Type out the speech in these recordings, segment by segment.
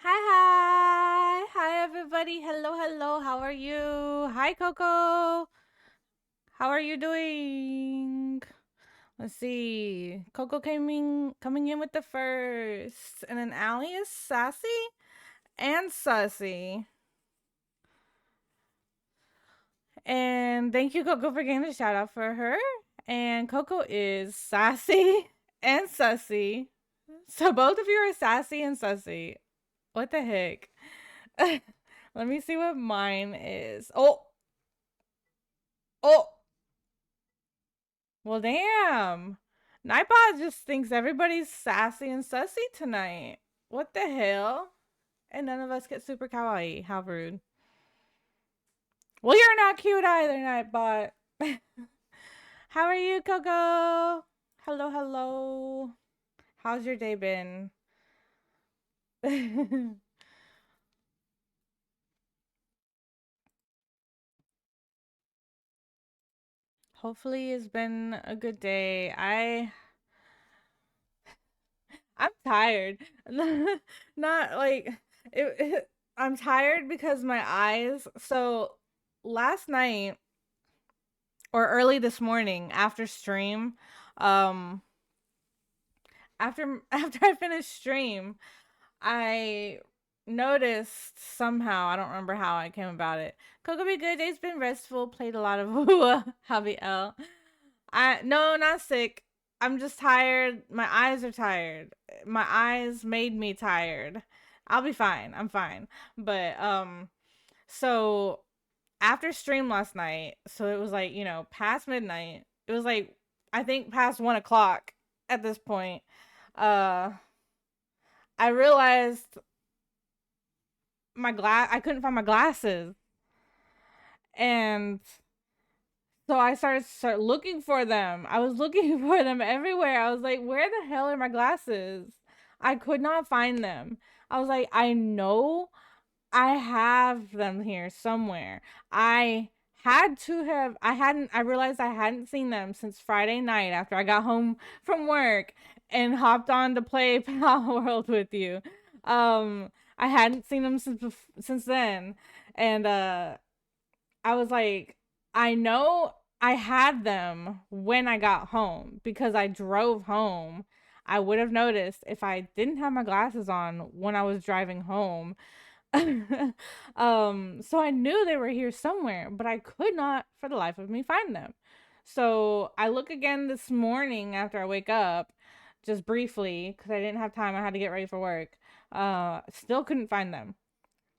Hi, hi. Hi, everybody. Hello, hello. How are you? Hi, Coco. How are you doing? Let's see. Coco coming in with the first. And then Allie is sassy and sussy. And thank you, Coco, for getting the shout out for her. And Coco is sassy and sussy. So both of you are sassy and sussy. What the heck? Let me see what mine is. Oh, well, damn. Nightbot just thinks everybody's sassy and sussy tonight. What the hell? And none of us get super kawaii. How rude. Well, you're not cute either, Nightbot. How are you, Coco? Hello, hello. How's your day been? Hopefully, it's been a good day. I'm tired. Not like I'm tired because my eyes. So last night or early this morning after stream, um, after I finished stream, I noticed somehow, I don't remember how I came about it. Coco be good. Day's been restful. Played a lot of Javi L. I no, not sick. I'm just tired. My eyes are tired. My eyes made me tired. I'll be fine. I'm fine. But so after stream last night, so it was like, past midnight. It was like I think past 1 o'clock at this point. Uh I realized I couldn't find my glasses. And so I start looking for them. I was looking for them everywhere. I was like, where the hell are my glasses? I could not find them. I was like, I know I have them here somewhere. I realized I hadn't seen them since Friday night after I got home from work and hopped on to play Pal World with you. I hadn't seen them since then. And I was like, I know I had them when I got home because I drove home. I would have noticed if I didn't have my glasses on when I was driving home. So I knew they were here somewhere, but I could not for the life of me find them. So I look again this morning after I wake up, just briefly, because I didn't have time. I had to get ready for work. Still couldn't find them.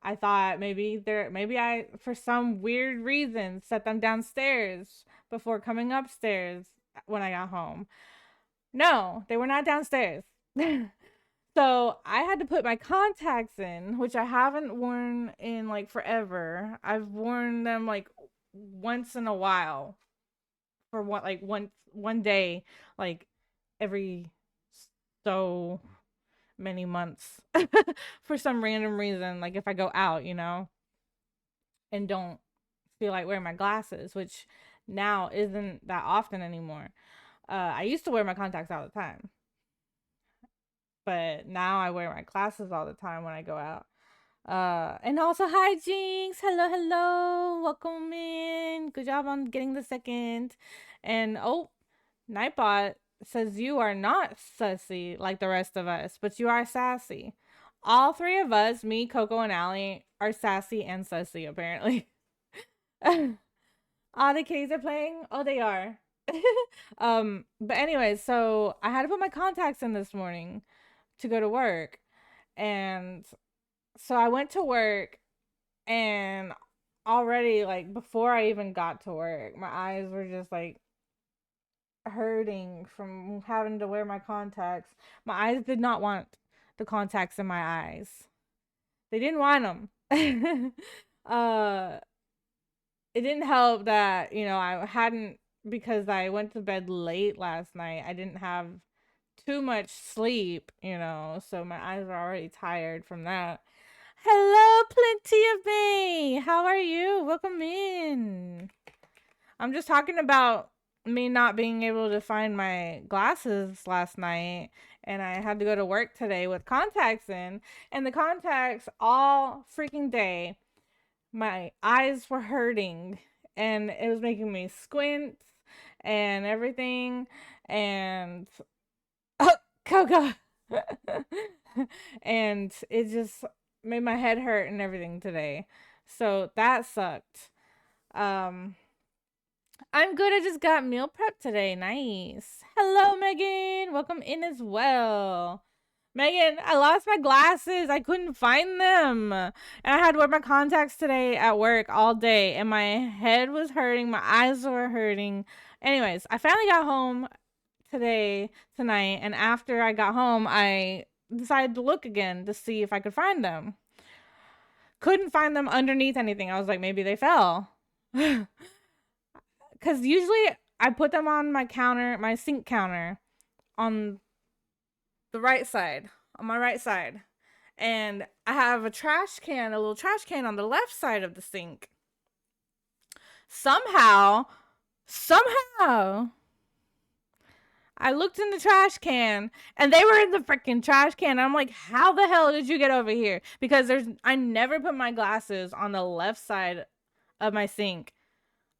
I thought maybe I, for some weird reason, set them downstairs before coming upstairs when I got home. No, they were not downstairs. So I had to put my contacts in, which I haven't worn in like forever. I've worn them like once in a while for one day, like every so many months for some random reason. Like if I go out, and don't feel like wearing my glasses, which now isn't that often anymore. I used to wear my contacts all the time, but now I wear my glasses all the time when I go out. And also, hi Jinx, hello, hello, welcome in. Good job on getting the second. And oh, Nightbot says you are not sussy like the rest of us, but you are sassy. All three of us, me, Coco, and Allie, are sassy and sussy apparently. All the kitties are playing. Oh, they are. But anyway, so I had to put my contacts in this morning to go to work, and so I went to work, and already like before I even got to work, my eyes were just like hurting from having to wear my contacts. My eyes did not want the contacts in my eyes. They didn't want them. uh it didn't help that, I hadn't, because I went to bed late last night. I didn't have too much sleep, so my eyes are already tired from that. Hello, Plenty of Me. How are you? Welcome in. I'm just talking about me not being able to find my glasses last night, and I had to go to work today with contacts in, and the contacts all freaking day, my eyes were hurting, and it was making me squint and everything, and oh, Coco, and it just made my head hurt and everything today. So that sucked. Um, I'm good. I just got meal prep today. Nice. Hello, Megan. Welcome in as well. Megan, I lost my glasses. I couldn't find them. And I had to wear my contacts today at work all day. And my head was hurting. My eyes were hurting. Anyways, I finally got home tonight. And after I got home, I decided to look again to see if I could find them. Couldn't find them underneath anything. I was like, maybe they fell. Because usually I put them on my counter, my sink counter, on the right side, on my right side. And I have a little trash can on the left side of the sink. Somehow, I looked in the trash can and they were in the freaking trash can. I'm like, how the hell did you get over here? Because I never put my glasses on the left side of my sink.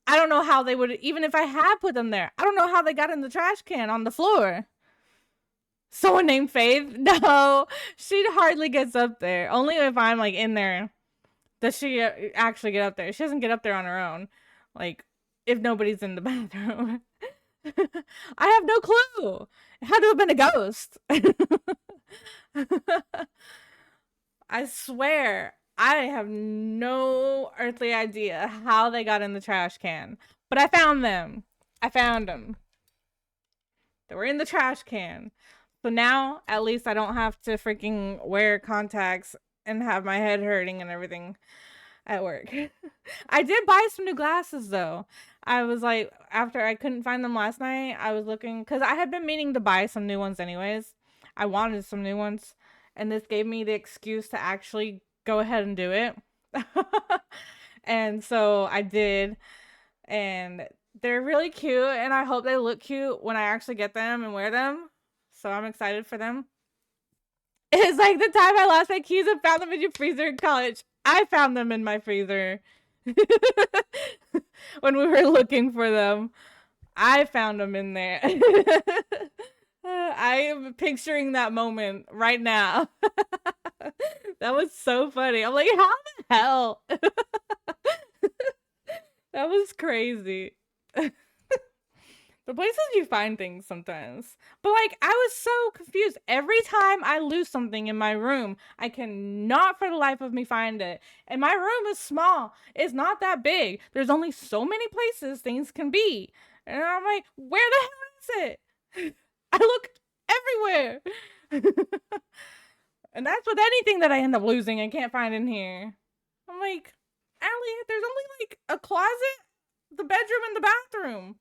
I don't know how they would, even if I had put them there, I don't know how they got in the trash can on the floor. Someone named Faith? No, she hardly gets up there. Only if I'm like in there does she actually get up there. She doesn't get up there on her own. Like, if nobody's in the bathroom. I have no clue. It had to have been a ghost. I swear, I have no earthly idea how they got in the trash can. But I found them. They were in the trash can. So now, at least I don't have to freaking wear contacts and have my head hurting and everything at work. I did buy some new glasses though. I was like, after I couldn't find them last night, I was looking, because I had been meaning to buy some new ones anyways. I wanted some new ones, and this gave me the excuse to actually go ahead and do it. And so I did, and they're really cute, and I hope they look cute when I actually get them and wear them. So I'm excited for them. It's like the time I lost my keys and found them in your freezer in college. I found them in my freezer. When we were looking for them, I found them in there. I am picturing that moment right now. That was so funny. I'm like, how the hell? That was crazy. The places you find things sometimes. But like, I was so confused. Every time I lose something in my room, I cannot for the life of me find it. And my room is small. It's not that big. There's only so many places things can be. And I'm like, where the hell is it? I looked everywhere. And that's with anything that I end up losing and can't find in here. I'm like, Allie, there's only like a closet, the bedroom, and the bathroom.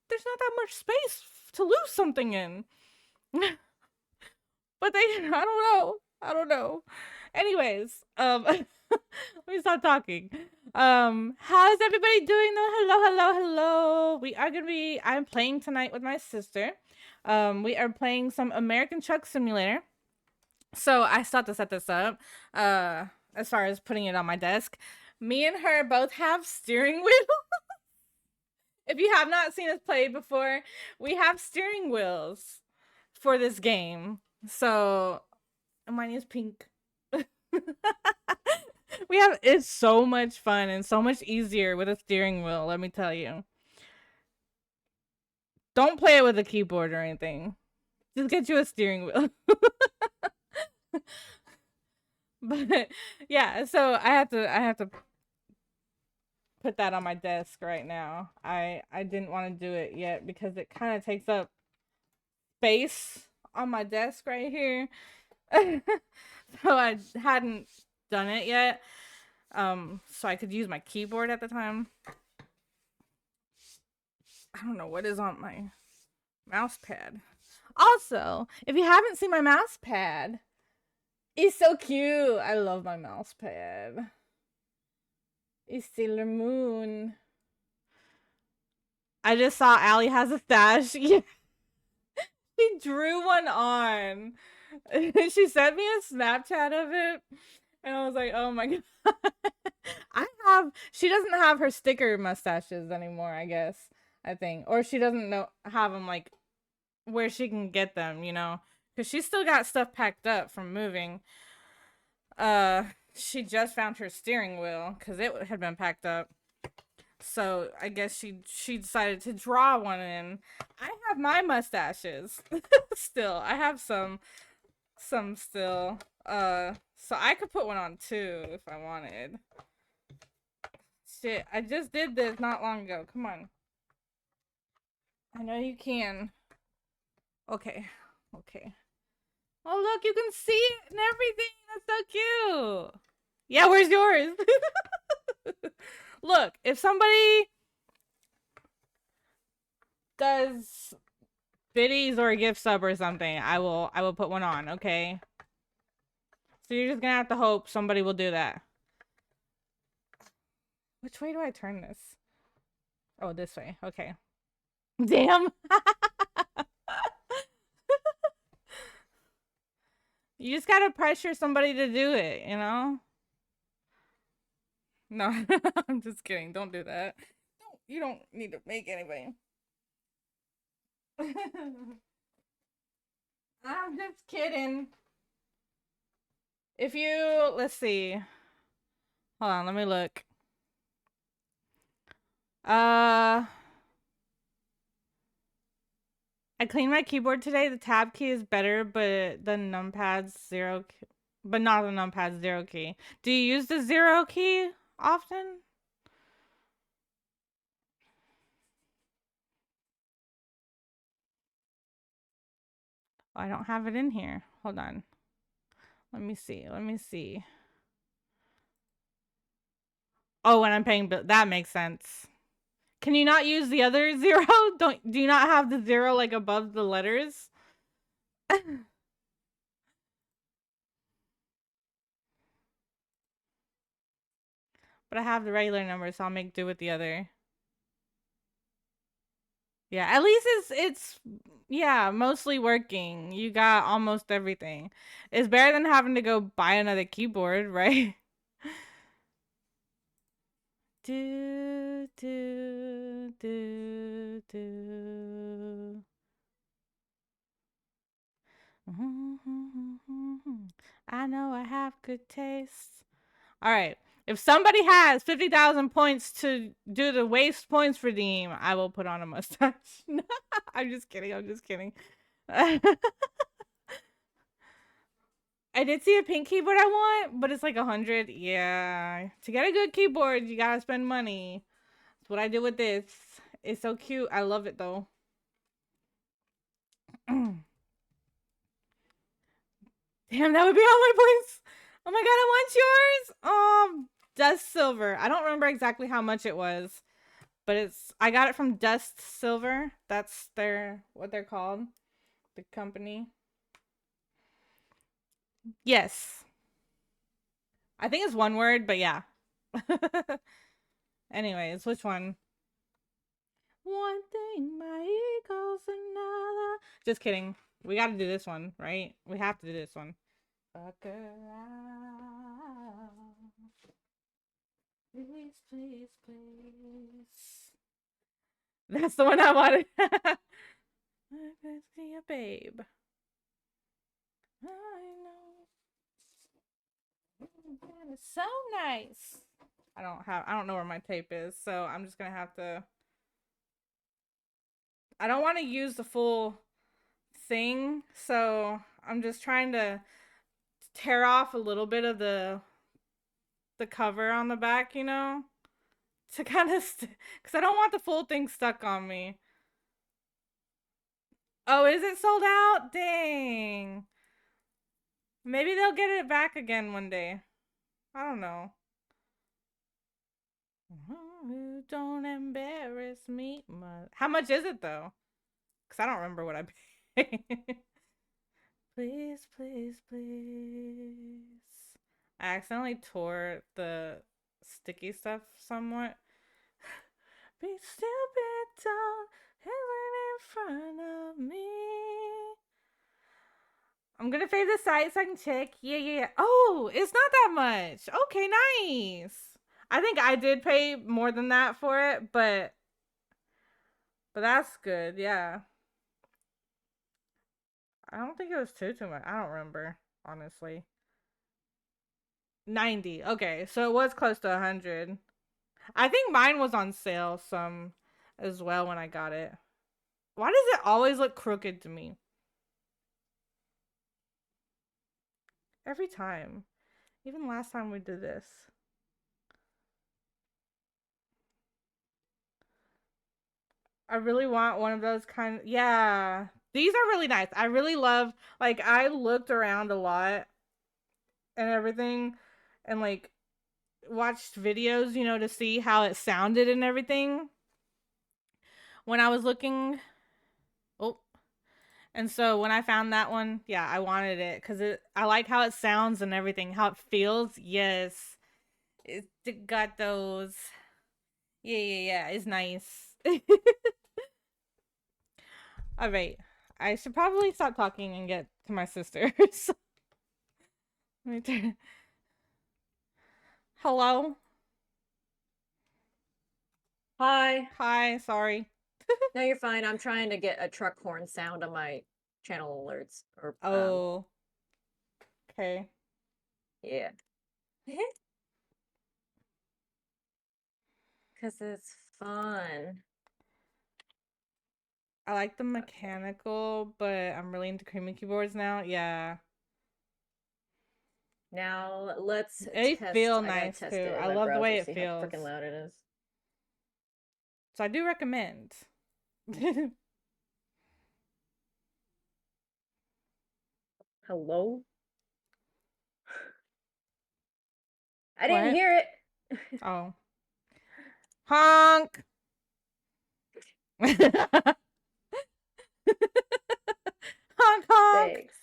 There's not that much space to lose something in. But I don't know. Anyways, let me stop talking. How's everybody doing though? Hello. I'm playing tonight with my sister. We are playing some American Truck Simulator. So I still have to set this up. As far as putting it on my desk. Me and her both have steering wheels. If you have not seen us play before, we have steering wheels for this game. So, mine is pink. It's so much fun and so much easier with a steering wheel, let me tell you. Don't play it with a keyboard or anything. Just get you a steering wheel. But yeah, so I have to put that on my desk right now. I didn't want to do it yet because it kind of takes up space on my desk right here. So I hadn't done it yet. So I could use my keyboard at the time. I don't know what is on my mouse pad. Also, if you haven't seen my mouse pad, it's so cute. I love my mouse pad. It's Sailor Moon. I just saw Allie has a stash. Yeah. She drew one on. She sent me a Snapchat of it, and I was like, "Oh my god!" She doesn't have her sticker mustaches anymore. I guess I think, or she doesn't know have them like where she can get them. Because she still got stuff packed up from moving. Uh, she just found her steering wheel because it had been packed up. So I guess she decided to draw one in. I have my mustaches still. I have some still. So I could put one on too if I wanted. Shit, I just did this not long ago. Come on. I know you can. Okay. Okay. Oh look, you can see it and everything. That's so cute. Yeah, where's yours? Look, if somebody does biddies or a gift sub or something, I will put one on, okay? So you're just gonna have to hope somebody will do that. Which way do I turn this? Oh, this way. Okay. Damn. You just gotta pressure somebody to do it, you know? No, I'm just kidding. Don't do that. You don't need to make anybody. I'm just kidding. If you, let's see. Hold on, let me look. I cleaned my keyboard today. The tab key is better, but the numpad's zero key, but not the numpad's zero key. Do you use the zero key often? Oh, I don't have it in here. Hold on. Let me see. Let me see. Oh, when I'm paying bill, that makes sense. Can you not use the other zero? Do you not have the zero like above the letters? But I have the regular number, so I'll make do with the other. Yeah, at least it's yeah, mostly working. You got almost everything. It's better than having to go buy another keyboard, right? do do do do. I know I have good taste. All right. If somebody has 50,000 points to do the waste points redeem, I will put on a mustache. I'm just kidding. I'm just kidding. I did see a pink keyboard I want, but it's like 100. Yeah. To get a good keyboard, you gotta spend money. That's what I did with this. It's so cute. I love it though. Damn, that would be all my points. Oh my god, I want yours. Dust silver. I don't remember exactly how much it was, but I got it from Dust Silver. That's what they're called, the company. Yes, I think it's one word, but yeah. Anyways, which one? One thing my equals another. Just kidding. We got to do this one, right? We have to do this one. Fuck around. Please, please, please. That's the one I wanted. See a babe. I know. It's so nice. I don't know where my tape is, so I'm just gonna have to. I don't want to use the full thing, so I'm just trying to tear off a little bit of the cover on the back, to kind of because I don't want the full thing stuck on me. Oh, is it sold out? Dang. Maybe they'll get it back again one day. I don't know. Don't embarrass me. How much is it though? Because I don't remember what I paid. Please, please, please. I accidentally tore the sticky stuff somewhat. Be stupid, don't hit in front of me. I'm gonna save the site so I can check. Yeah. Oh, it's not that much. Okay, nice. I think I did pay more than that for it, but that's good. Yeah. I don't think it was too much. I don't remember, honestly. 90. Okay, so it was close to 100. I think mine was on sale some as well when I got it. Why does it always look crooked to me? Every time. Even last time we did this. I really want one of those kind of, yeah. These are really nice. I really love, like, I looked around a lot and everything and, like, watched videos, to see how it sounded and everything when I was looking. Oh, and so when I found that one, yeah, I wanted it because I like how it sounds and everything, how it feels. Yes, it got those. Yeah. It's nice. All right, I should probably stop talking and get to my sisters. Let me turn. Hello. Hi. Hi. Sorry. No, you're fine. I'm trying to get a truck horn sound on my channel alerts. Or Oh. Okay. yeah. Cause it's fun. I like the Okay. mechanical, but I'm really into creamy keyboards now. Yeah. Now let's They test. feel I gotta nice test too. it in I my love the way browser, it see how feels. freaking loud it is. So I do recommend. Hello? I didn't What? hear it. Oh. Honk. Honk honk. Thanks.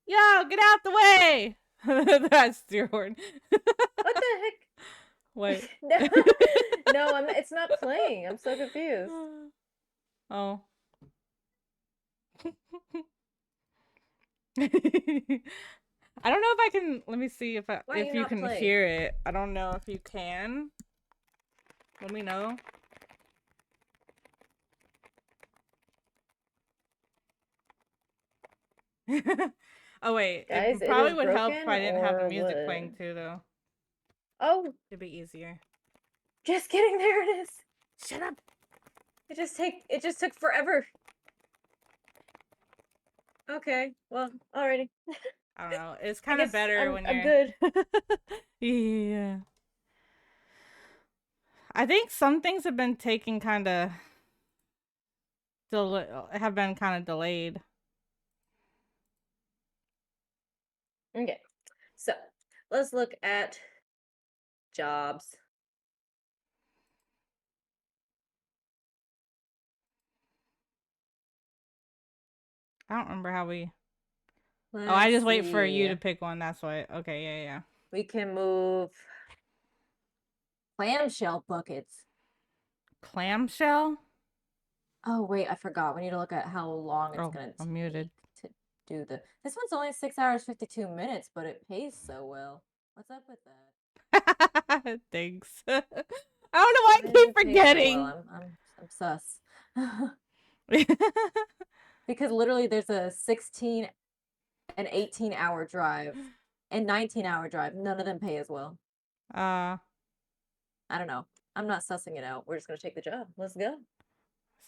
Yo, get out the way. That's your horn. What the What? heck? No, no, it's not playing. I'm so confused. Oh. I don't know if I can. Let me see Why are if you you not can playing? hear it. I don't know if you can. Let me know. Oh wait, Guys, it it probably is would help if broken I didn't have the or music what? playing too, though. Oh, It'd be easier. just kidding, there it is. Shut up. It just took forever. Okay, well, alrighty. I don't know. It's I kind of guess better when I'm you're. good. Yeah. I think some things have been taking kind of have been kind of delayed. Okay, so let's look at jobs. I don't remember how we. Oh, I Let's just wait for you see. to pick one. That's why. Okay, yeah. We can move clamshell buckets. Clamshell? Oh, wait, I forgot. We need to look at how long it's Oh, gonna I'm take muted. to do the. This one's only 6 hours, 52 minutes, but it pays so well. What's up with that? Thanks. I don't know why Why I does keep it pay so well? forgetting. I'm sus. Because literally there's a 16 and 18-hour drive and 19-hour drive. None of them pay as well. uh, I don't know. I'm not sussing it out. We're just gonna take the job. Let's go.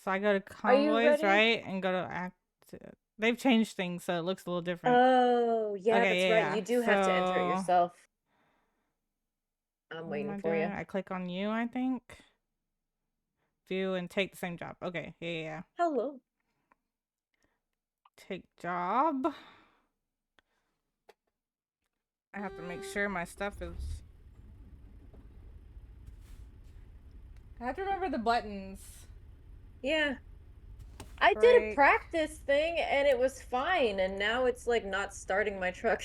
so I go to Are you convoys, ready? right? And go to act. They've changed things, so it looks a little different. Oh, yeah, that's Okay, right. yeah. You do have to enter it So, yourself. I'm what am waiting I for doing? you. I click on you, I think. View and take the same job. Okay, yeah. Hello. Take job. I have to make sure my stuff is. I have to remember the buttons. Yeah. I did a Break. practice thing and it was fine, and now it's like not starting my truck.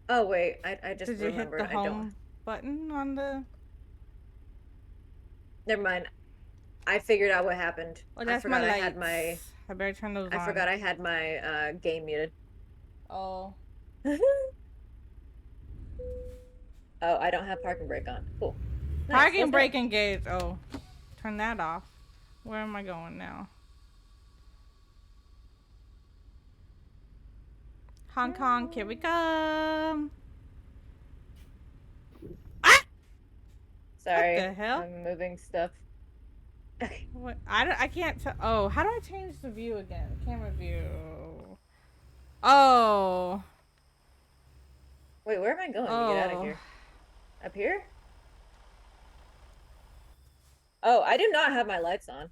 Oh, wait. I just Did you hit the remembered. I don't. home button on the? Never mind. I figured out what happened. Oh, I that's my forgot I had lights. my I better turn those I on. forgot I had my game muted. Oh. Oh, I don't have parking brake on. Cool. Nice. Parking brake engaged. Oh. Turn that off. Where am I going now? Hong Kong, here we come. Ah! Sorry. What the hell? I'm moving stuff. Okay. What? I can't tell. Oh, how do I change the view again? Camera view. Oh. Wait, where am I going to get out of here? Up here? Oh, I do not have my lights on.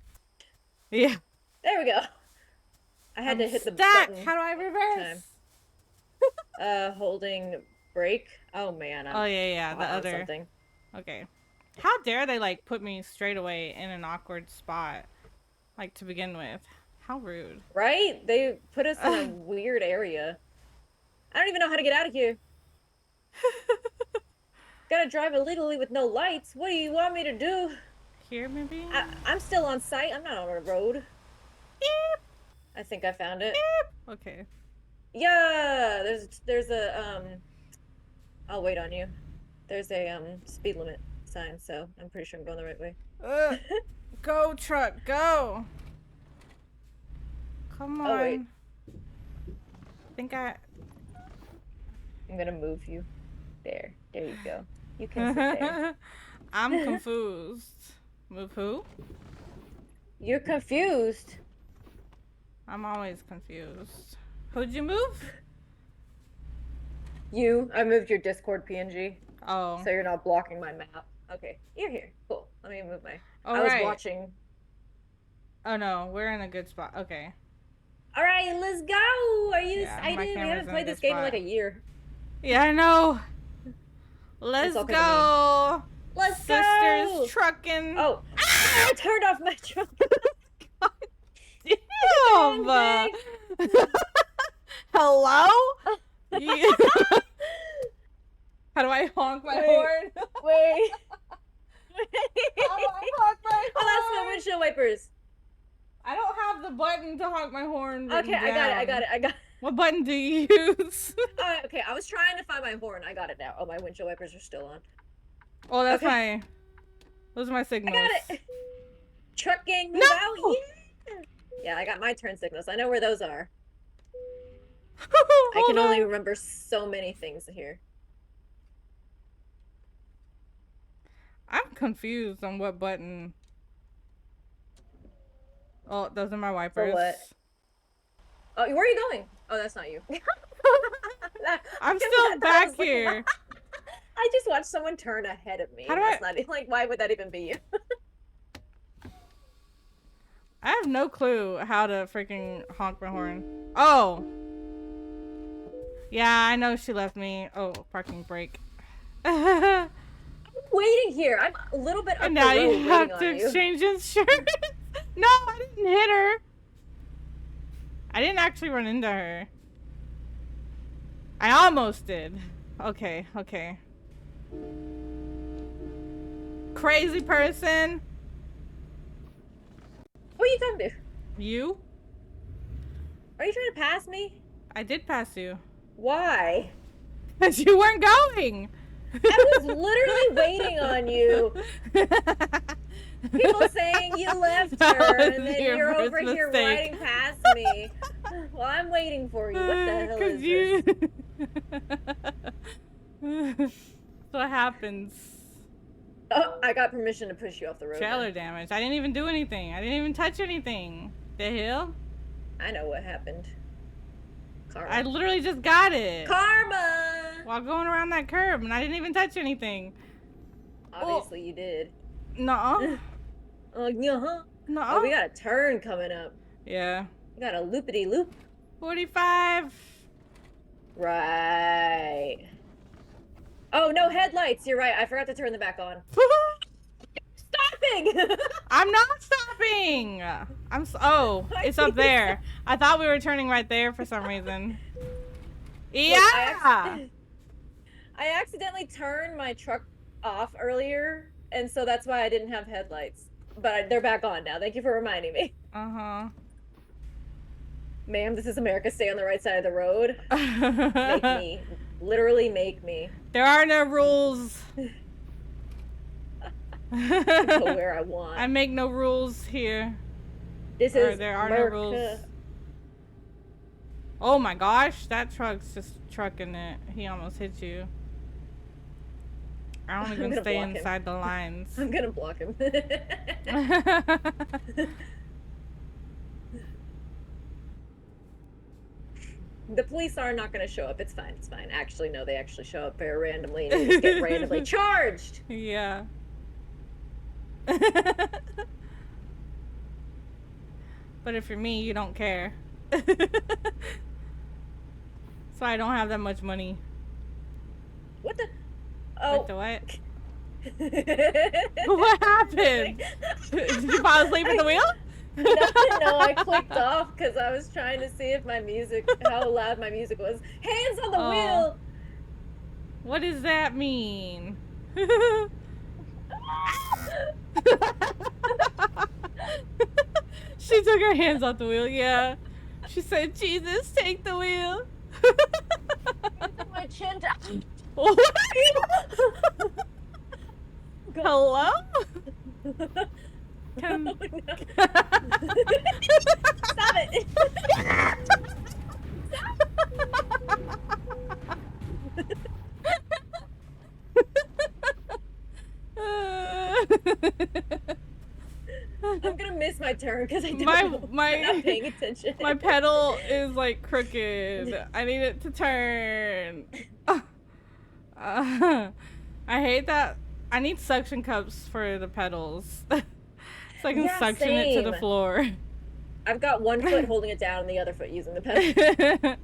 Yeah. There we go. I had to hit the stuck. button. How do I reverse? Holding brake. Oh man. Oh yeah, the other. Something. Okay. How dare they like put me straight away in an awkward spot, like to begin with? How rude. Right? They put us in a weird area. I don't even know how to get out of here. Gotta drive illegally with no lights. What do you want me to do? Here, maybe? I'm still on site. I'm not on a road. Beep. I think I found it. Beep. Okay. Yeah, there's a I'll wait on you. There's a speed limit sign, so I'm pretty sure I'm going the right way. Go truck, go. Come on. Oh, wait. I'm gonna move you. There you go. You can sit there. I'm confused. Move who? You're confused. I'm always confused. Who'd you move? You. I moved your Discord PNG. Oh. So you're not blocking my map. Okay, you're here. Cool. Let me move my... All I was right. watching. Oh no, we're in a good spot. Okay. Alright, let's go! Are you excited? We haven't in a played good this game in spot. like a year. Yeah, I know. Let's all 'cause go. Let's Sisters go! trucking. Oh, I turned off my truck. Damn. Hello? How do I honk my horn? Wait. How do I honk my horn? Oh, that's my windshield wipers. I don't have the button to honk my horn. Okay, I got it. What button do you use? Okay, I was trying to find my horn. I got it now. Oh, my windshield wipers are still on. Oh, that's those are my signals. I got it. Trucking. No! Out. Yeah, I got my turn signals. I know where those are. I can only remember so many things here. I'm confused on what button. Oh, those are my wipers. For what? Oh, where are you going? Oh, that's not you. I'm still back here. I just watched someone turn ahead of me. How do not, like, why would that even be you? I have no clue how to freaking honk my horn. Oh. Yeah, I know she left me. Oh, parking brake. I'm waiting here. I'm a little bit up And the now road you have to waiting on you. exchange insurance. No, I didn't hit her. I didn't actually run into her. I almost did. Okay. Crazy person. What are you talking to? You? Are you trying to pass me? I did pass you. Why? Because you weren't going. I was literally waiting on you. People saying you left her, and then you're over here riding past me. Well, I'm waiting for you. What the hell is this? That's what happens. Oh, I got permission to push you off the road. Trailer damage. I didn't even do anything. I didn't even touch anything. The hell? I know what happened. Karma. I literally just got it. Karma! While going around that curb, and I didn't even touch anything. Obviously you did. Nuh-uh. Yeah. Nuh-uh. Oh, we got a turn coming up. Yeah. We got a loopity-loop. 45. Right. Oh, no headlights. You're right. I forgot to turn them back on. Stopping! I'm not stopping. Oh, it's up there. I thought we were turning right there for some reason. Yeah. Look, I accidentally turned my truck off earlier, and so that's why I didn't have headlights. But they're back on now. Thank you for reminding me. Uh-huh. Ma'am, this is America. Stay on the right side of the road. Make me. Literally make me. There are no rules. Go where I want. I make no rules here. This is There are America. no rules. Oh my gosh, that truck's just trucking it. He almost hit you. I don't even stay inside the lines. I'm gonna block him. The police are not gonna show up. It's fine. It's fine. Actually, no, they actually show up very randomly and you just get randomly charged. Yeah. But if you're me, you don't care. So I don't have that much money. What the? Oh. What the what? What happened? Did you fall asleep at the wheel? No, I clicked off because I was trying to see if my music, how loud my music was. Hands on the wheel! What does that mean? She took her hands off the wheel, yeah. She said, Jesus, take the wheel. My chin down. Hello? Oh, no. Stop it! I'm gonna miss my turn because I'm not paying attention. My pedal is like crooked. I need it to turn. I hate that. I need suction cups for the pedals. So I can suction it to the floor. I've got one foot holding it down and the other foot using the pedal.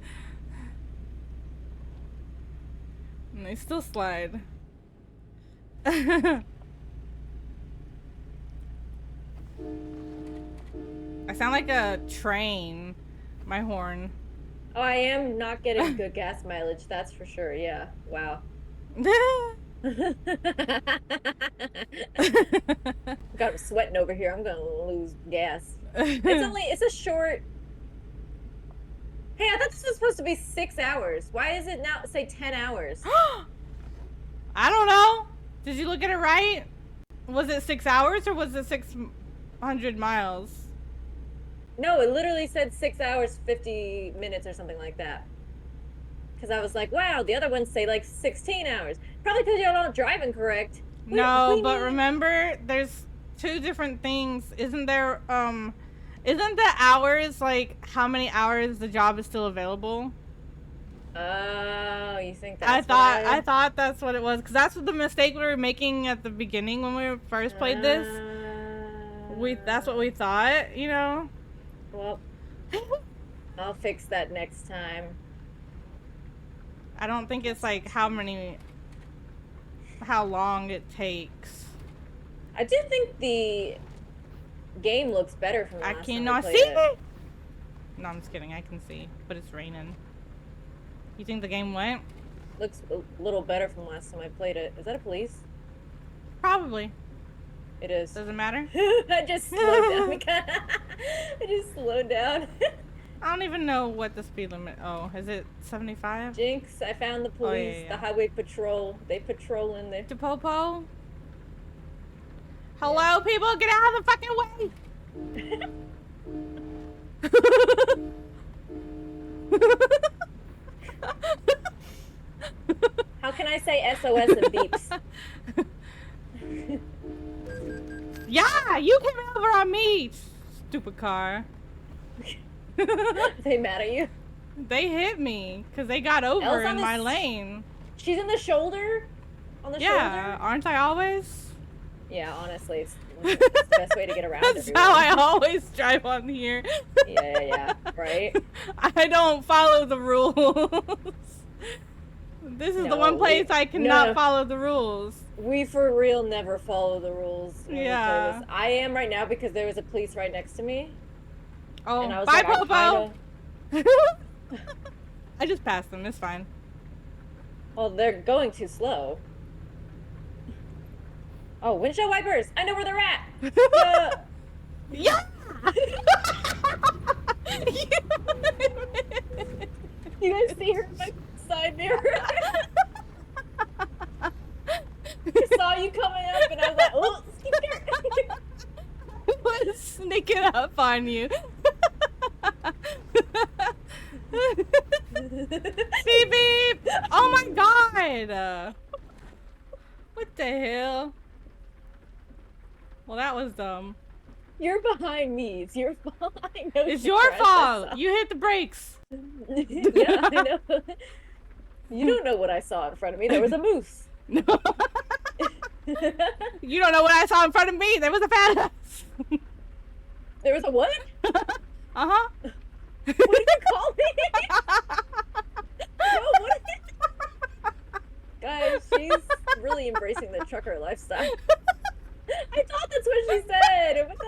And they still slide. I sound like a train. My horn. Oh, I am not getting good gas mileage, that's for sure. Yeah. Wow. God, I'm sweating over here. I'm gonna lose gas. It's a short. Hey, I thought this was supposed to be 6 hours. Why is it now say 10 hours? I don't know. Did you look at it right? Was it 6 hours or was it 600 miles? No, it literally said 6 hours, 50 minutes or something like that. Because I was like, wow, the other ones say like 16 hours. Probably because you're not driving correct. No, but remember, there's two different things. Isn't there, isn't the hours, like, how many hours the job is still available? Oh, you think that's I thought that's what it was. Because that's what the mistake we were making at the beginning when we first played this. That's what we thought, you know? Well, I'll fix that next time. I don't think it's like how long it takes. I do think the game looks better from last time. I cannot see it. No, I'm just kidding. I can see, but it's raining. You think the game went? Looks a little better from last time I played it. Is that a police? Probably. It is. Doesn't matter. I just slowed down. I just slowed down. I don't even know what the speed limit. Oh, is it 75? Jinx, I found the police, the highway patrol. They patrol in there. DePopo? Hello, people, get out of the fucking way! How can I say SOS and beeps? Yeah, you came over on me, stupid car. They mad at you? They hit me because they got over in my lane. She's in the shoulder? On the shoulder? Yeah, aren't I always? Yeah, honestly, it's the best way to get around. That's how I always drive on here. Yeah, right? I don't follow the rules. This is the one place I cannot follow the rules. We for real never follow the rules. Yeah. I am right now because there was a police right next to me. Oh, and I was bye, like, Popo! I just passed them. It's fine. Well, they're going too slow. Oh, windshield wipers! I know where they're at! Yeah! You guys see her in my side mirror? I saw you coming up, and I was like, "Oh, Was sneaking up on you. Beep beep! Oh my god! What the hell? Well, that was dumb. You're behind me. It's your fault. I know. It's your fault. You hit the brakes. Yeah, I know. You don't know what I saw in front of me. There was a moose. No. You don't know what I saw in front of me. There was a fat ass. There was a what? Uh-huh. What did you call me? Bro, what did you... Guys, she's really embracing the trucker lifestyle. I thought that's what she said. What the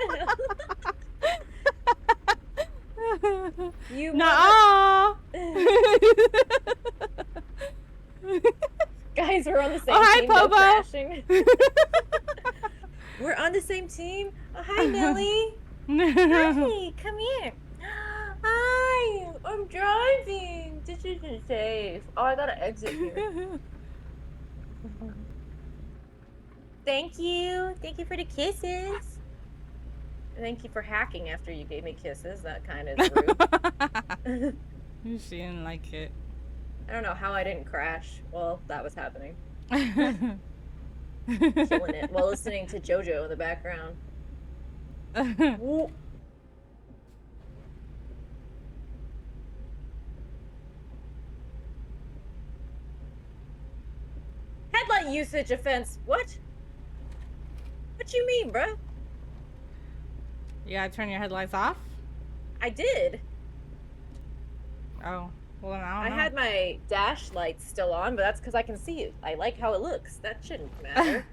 hell? You Nuh-uh. Guys, we're on the same Oh, hi, team. No Pobo. crashing. We're on the same team. Oh, hi, Millie. Hi, come here. Hi, I'm driving. This isn't safe. Oh, I gotta exit here. Thank you. Thank you for the kisses. Thank you for hacking after you gave me kisses. That kind of rude. She didn't like it. I don't know how I didn't crash. Well, that was happening. Killing it while listening to JoJo in the background. Ooh. Headlight usage offense. What? What you mean, bruh? You gotta turn your headlights off? I did. Oh. Well, I I don't know. had my dash lights still on, but that's because I can see it. I like how it looks. That shouldn't matter.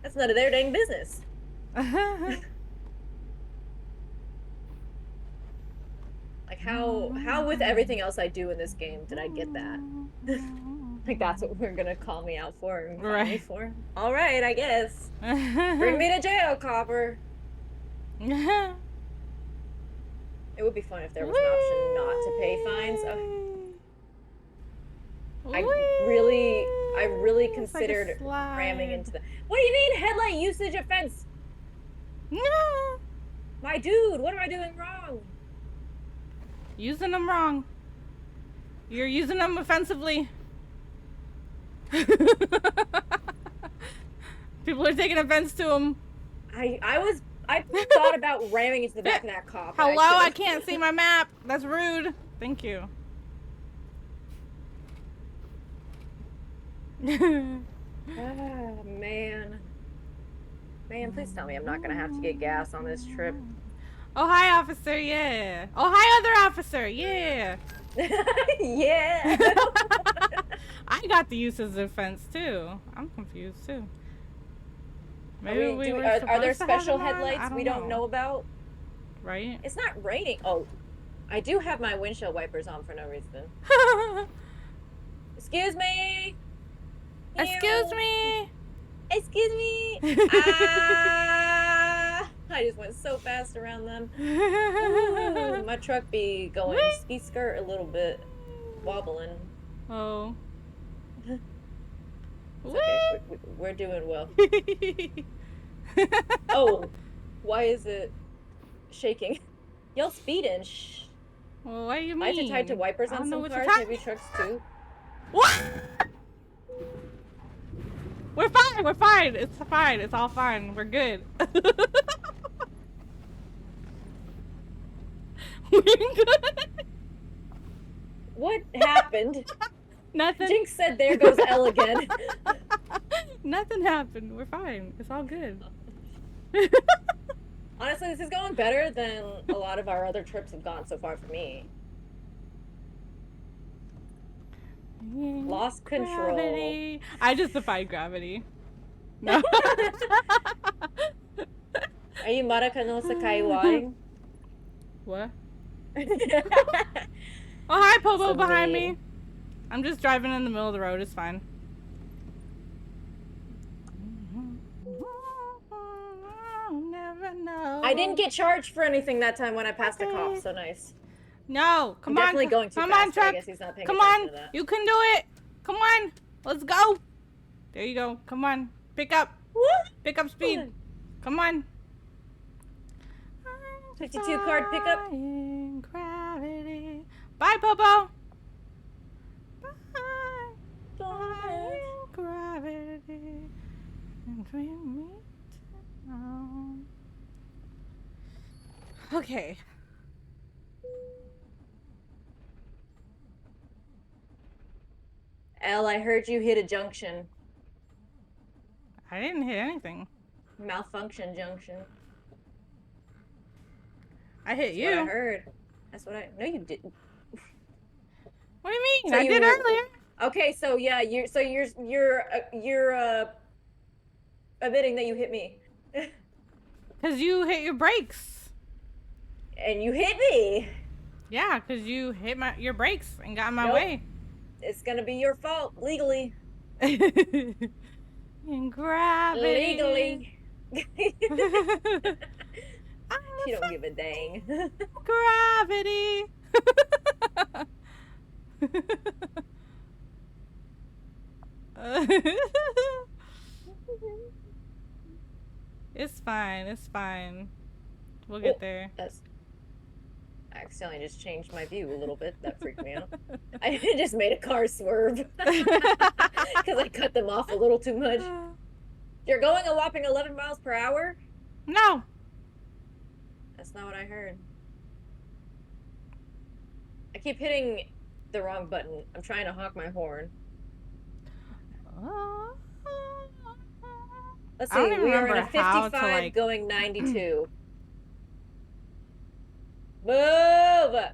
That's none of their dang business. Like how with everything else I do in this game did I get that? Like that's what we're gonna call me out for and call me for. All right, I guess. Bring me to jail, copper. It would be fun if there was an option not to pay fines. I really considered ramming into the. What do you mean headlight usage offense? No. My dude, what am I doing wrong? Using them wrong. You're using them offensively. People are taking offense to them. I thought about ramming into the back of that cop. Hello, I can't see my map. That's rude. Thank you. Ah, man. Man, please tell me I'm not gonna have to get gas on this trip. Oh, hi, officer. Yeah. Oh, hi, other officer. Yeah. Yeah. I got the use as a defense too. I'm confused too. Maybe are there special headlights we don't know about? Right? It's not raining. Oh, I do have my windshield wipers on for no reason. Excuse me. Excuse me. Excuse me. Ah! I just went so fast around them. Ooh, my truck be going ski skirt a little bit, wobbling. Oh. It's okay. We're doing well. Oh, why is it shaking? Y'all speeding. Shh. Well, what do you mean? I have to tie to wipers on some cars, maybe trucks too. What? We're fine. We're fine. It's fine. It's all fine. We're good. We're good. What happened? Nothing. Jinx said, "There goes Elle again." Nothing happened. We're fine. It's all good. Honestly, this is going better than a lot of our other trips have gone so far for me. Lost control. Gravity. I just defied gravity. No. Are you Maraka no Sakaiwaing? What? Oh, hi, Pobo, So behind mean. me. I'm just driving in the middle of the road. It's fine. Never know. I didn't get charged for anything that time when I passed a cop, so nice. No, I'm come on, definitely going too come on, fast, but I truck. guess he's not paying Come attention on, to that. you can do it. Come on, let's go. There you go. Come on, pick up speed. What? Come on. 52 card pickup. Gravity. Bye, Popo. Bye. Bye. Gravity. And bring me down. Okay. Elle, I heard you hit a junction. I didn't hit anything. Malfunction junction. I hit That's you. what I heard. That's what I. No, you didn't. What do you mean? So I did earlier. Okay, so yeah, you're admitting that you hit me. Cause you hit your brakes. And you hit me. Yeah, cause you hit your brakes and got in my Nope. way. It's gonna be your fault legally. In gravity. Legally. She don't give a dang. Gravity. It's fine. It's fine. We'll get there. I accidentally just changed my view a little bit. That freaked me out. I just made a car swerve because I cut them off a little too much. You're going a whopping 11 miles per hour? No. That's not what I heard. I keep hitting the wrong button. I'm trying to honk my horn. Let's see. We are in a 55 going 92. Move! I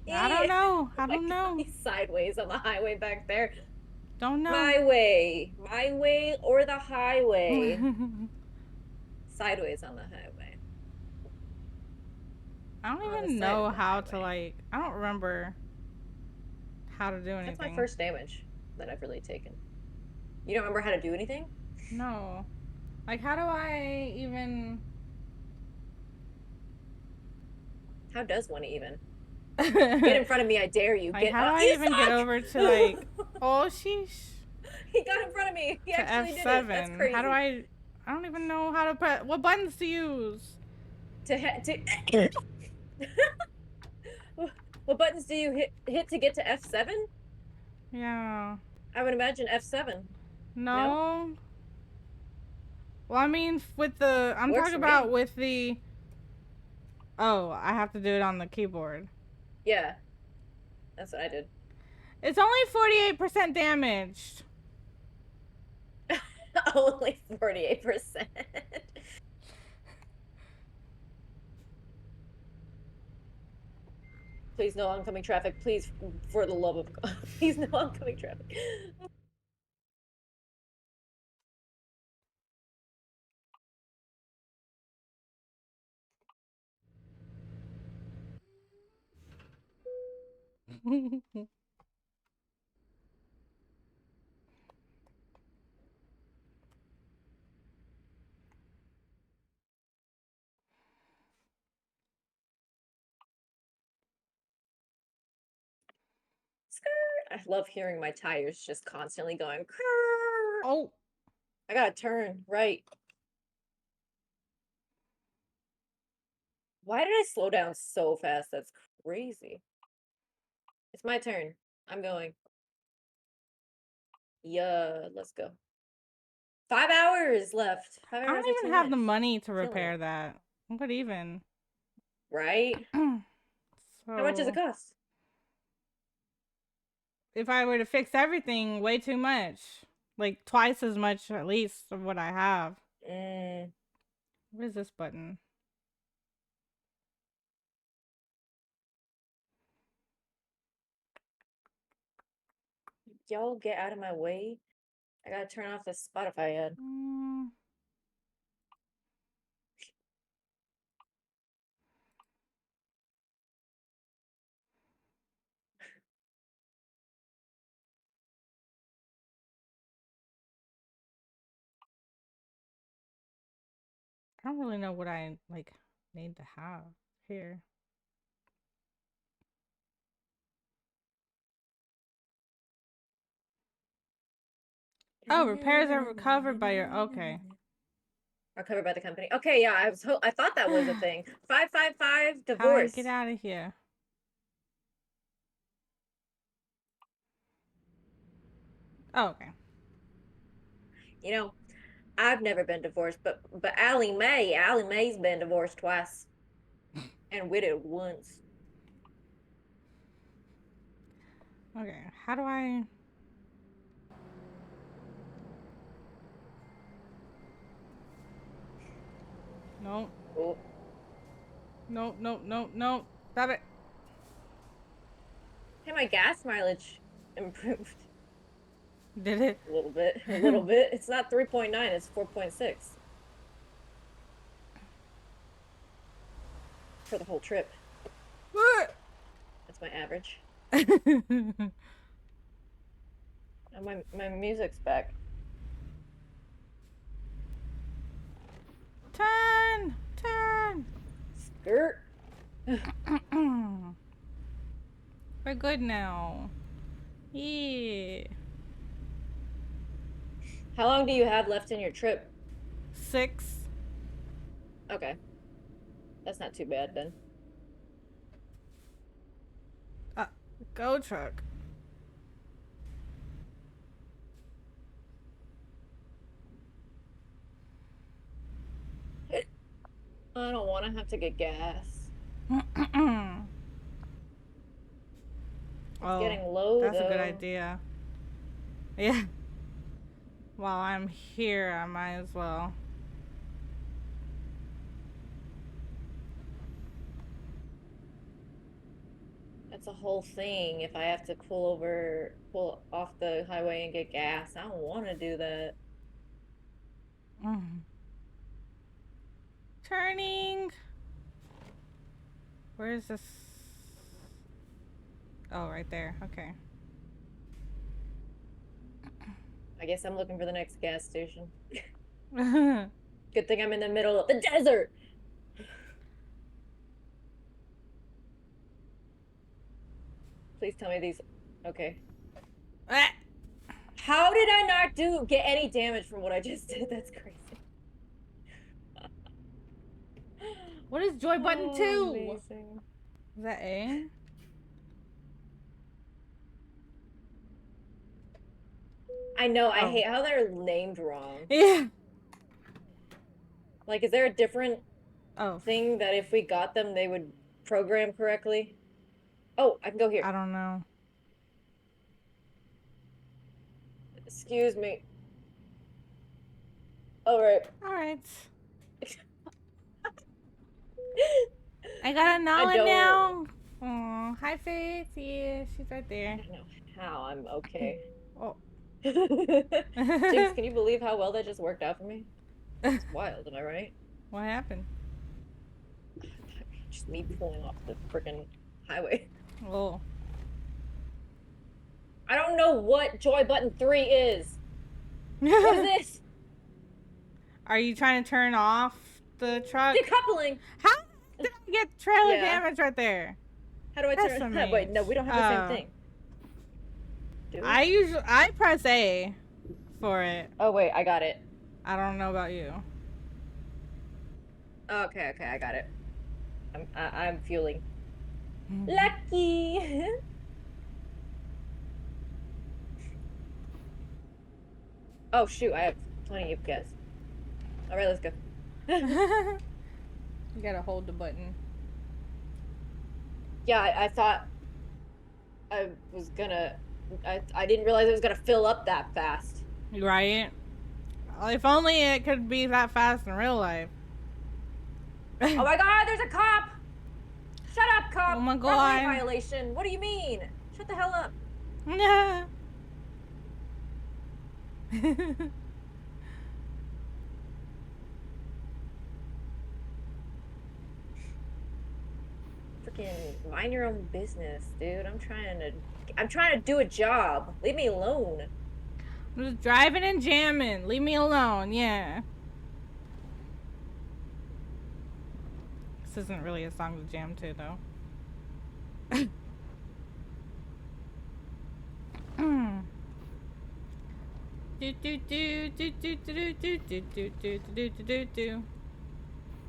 don't know. I don't know. He's sideways on the highway back there. Don't know. My way or the highway. Sideways on the highway. I don't even know how to I don't remember how to do anything. That's my first damage that I've really taken. You don't remember how to do anything? No. Like, how do I even... How does one even? Get in front of me, I dare you. Like, how do I even get over to, like... Oh, sheesh. He got in front of me. He actually F7. did it. That's crazy. How do I don't even know how to press... What buttons to use? What buttons do you hit to get to F7? Yeah. I would imagine F7. No? Well, I mean, with the... I'm Works talking about with the... Oh, I have to do it on the keyboard. Yeah. That's what I did. It's only 48% damaged. Only 48%. Please, no oncoming traffic. Please, for the love of God. Please, no oncoming traffic. I love hearing my tires just constantly going. Oh. I gotta turn right. Why did I slow down so fast? That's crazy. It's my turn. I'm going. Yeah, let's go. 5 hours left. 5 hours. I don't even have the money to repair that. I'm good even. Right? So, how much does it cost? If I were to fix everything, way too much. Like twice as much at least of what I have. What is this button? Y'all get out of my way. I gotta turn off the Spotify ad. I don't really know what I need to have here. Oh, repairs are covered by your. Okay. Are covered by the company. Okay, yeah, I thought that was a thing. 555 How do I get divorce. out of here? Oh, okay. You know, I've never been divorced, but Allie Mae's been divorced twice and widowed once. Okay. How do I? No. Oh, No. No. No. No. Stop it. hey, my gas mileage improved Did it? a little bit. A little bit. It's not 3.9, it's 4.6 for the whole trip. That's my average. And my music's back. Turn. Turn. Skirt. We're good now. Yeah. How long do you have left in your trip? 6. Okay. That's not too bad then. Go truck. I don't want to have to get gas. It's getting low, that's though. a good idea. Yeah. While I'm here, I might as well. That's a whole thing. If I have to pull off the highway and get gas, I don't want to do that. Turning. Where is this? Oh, right there. Okay. I guess I'm looking for the next gas station. Good thing I'm in the middle of the desert. Please tell me these. Okay. How did I not get any damage from what I just did? That's crazy. What is joy button 2? Amazing. Is that A? I know, I hate how they're named wrong. Yeah. Like, is there a different Oh. thing that if we got them, they would program correctly? Oh, I can go here. I don't know. Excuse me. All right. All right. I got a Nala now. Oh, hi Faith. Yeah, she's right there. I don't know how I'm okay. Oh. Jinx, can you believe how well that just worked out for me? It's wild, am I right? What happened? Just me pulling off the freaking highway. Oh. I don't know what joy button 3 is. What is this? Are you trying to turn off the truck? Decoupling. How did I get trailer damage right there? How do I turn? Wait, no, we don't have the same thing. I press A for it. Oh wait, I got it. I don't know about you. Okay, I got it. I'm fueling. Lucky. Oh shoot, I have plenty of gas. All right, let's go. You gotta hold the button. Yeah, I thought I was gonna. I didn't realize it was gonna fill up that fast. Right? If only it could be that fast in real life. Oh my god, there's a cop! Shut up, cop! Oh my god. Robbery violation. What do you mean? Shut the hell up. Yeah. Freaking mind your own business, dude. I'm trying to do a job. Leave me alone. I'm just driving and jamming. Leave me alone, yeah. This isn't really a song to jam to, though.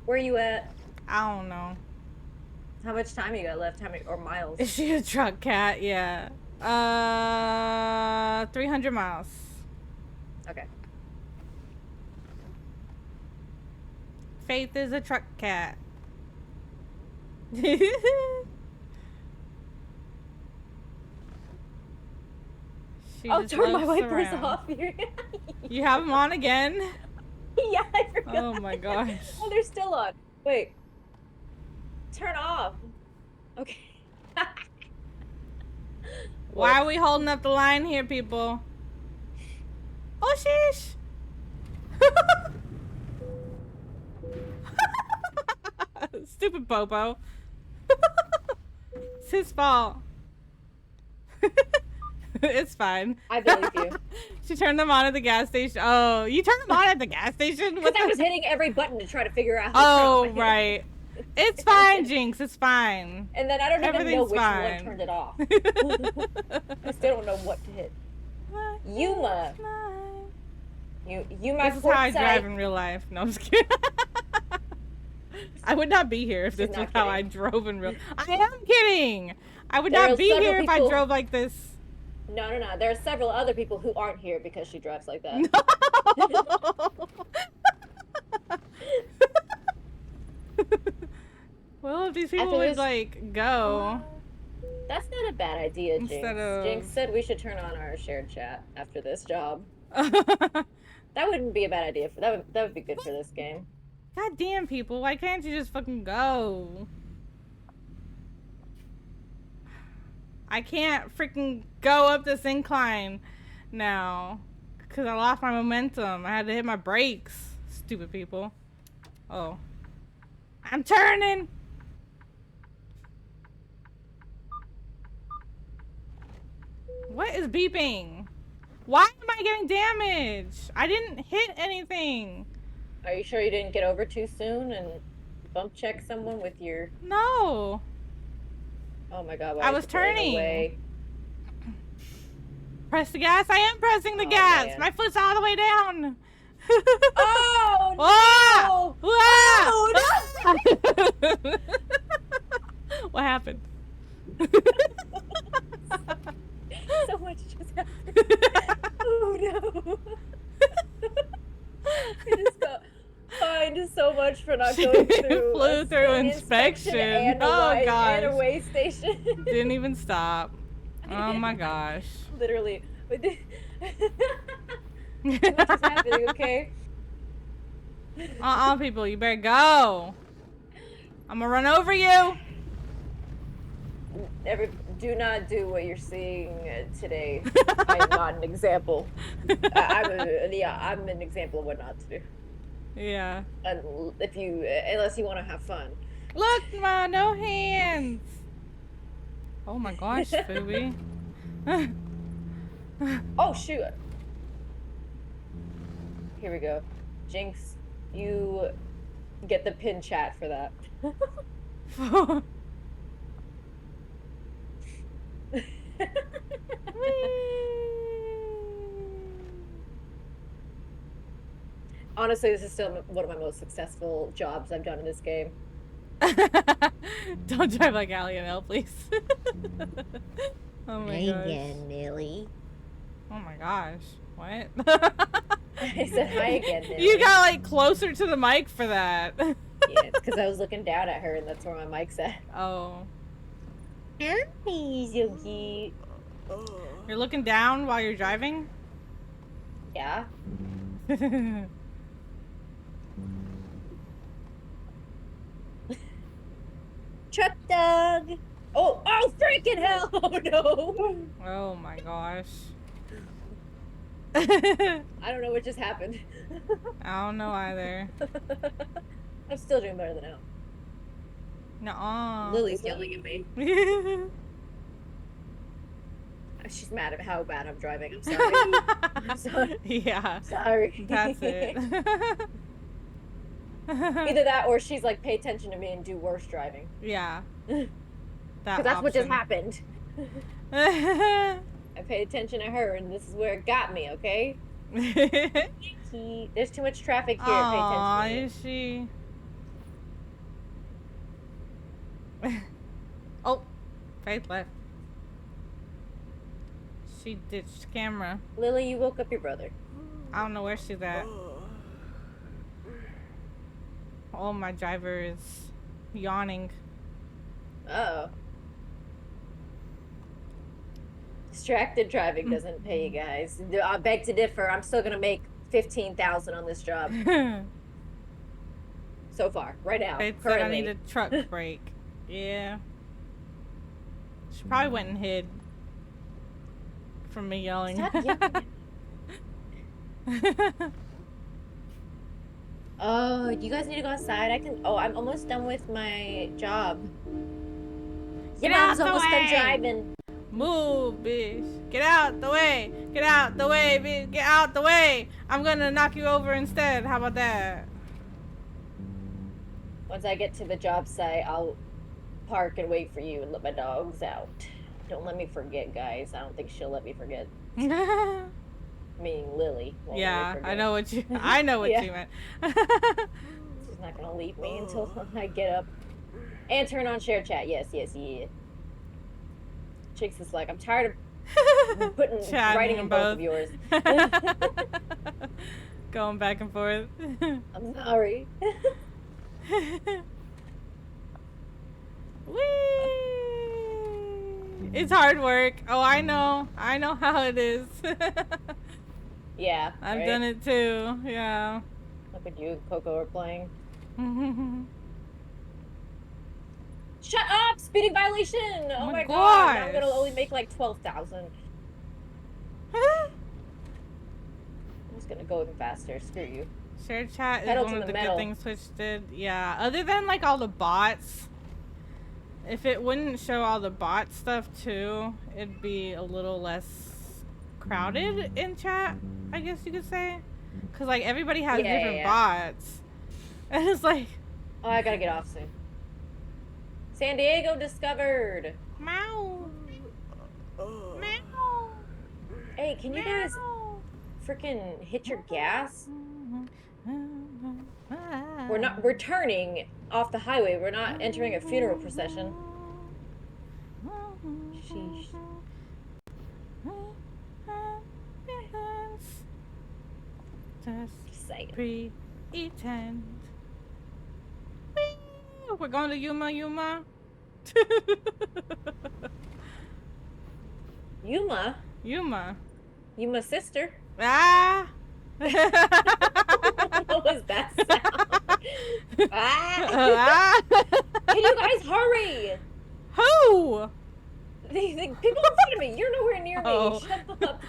Where are you at? I don't know. How much time you got left? How many or miles? Is she a truck cat? Yeah. 300 miles. Okay. Faith is a truck cat. Oh, turn my wipers off. You have them on again? Yeah, I forgot. Oh my gosh. Oh, they're still on. Wait. Turn off. Okay. Why are we holding up the line here, people? Oh, sheesh. Stupid Popo. It's his fault. It's fine. I believe you. She turned them on at the gas station. Oh, you turned them on at the gas station? Because I was hitting every button to try to figure out how to right. It's fine, Jinx. It's fine. And then I don't even know which fine. one turned it off. I still don't know what to hit. Yuma. Yuma. This is how I drive in real life. No, I'm just kidding. I would not be here if this was how I drove in real. I am kidding. I would not be here if I drove like this. No. There are several other people who aren't here because she drives like that. No. Well, if these people would like go. That's not a bad idea, Jinx. Jinx said we should turn on our shared chat after this job. That wouldn't be a bad idea. That would be good for this game. God damn, people! Why can't you just fucking go? I can't freaking go up this incline now because I lost my momentum. I had to hit my brakes. Stupid people. Oh. I'm turning! What is beeping? Why am I getting damage? I didn't hit anything. Are you sure you didn't get over too soon and bump check someone with your... No. Oh my god, I was turning. Press the gas. I am pressing the gas. Man. My foot's all the way down. Oh, no! Oh, no! What happened? So much just happened. Oh no! I just got fined so much for not going through. Flew through inspection. And oh gosh! And a way station. Didn't even stop. Oh my gosh! Literally. What is happening? Okay. People, you better go. I'm gonna run over you. Do not do what you're seeing today. I am not an example. I'm an example of what not to do. Yeah. Unless you want to have fun. Look, Ma, no hands. Oh my gosh, Phoebe. Oh shoot. Here we go. Jinx, you get the pin chat for that. Honestly, this is still one of my most successful jobs I've done in this game. Don't drive like Allie and Elle, please. Oh my gosh. Again, Millie. Oh my gosh. What? I said hi again, Millie. You got like closer to the mic for that. Yeah, it's because I was looking down at her and that's where my mic's at. Oh. He's so cute. You're looking down while you're driving? Yeah. Truck dog. Oh freaking hell. Oh no. Oh my gosh. I don't know what just happened. I don't know either. I'm still doing better than Elle. Nuh-uh. Lily's yelling at me. She's mad at how bad I'm driving. I'm sorry. I'm sorry. Yeah. Sorry. That's it. Either that or she's like, pay attention to me and do worse driving. Yeah. Because That that's what just option. happened. I paid attention to her, and this is where it got me, okay? There's too much traffic here. Pay attention to me. Is she? Oh, Faith left. She ditched camera. Lily, you woke up your brother. I don't know where she's at. Oh, my driver is yawning. Uh-oh. Distracted driving doesn't pay, you guys. I beg to differ. I'm still gonna make $15,000 on this job. So far, right now. Faith said I need a truck break. Yeah. She probably went and hid from me yelling. Stop yelling. Oh, you guys need to go outside. I'm almost done with my job. Get Your mom's out the almost done way. driving. Move, bitch. Get out the way. Get out the way, bitch. Get out the way. I'm gonna knock you over instead. How about that? Once I get to the job site, I'll park and wait for you and let my dogs out. Don't let me forget, guys. I don't think she'll let me forget. Meaning Lily. Won't Yeah, let me forget. I know what Yeah. you meant. She's not gonna leave me until I get up. And turn on share chat. Yes, yeah. Chicks is like, I'm tired of writing in both of yours. Going back and forth. I'm sorry. Whee! It's hard work. Oh, I know how it is. Yeah. I've right? done it too. Yeah. Look at you and Coco are playing. Shut up! Speeding violation! Oh my god! Now I'm gonna only make like 12,000. I'm just gonna go even faster. Screw you. Share chat is Pedal one to of the the metal. good things Twitch did. Yeah. Other than like all the bots. If it wouldn't show all the bot stuff too, it'd be a little less crowded in chat, I guess you could say. Cause like everybody has different bots. And it's like, oh, I gotta get off soon. San Diego discovered. meow. Meow. Hey, can you guys freaking hit your gas? We're turning off the highway. We're not entering a funeral procession. Sheesh. Just saying. Pretend. We're going to Yuma. Yuma? Yuma. Yuma's sister? Ah! What was that sound? Ah! Can you guys hurry? Who? People in front of me. You're nowhere near me. Oh. Shut up.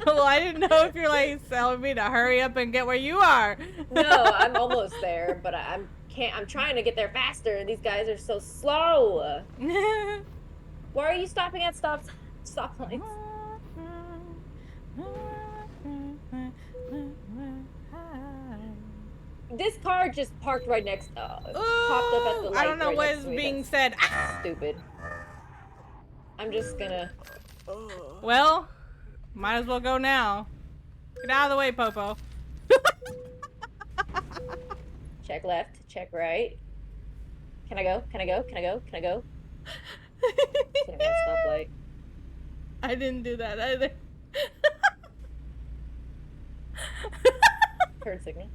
Well, I didn't know if you're like telling me to hurry up and get where you are. No, I'm almost there, but I'm trying to get there faster, and these guys are so slow. Why are you stopping at stoplights? This car just parked right next. Popped up at the light. I don't know right what next is to me. being That's said. stupid. I'm just gonna. Well, might as well go now. Get out of the way, Popo. Check left, check right. Can I go? Can I go? Can I go? Can I go? Should have got a stoplight. I didn't do that either. Turn signal.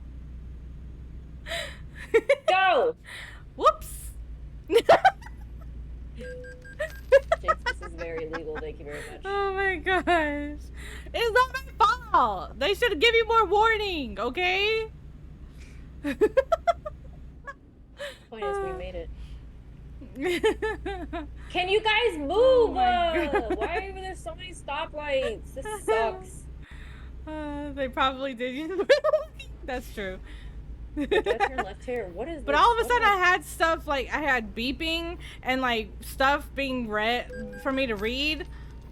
Go! Whoops. Jinx, this is very illegal. Thank you very much. Oh my gosh. It's not my fault. They should give you more warning, okay? Point is, we made it. Can you guys move? Why are there so many stoplights? This sucks. They probably did. That's true. Do I turn left here? What is But this? all of a sudden I had stuff like I had beeping and like stuff being read for me to read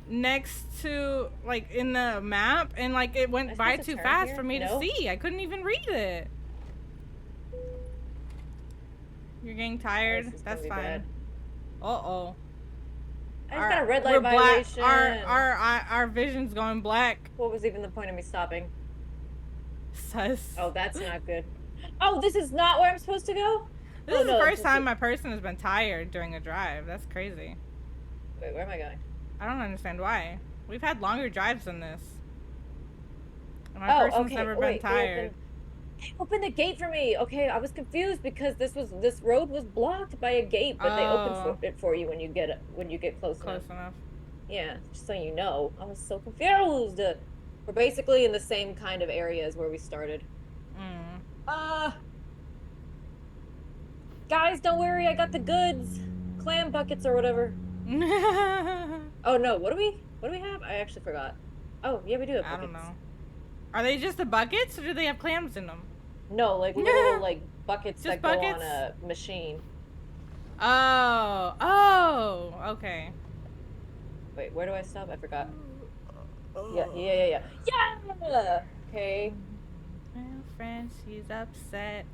next to like in the map, and like it went by too fast for me to see. I couldn't even read it. You're getting Oh, tired? this is gonna That's be fine. bad. Uh-oh. I just got a red light We're black. violation. Our vision's going black. What was even the point of me stopping? Sus. Oh, that's not good. Oh, this is not where I'm supposed to go? This Oh, is the no, first time my person has been tired during a drive. That's crazy. Wait, where am I going? I don't understand why. We've had longer drives than this. And my person's okay. never Oh, been wait, tired. they opened the gate for me. Okay, I was confused because this road was blocked by a gate, but they opened it for you when you get close enough. Close enough. Yeah, just so you know. I was so confused. We're basically in the same kind of area as where we started. Guys, don't worry, I got the goods. Clam buckets or whatever. Oh no, what do we have? I actually forgot. Oh, yeah, we do have buckets. I don't know. Are they just the buckets or do they have clams in them? No, like little like buckets just that buckets? go on a machine. Oh, okay. Wait, where do I stop? I forgot. Yeah. Yeah! Okay. My friend, she's upset.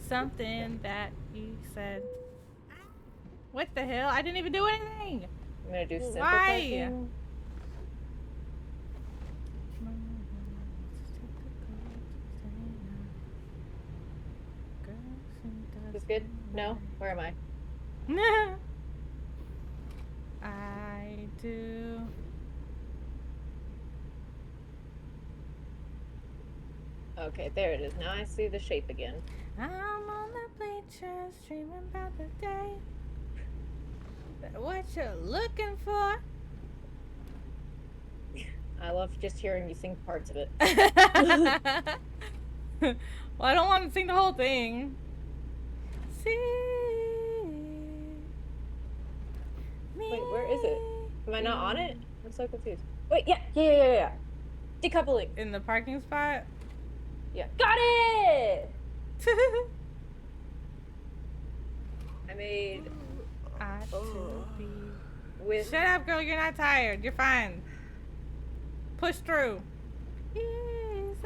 Something that you said. What the hell? I didn't even do anything. I'm gonna do simple Why? parking. Is this good? No? Where am I? I do. Okay, there it is. Now I see the shape again. I'm on the bleachers dreaming about the day. What you looking for? I love just hearing you sing parts of it. Well, I don't want to sing the whole thing. See me. Wait, where is it? Am I not on it? I'm so confused. Wait, yeah. Decoupling. In the parking spot? Yeah. Got it! I made... With... Shut up, girl. You're not tired. You're fine. Push through. Easy.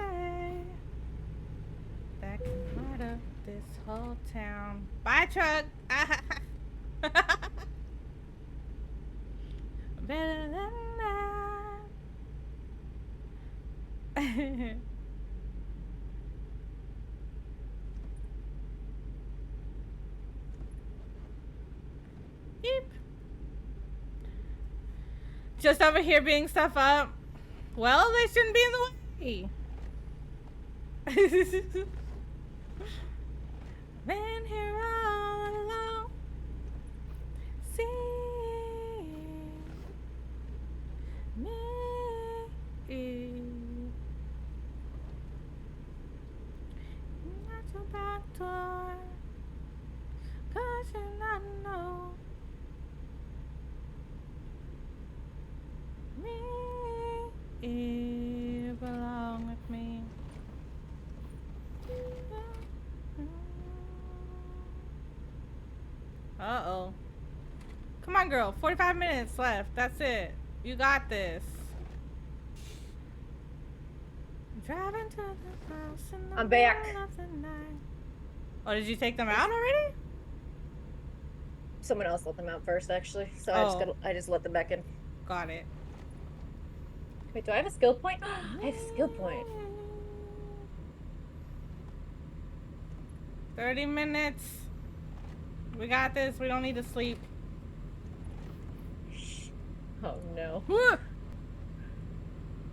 That can light up this whole town. Bye, truck. Better than that. Yep. Just over here being stuff up. Well, they shouldn't be in the way. Been here all along. See me. Not your back door. 'Cause you not know. Me, you belong with me. Uh-oh. Come on, girl. 45 minutes left. That's it. You got this. Driving to the house in the I'm back. middle of the night. Oh, did you take them out already? Someone else let them out first, actually. So I just let them back in. Got it. Wait, do I have a skill point? I have a skill point. 30 minutes. We got this. We don't need to sleep. Oh no.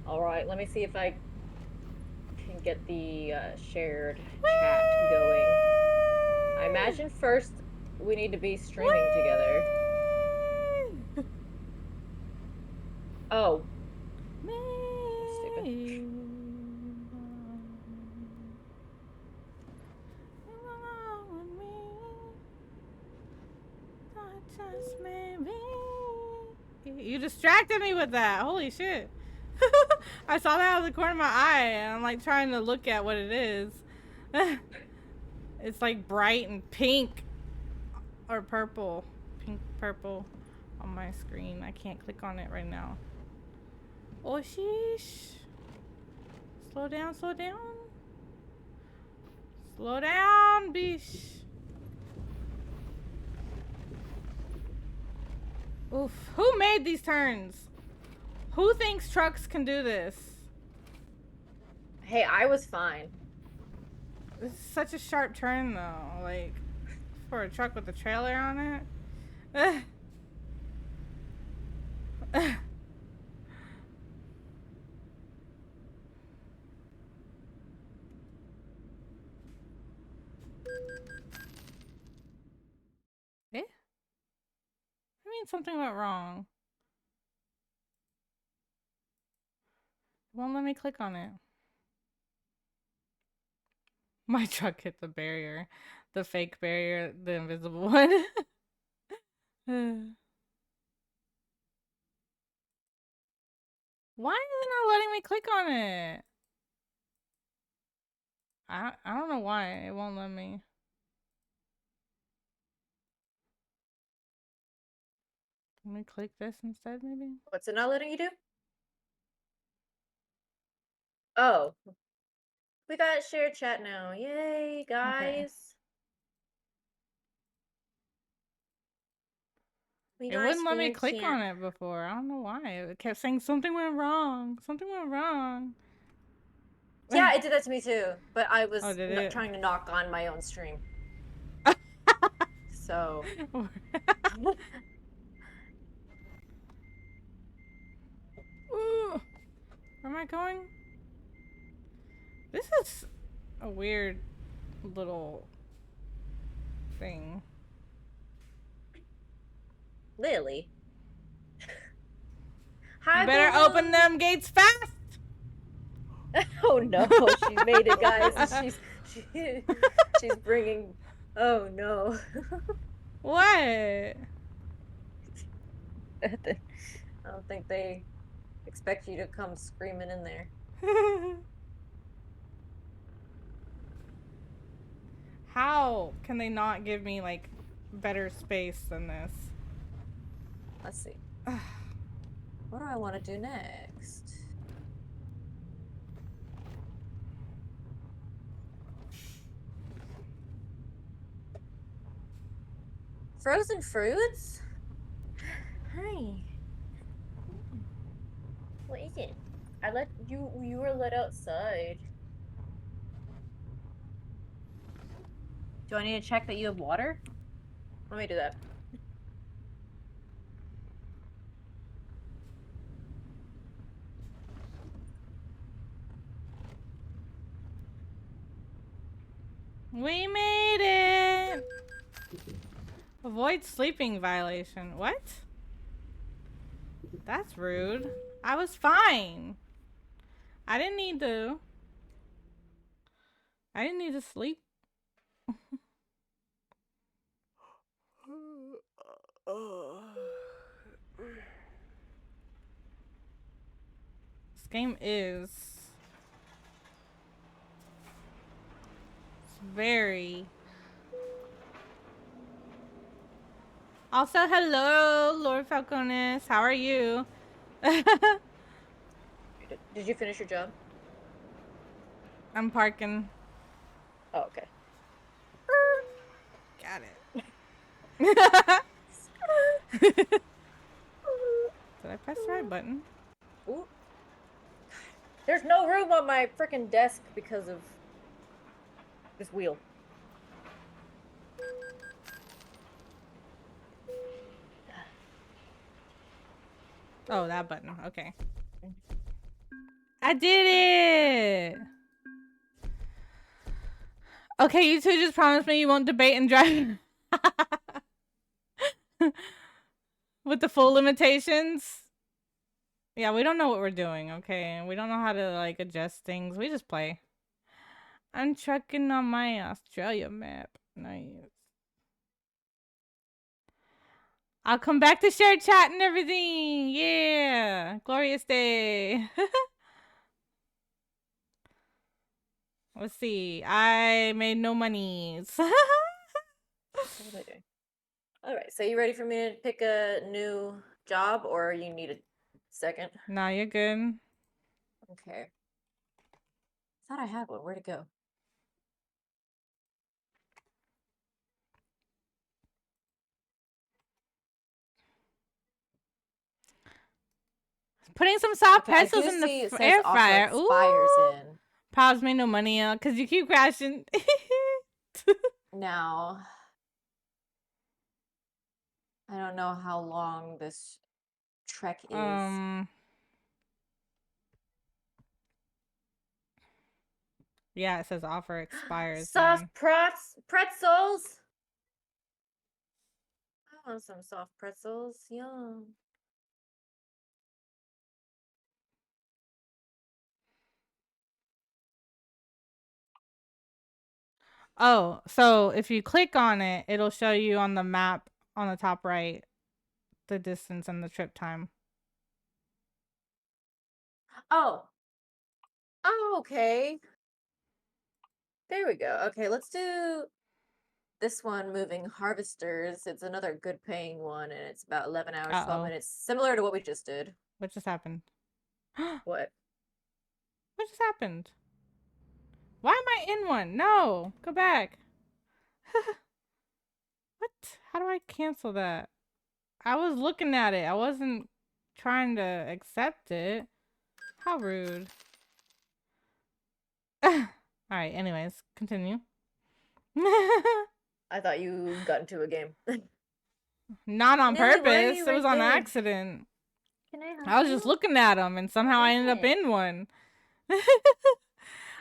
Alright, let me see if I can get the shared chat going. I imagine first we need to be streaming together. Oh. Stupid. You distracted me with that. Holy shit. I saw that out of the corner of my eye and I'm like trying to look at what it is. It's like bright and pink or purple. Pink, purple on my screen. I can't click on it right now. Oh, sheesh. Slow down, slow down. Slow down, bish. Oof. Who made these turns? Who thinks trucks can do this? Hey, I was fine. This is such a sharp turn, though. Like, for a truck with a trailer on it. Ugh. Eh? I mean, something went wrong. It won't let me click on it. My truck hit the barrier. The fake barrier, the invisible one. Why is it not letting me click on it? I don't know why it won't let me. Let me click this instead, maybe? What's it not letting you do? Oh. We got shared chat now. Yay, Okay. guys. We It got wouldn't let me shared click chat. on it before. I don't know why. It kept saying something went wrong. Something went wrong. Yeah, it did that to me too. But I Oh, was did it? trying to knock on my own stream. So. Ooh. Where am I going? This is a weird little thing. Lily. You Hi, better Boo open Boo. them gates fast! Oh no, she made it, guys. She's bringing. Oh no. What? I don't think they expect you to come screaming in there. How can they not give me, like, better space than this? Let's see. What do I want to do next? Frozen fruits? Hi. What is it? I let you. You were let outside. Do I need to check that you have water? Let me do that. We made it! Avoid sleeping violation. What? That's rude. I was fine. I didn't need to. I didn't need to sleep. This game is very. Also, hello, Lord Falcones. How are you? Did you finish your job? I'm parking. Oh, okay. Got it. Did I press the right button? Ooh. There's no room on my freaking desk because of this wheel. Oh, that button. Okay. I did it! Okay, you two just promised me you won't debate and drive. With the full limitations. Yeah, we don't know what we're doing, okay? We don't know how to, like, adjust things. We just play. I'm trucking on my Australia map. Nice. I'll come back to share chat and everything. Yeah. Glorious day. Let's see. I made no monies. What am I doing? All right. So you ready for me to pick a new job, or you need a second? Nah, you're good. Okay. Thought I had one. Where'd it go? Putting some soft Okay, I pretzels do in the see it says air offer fryer. expires Ooh. in. Pause made no money because you keep crashing. Now, I don't know how long this trek is. Yeah, it says offer expires Soft then. pretzels. I want some soft pretzels. Yum. Oh, so if you click on it, it'll show you on the map on the top right the distance and the trip time. Oh. Oh, okay. There we go. Okay, let's do this one, moving harvesters. It's another good paying one, and it's about 11 hours, 12 minutes, similar to what we just did. What just happened? What? What just happened? Why am I in one? No, go back. What? How do I cancel that? I was looking at it. I wasn't trying to accept it. How rude. Alright, anyways, continue. I thought you got into a game. Not on Millie, why are purpose. you It was right on there? accident. Can I help I was you? just looking at them and somehow I ended up Okay. in one.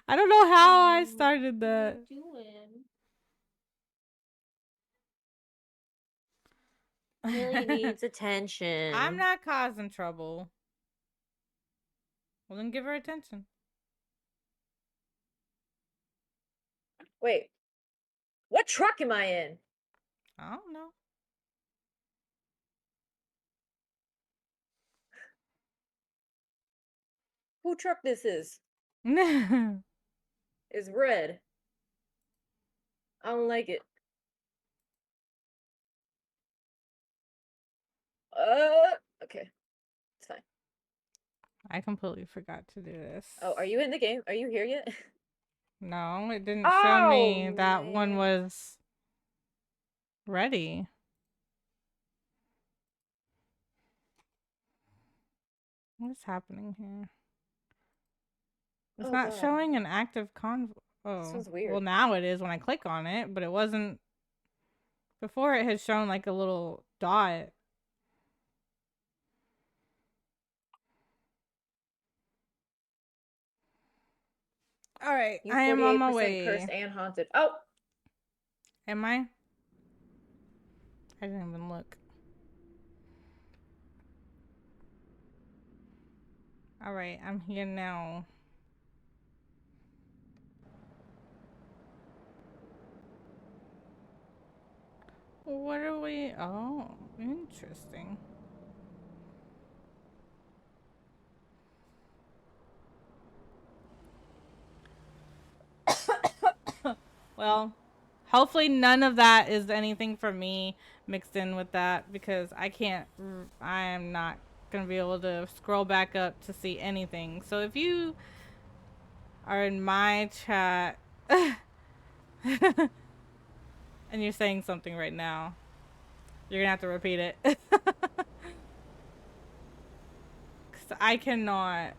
I don't know how I started that. What are you doing? Millie needs attention. I'm not causing trouble. Well, then give her attention. Wait. What truck am I in? I don't know. Who truck this is? It's red. I don't like it. Okay. It's fine. I completely forgot to do this. Oh, are you in the game? Are you here yet? No, it didn't show me that man. one was ready. What's happening here? It's not God. showing an active convo. Oh, This one's weird. well, now it is when I click on it, but it wasn't. Before it had shown like a little dot. All right, You I am on my 48% way. cursed and haunted. Oh! Am I? I didn't even look. All right, I'm here now. What are we? Oh, interesting. Well, hopefully none of that is anything for me mixed in with that because I can't. I am not gonna be able to scroll back up to see anything. So if you are in my chat and you're saying something right now, you're gonna have to repeat it. Cause I cannot.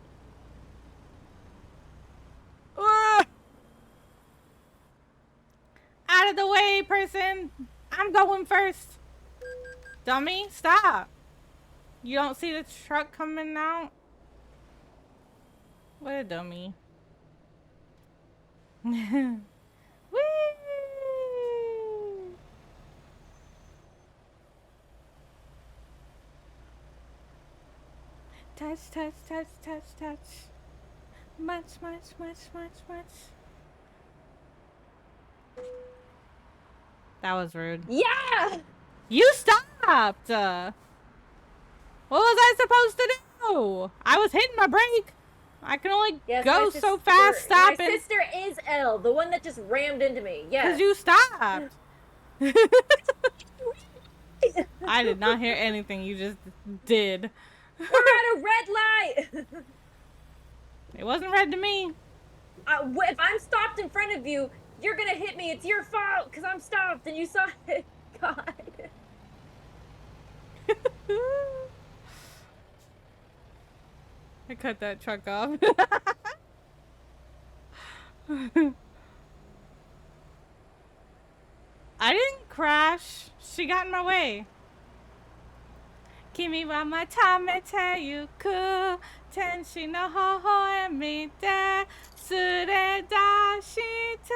Out of the way, person! I'm going first! Dummy, stop! You don't see the truck coming out? What a dummy. Whee! Touch, touch, touch, touch, touch. Much, much, much, much, much. That was rude. Yeah! You stopped! What was I supposed to do? I was hitting my brake. I can only go so fast stopping. My sister is Elle, the one that just rammed into me. Yeah. Because you stopped. I did not hear anything you just did. We're at a red light! It wasn't red to me. If I'm stopped in front of you, you're gonna hit me. It's your fault because I'm stopped and you saw it. God. I cut that truck off. I didn't crash. She got in my way. Kimi wa matamete yuku tenshi no hoho e mite sureda shite.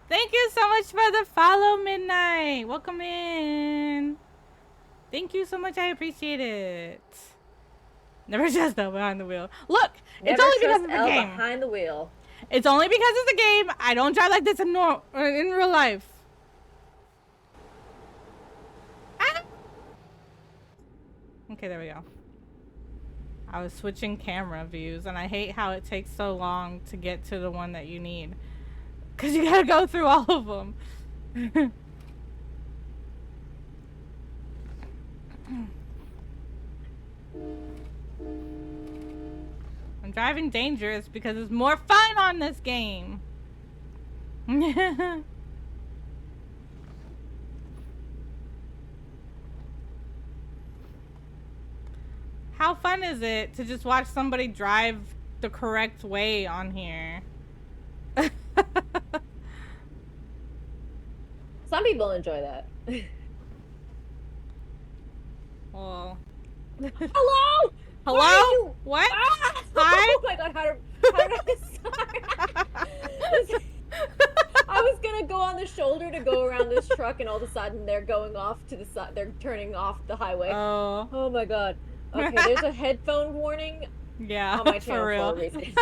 Thank you so much for the follow, Midnight. Welcome in. Thank you so much. I appreciate it. Never trust Elle behind the wheel. Look, it's only because it's a game. Behind the wheel. It's only because it's a game. I don't drive like this in real life. Ah! Okay, there we go. I was switching camera views, and I hate how it takes so long to get to the one that you need. Because you gotta go through all of them. I'm driving dangerous because it's more fun on this game. How fun is it to just watch somebody drive the correct way on here? Some people enjoy that. Well. Hello? Hello? What? Ah! Hi? Oh my god, how did I start? I was gonna go on the shoulder to go around this truck, and all of a sudden they're going off to the side. They're turning off the highway. Oh. Oh my god. Okay, there's a headphone warning. Yeah, on my channel for real. For a reason.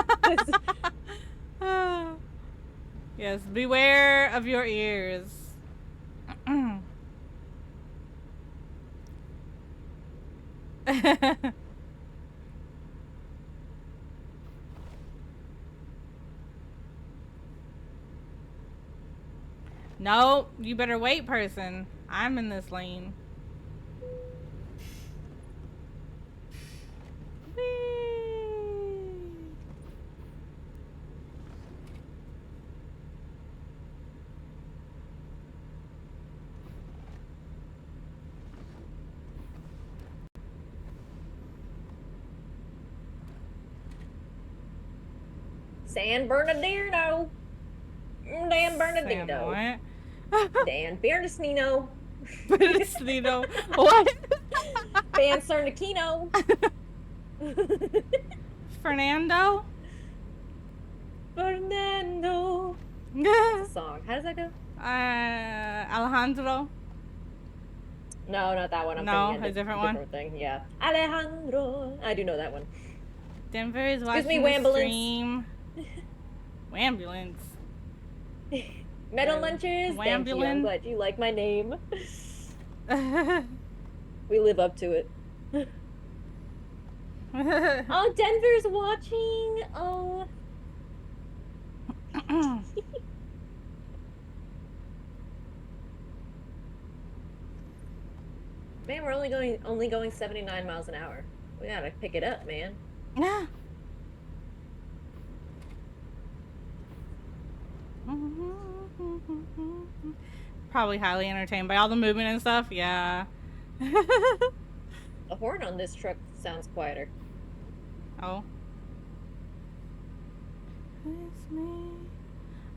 Yes, beware of your ears. No, you better wait, person. I'm in this lane. Whee! San Bernardino. Dan Bernardino. Dan Bernardino. Bernardino. What? Dan Cernacino. Fernando? Fernando. What's the song? How does that go? Alejandro? No, not that one. I'm no, thinking a different one? thing, yeah. Alejandro. I do know that one. Denver is watching Excuse me, the stream. Wambulance. Metal Munchers, thank you. I'm glad you like my name. We live up to it. Oh, Denver's watching. Oh. Man, we're only going 79 miles an hour. We gotta pick it up, man. Yeah. Probably highly entertained by all the movement and stuff. Yeah. The horn on this truck sounds quieter. Oh. It's me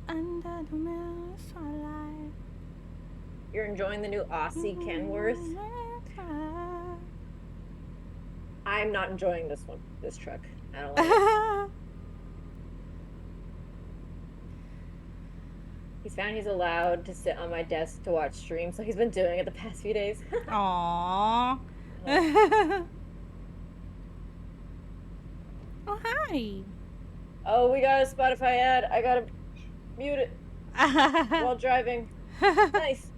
under the moon starlight. You're enjoying the new Aussie Kenworth? I'm not enjoying this one. This truck. I don't like it. He's found he's allowed to sit on my desk to watch streams, so he's been doing it the past few days. Aww. Oh, hi. Oh, we got a Spotify ad. I gotta mute it while driving. Nice.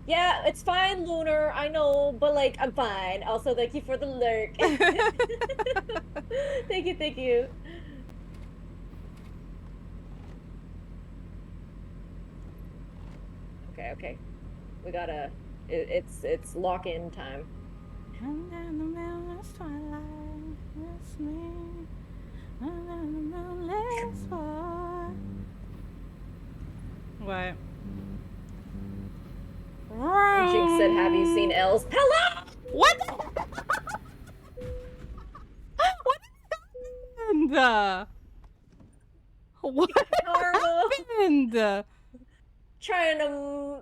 Yeah, it's fine, Lunar. I know, but like, I'm fine. Also, thank you for the lurk. Thank you, thank you. Okay, okay. We gotta. It's lock-in time. Under the moonless twilight, it's me. Under the moonless twilight. What? Jinx said, "Have you seen Els?" Hello. What? What What Horrible. happened? Trying to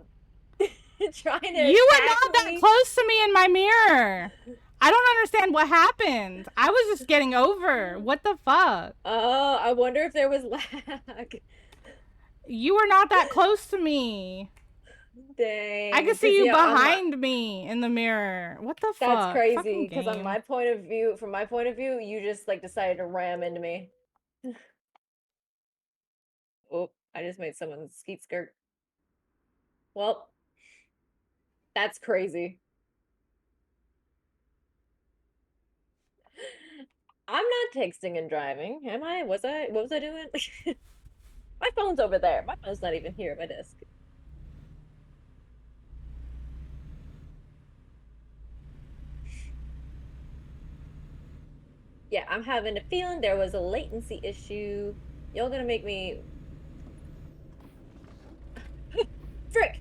trying to You were attack not that me. close to me in my mirror. I don't understand what happened. I was just getting over. What the fuck? Oh, I wonder if there was lag. You were not that close to me. I Dang. could see Because you yeah, on my behind me in the mirror. What the that's fuck? crazy. Fucking Because on game. my point of view, from my point of view, you just like decided to ram into me. Oh, I just made someone skeet skirt. Well, that's crazy. I'm not texting and driving, am I? Was I? What was I doing? My phone's over there. My phone's not even here at my desk. Yeah, I'm having a feeling there was a latency issue. Y'all gonna make me frick.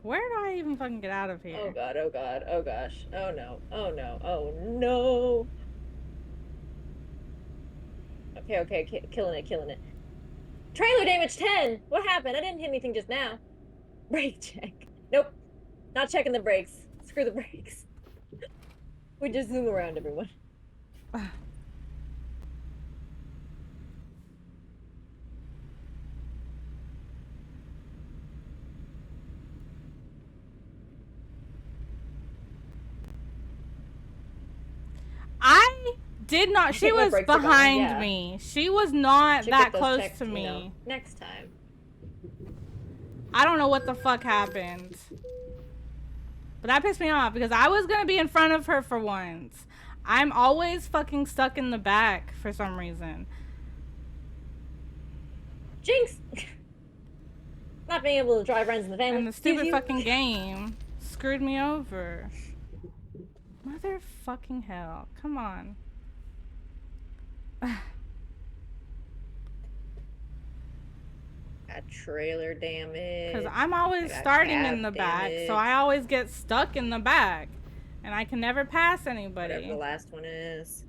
Where do I even fucking get out of Oh here? god, oh god, oh gosh. Oh no, oh no, oh no. Okay, okay, killing it, killing it. Trailer damage 10! What happened? I didn't hit anything just now. Brake check. Nope, not checking the brakes. Screw the brakes. We just zoom around everyone. I did not. I She think my was brakes are gone, behind yeah. me. She was not Should that get those close checked, to me. next time. I don't know what the fuck happened. But that pissed me off because I was gonna be in front of her for once. I'm always fucking stuck in the back for some reason. Jinx! Not being able to drive runs in the family. And the Excuse stupid you. fucking game screwed me over. Motherfucking hell. Come on. Got trailer Because damage. I'm always I got starting in cab the back, so damage. I always get stuck in the back. And I can never pass Whatever the anybody. last one is.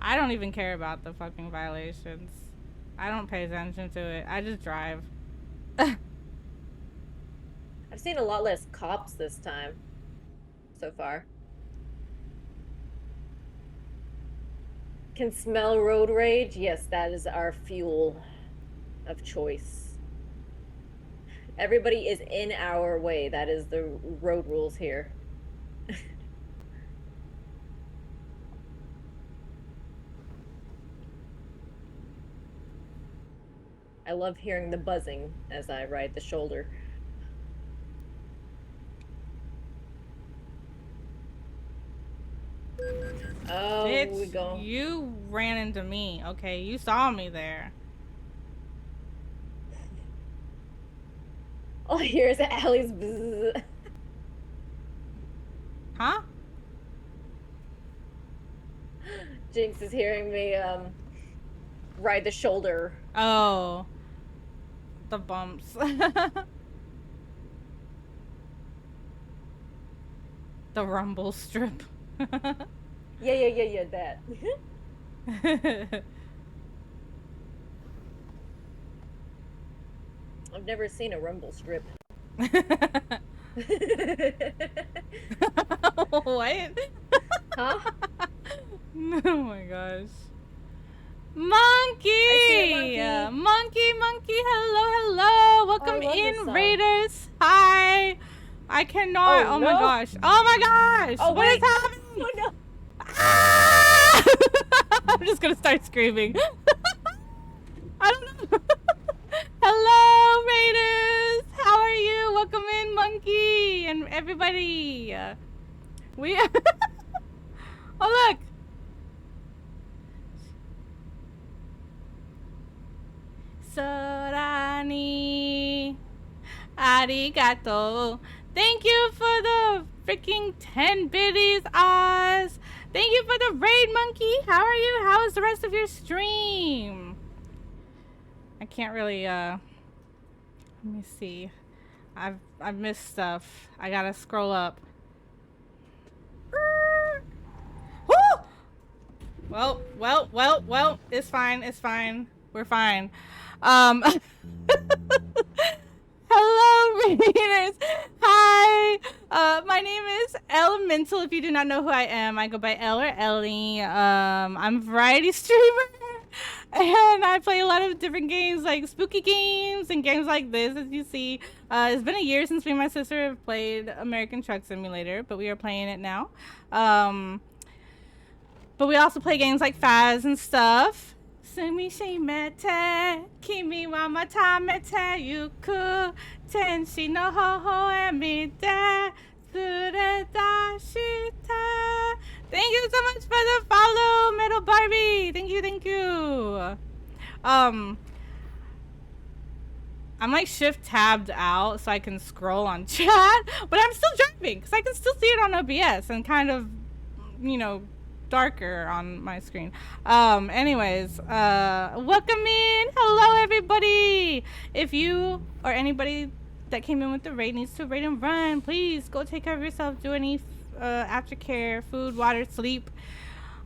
I don't even care about the fucking violations. I don't pay attention to it. I just drive. I've seen a lot less cops this time so far. Can smell road rage? Yes, that is our fuel of choice. Everybody is in our way. That is the road rules here. I love hearing the buzzing as I ride the shoulder. Oh, we Bitch, go. you ran into me. Okay, you saw me there. All I hear is Allie's bzzz. Huh? Jinx is hearing me ride the shoulder. Oh. The bumps. The rumble strip. Yeah, that. I've never seen a rumble strip. What? Huh? Oh my gosh. I see a Monkey! Monkey, hello. Oh, I Welcome love this in, song. Raiders. Hi. I cannot. Oh, Oh no. my gosh. Oh my gosh. Oh, What is wait. happening? Oh no. Ah! I'm just gonna start screaming. I don't know. Hello, Raiders. How are you? Welcome in, Monkey, and everybody. We. Oh look. Sorani. Arigato. Thank you for the freaking 10 biddies, Oz. Thank you for the raid, Monkey. How are you? How is the rest of your stream? I can't really, let me see. I've missed stuff. I gotta scroll up. Well. It's fine. It's fine. We're fine. Um, Hello, readers. Hi. My name is Ellemintal. If you do not know who I am, I go by Elle or Ellie. I'm a variety streamer. And I play a lot of different games, like spooky games and games like this, as you see. It's been a year since me and my sister have played American Truck Simulator, but we are playing it now. But we also play games like Faz and stuff. Sumishi mete, kimi wa mata mete yuku, tenshi no hoho emite, sureta shita. Thank you so much for the follow, Middle Barbie. Thank you. I'm like shift tabbed out so I can scroll on chat, but I'm still driving because I can still see it on OBS and kind of, darker on my screen. Anyways, welcome in. Hello, everybody. If you or anybody that came in with the raid needs to raid and run, please go take care of yourself. Do any aftercare, food, water, sleep.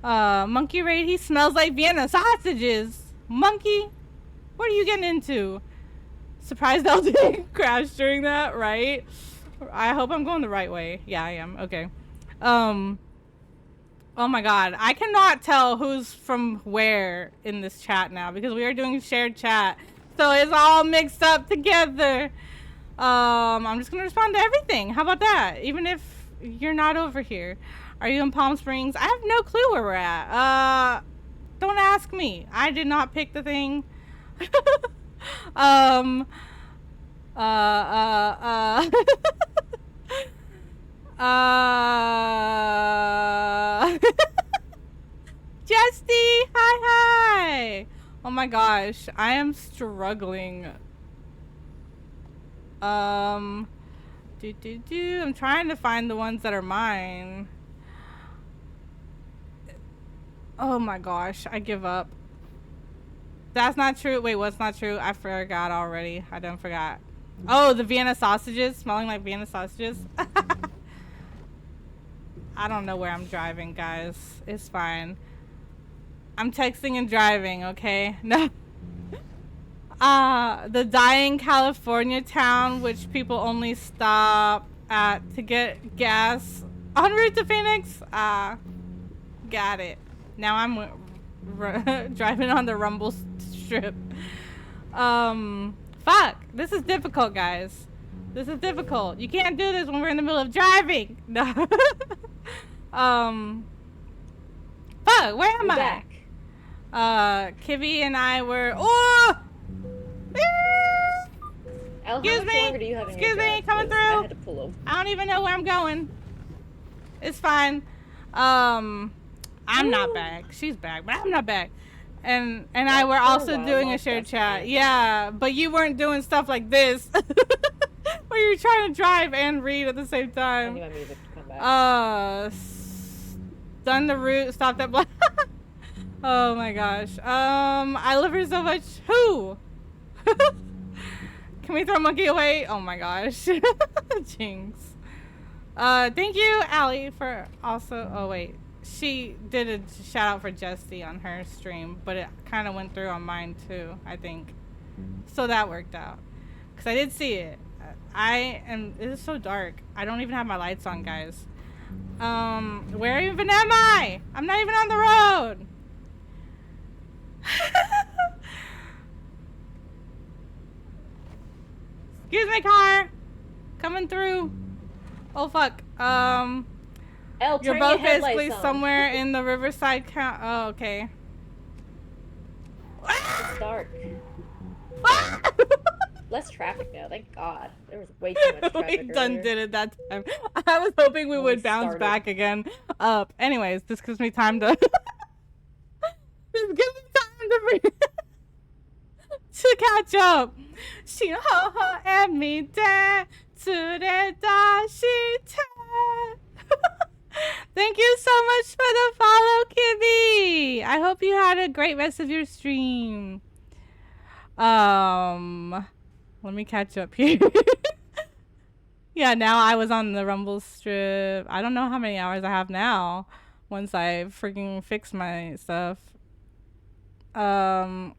Monkey raid. He smells like Vienna sausages. Monkey, what are you getting into? Surprised I didn't crash during that, right? I hope I'm going the right way. Yeah, I am. Okay. Oh my god, I cannot tell who's from where in this chat now because we are doing shared chat. So it's all mixed up together. I'm just gonna respond to everything. How about that? Even if you're not over here. Are you in Palm Springs? I have no clue where we're at. Don't ask me. I did not pick the thing. Jesty, hi. Oh my gosh, I am struggling. I'm trying to find the ones that are mine. Oh my gosh, I give up. That's not true. Wait, what's not true? I forgot already. I done forgot. Oh, the Vienna sausages, smelling like Vienna sausages. I don't know where I'm driving, guys. It's fine. I'm texting and driving, okay? No. The dying California town, which people only stop at to get gas en route to Phoenix. Got it. Now I'm driving on the rumble strip. Fuck. This is difficult, guys. This is difficult. You can't do this when we're in the middle of driving. No. Fuck, where am I? Back. Kivy and I were. Oh! Excuse me. Excuse me, coming through. I had to pull him. I don't even know where I'm going. It's fine. I'm not back. She's back, but I'm not back. And I were also doing a shared chat. Yeah, but you weren't doing stuff like this. Where you're trying to drive and read at the same time. I knew my music would come back. Done the route, stopped at black. Oh my gosh. I love her so much. Who? Can we throw Monkey away? Oh my gosh. Jinx. Thank you, Allie, for also. Oh wait, she did a shout out for Jesty on her stream, but it kind of went through on mine too, I think. So that worked out. Cause I did see it. It is so dark. I don't even have my lights on, guys. Where even am I? I'm not even on the road. Excuse me, car. Coming through. Oh fuck. You're both basically somewhere in the Riverside count. Oh, okay. It's dark. Less traffic now, thank God. There was way too much traffic. We done did it that time. I was hoping we would bounce back again. Anyways, this gives me time to. This gives me time to catch up. Shinoho and me da tsureta shite. Thank you so much for the follow, Kibby. I hope you had a great rest of your stream. Let me catch up here. Yeah, now I was on the Rumble strip. I don't know how many hours I have now. once I freaking fix my stuff. Let me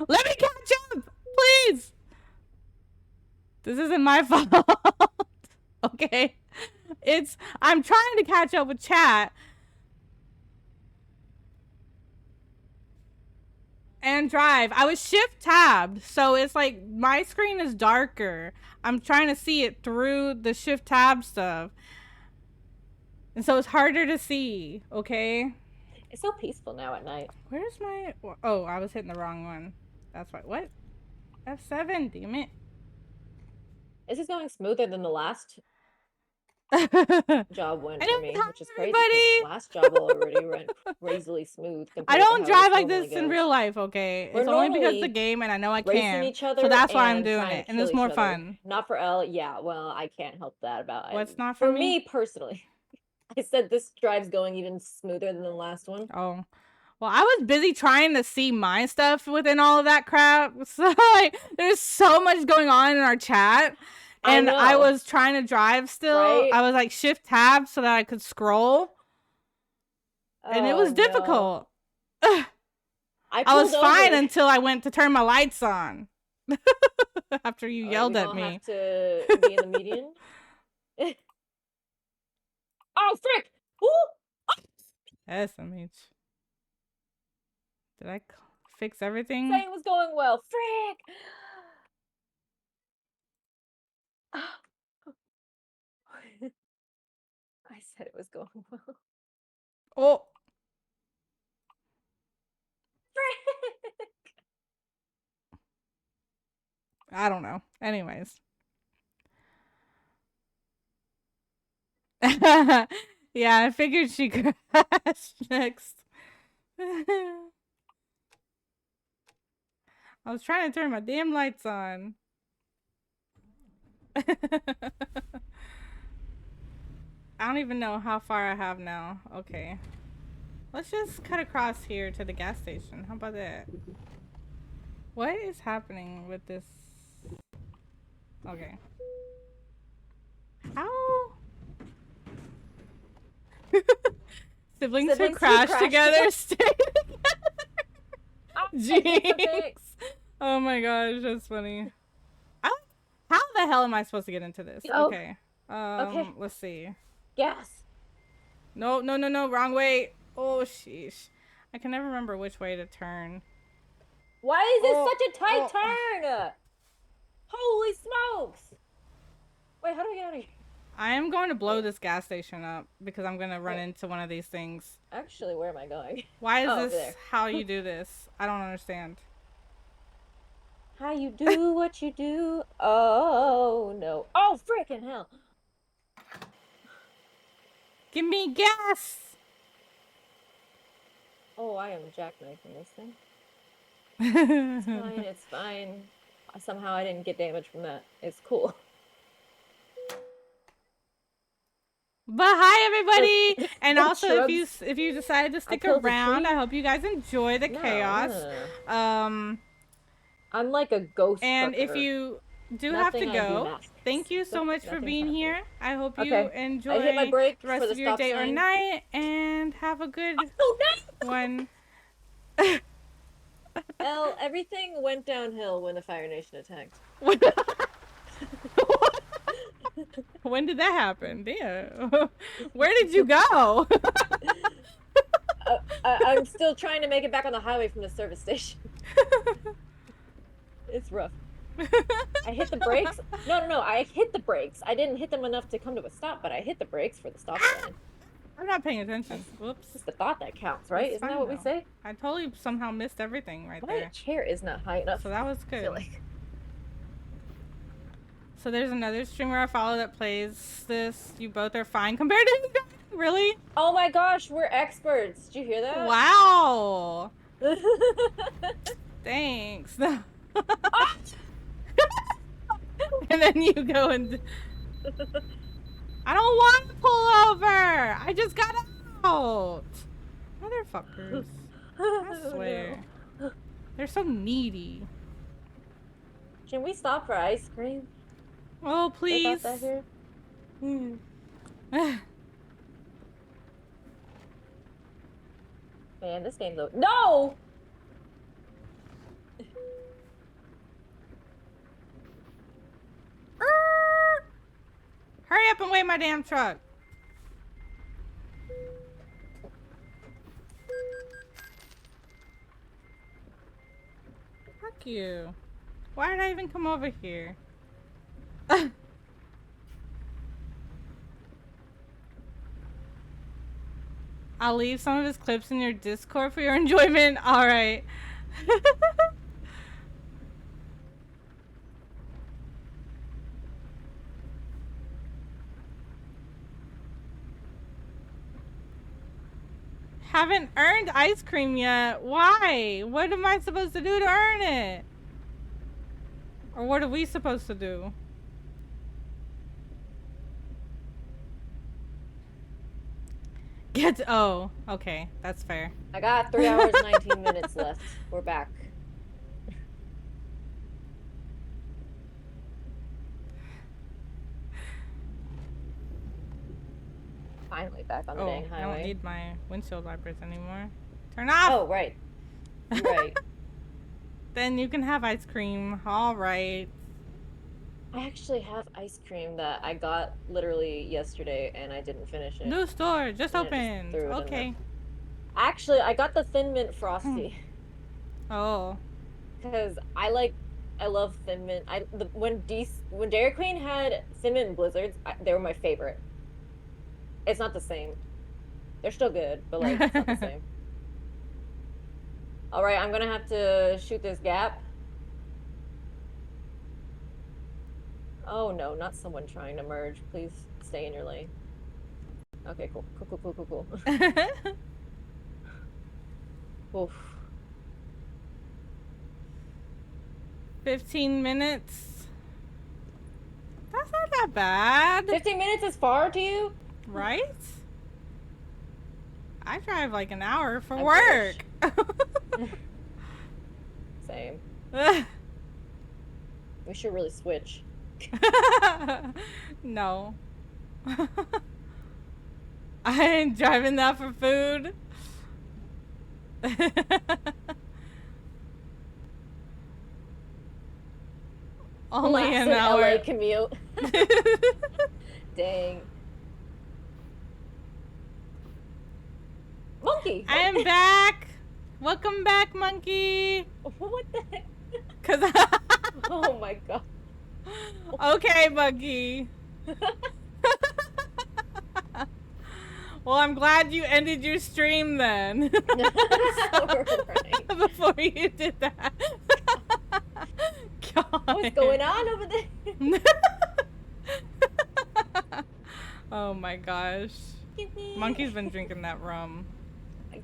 catch up, please. This isn't my fault. Okay. I'm trying to catch up with chat. And drive. I was shift tabbed, so it's like my screen is darker. I'm trying to see it through the shift tab stuff. And so it's harder to see, okay? It's so peaceful now at night. Where's my... Oh, I was hitting the wrong one. That's why. What? F7, damn it. This is going smoother than the last job went for me, which is crazy. Last job already went crazily smooth. I don't drive like this in real life, okay? It's only because the game and I know I can. Each other so that's why I'm doing it. And it's more fun. Not for Elle. Yeah, well, I can't help that about it. What's not for me? For me, personally. I said this drive's going even smoother than the last one. Oh. Well, I was busy trying to see my stuff within all of that crap. So, like, there's so much going on in our chat. And I was trying to drive still. Right? I was like shift tab so that I could scroll. And it was difficult. I was fine until I went to turn my lights on. After you yelled at me. Have to be in the median. Oh, frick! Ooh! SMH. Did I fix everything? Saying it was going well. Frick! I said it was going well. Oh! Frick! I don't know. Anyways. Yeah, I figured she crashed next. I was trying to turn my damn lights on. I don't even know how far I have now. Okay. Let's just cut across here to the gas station. How about that? What is happening with this? Okay. How? Siblings who crash together stay together. Jinx. Oh my gosh, that's funny. How the hell am I supposed to get into this? Oh. Okay. Okay. Let's see. Yes. No, wrong way. Oh, sheesh. I can never remember which way to turn. Why is this such a tight turn? Holy smokes. Wait, how do we get out of here? I am going to blow this gas station up because I'm going to run into one of these things. Actually, where am I going? Why is this how you do this? I don't understand. How you do what you do? Oh, no. Oh, freaking hell. Give me gas. Oh, I am jackknifing this thing. It's fine, it's fine. Somehow I didn't get damage from that. It's cool. But hi everybody, and also if you decided to stick around, I hope you guys enjoy the chaos. I'm like a ghost. And if you do have to go, thank you so much for being here. I hope you enjoy the rest of your day or night, and have a good one. Elle, everything went downhill when the Fire Nation attacked. When did that happen? Damn. Where did you go? I'm still trying to make it back on the highway from the service station. It's rough. I hit the brakes. No, I hit the brakes. I didn't hit them enough to come to a stop, but I hit the brakes for the stop sign. I'm not paying attention. Whoops. It's the thought that counts, right? Isn't that what we say? I totally somehow missed everything right there. My chair is not high enough. So that was good. So there's another streamer I follow that plays this. You both are fine compared to him. Really? Oh my gosh, we're experts. Did you hear that? Wow. Thanks. And then you go and... I don't want to pull over. I just got out. Motherfuckers. I swear. They're so needy. Can we stop for ice cream? Oh, please. That here? Man, this game's over. No! Hurry up and weigh my damn truck. Fuck you. Why did I even come over here? I'll leave some of his clips in your Discord for your enjoyment. Alright. Haven't earned ice cream yet. Why? What am I supposed to do to earn it? Or what are we supposed to do? Oh, okay. That's fair. I got 3 hours, 19 minutes left. We're back. Finally back on the dang highway. I don't need my windshield wipers anymore. Turn off! Oh, right. Right. Then you can have ice cream. Alright. I actually have ice cream that I got literally yesterday and I didn't finish it. New store, just opened. Okay. Actually, I got the Thin Mint Frosty. Oh. Because I love Thin Mint. When Dairy Queen had Thin Mint Blizzards, they were my favorite. It's not the same. They're still good, but like it's not the same. All right, I'm gonna have to shoot this gap. Oh no, not someone trying to merge. Please stay in your lane. Okay, cool. Cool. Oof. 15 minutes. That's not that bad. 15 minutes is far to you? Right? I drive like an hour for work. Same. We should really switch. No. I ain't driving that for food. Only an hour. LA commute. Dang. Monkey! I am back! Welcome back, monkey! What the heck? Oh my god. Okay, monkey. Well, I'm glad you ended your stream then. Right. Before you did that. God. What's going on over there? Oh my gosh. Monkey's been drinking that rum.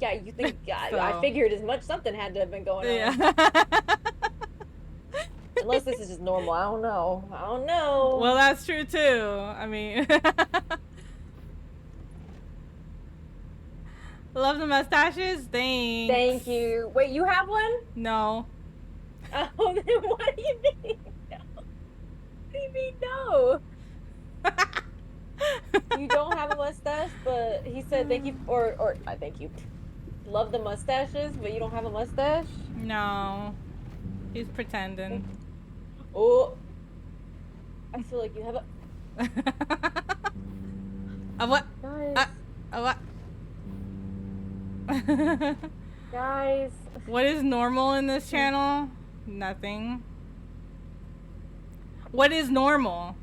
Yeah, you think So. I figured as much. Something had to have been going on. Yeah. Unless this is just normal. I don't know. Well, that's true too. I mean, love the mustaches. Thanks. Thank you. Wait, you have one? No. Oh, then what do you mean? No. What do you mean no? You don't have a mustache, but he said thank you, or I thank you. Love the mustaches, but you don't have a mustache? No. He's pretending. Oh. I feel like you have a... A what? Guys. A what? Guys. What is normal in this channel? Nothing. What is normal?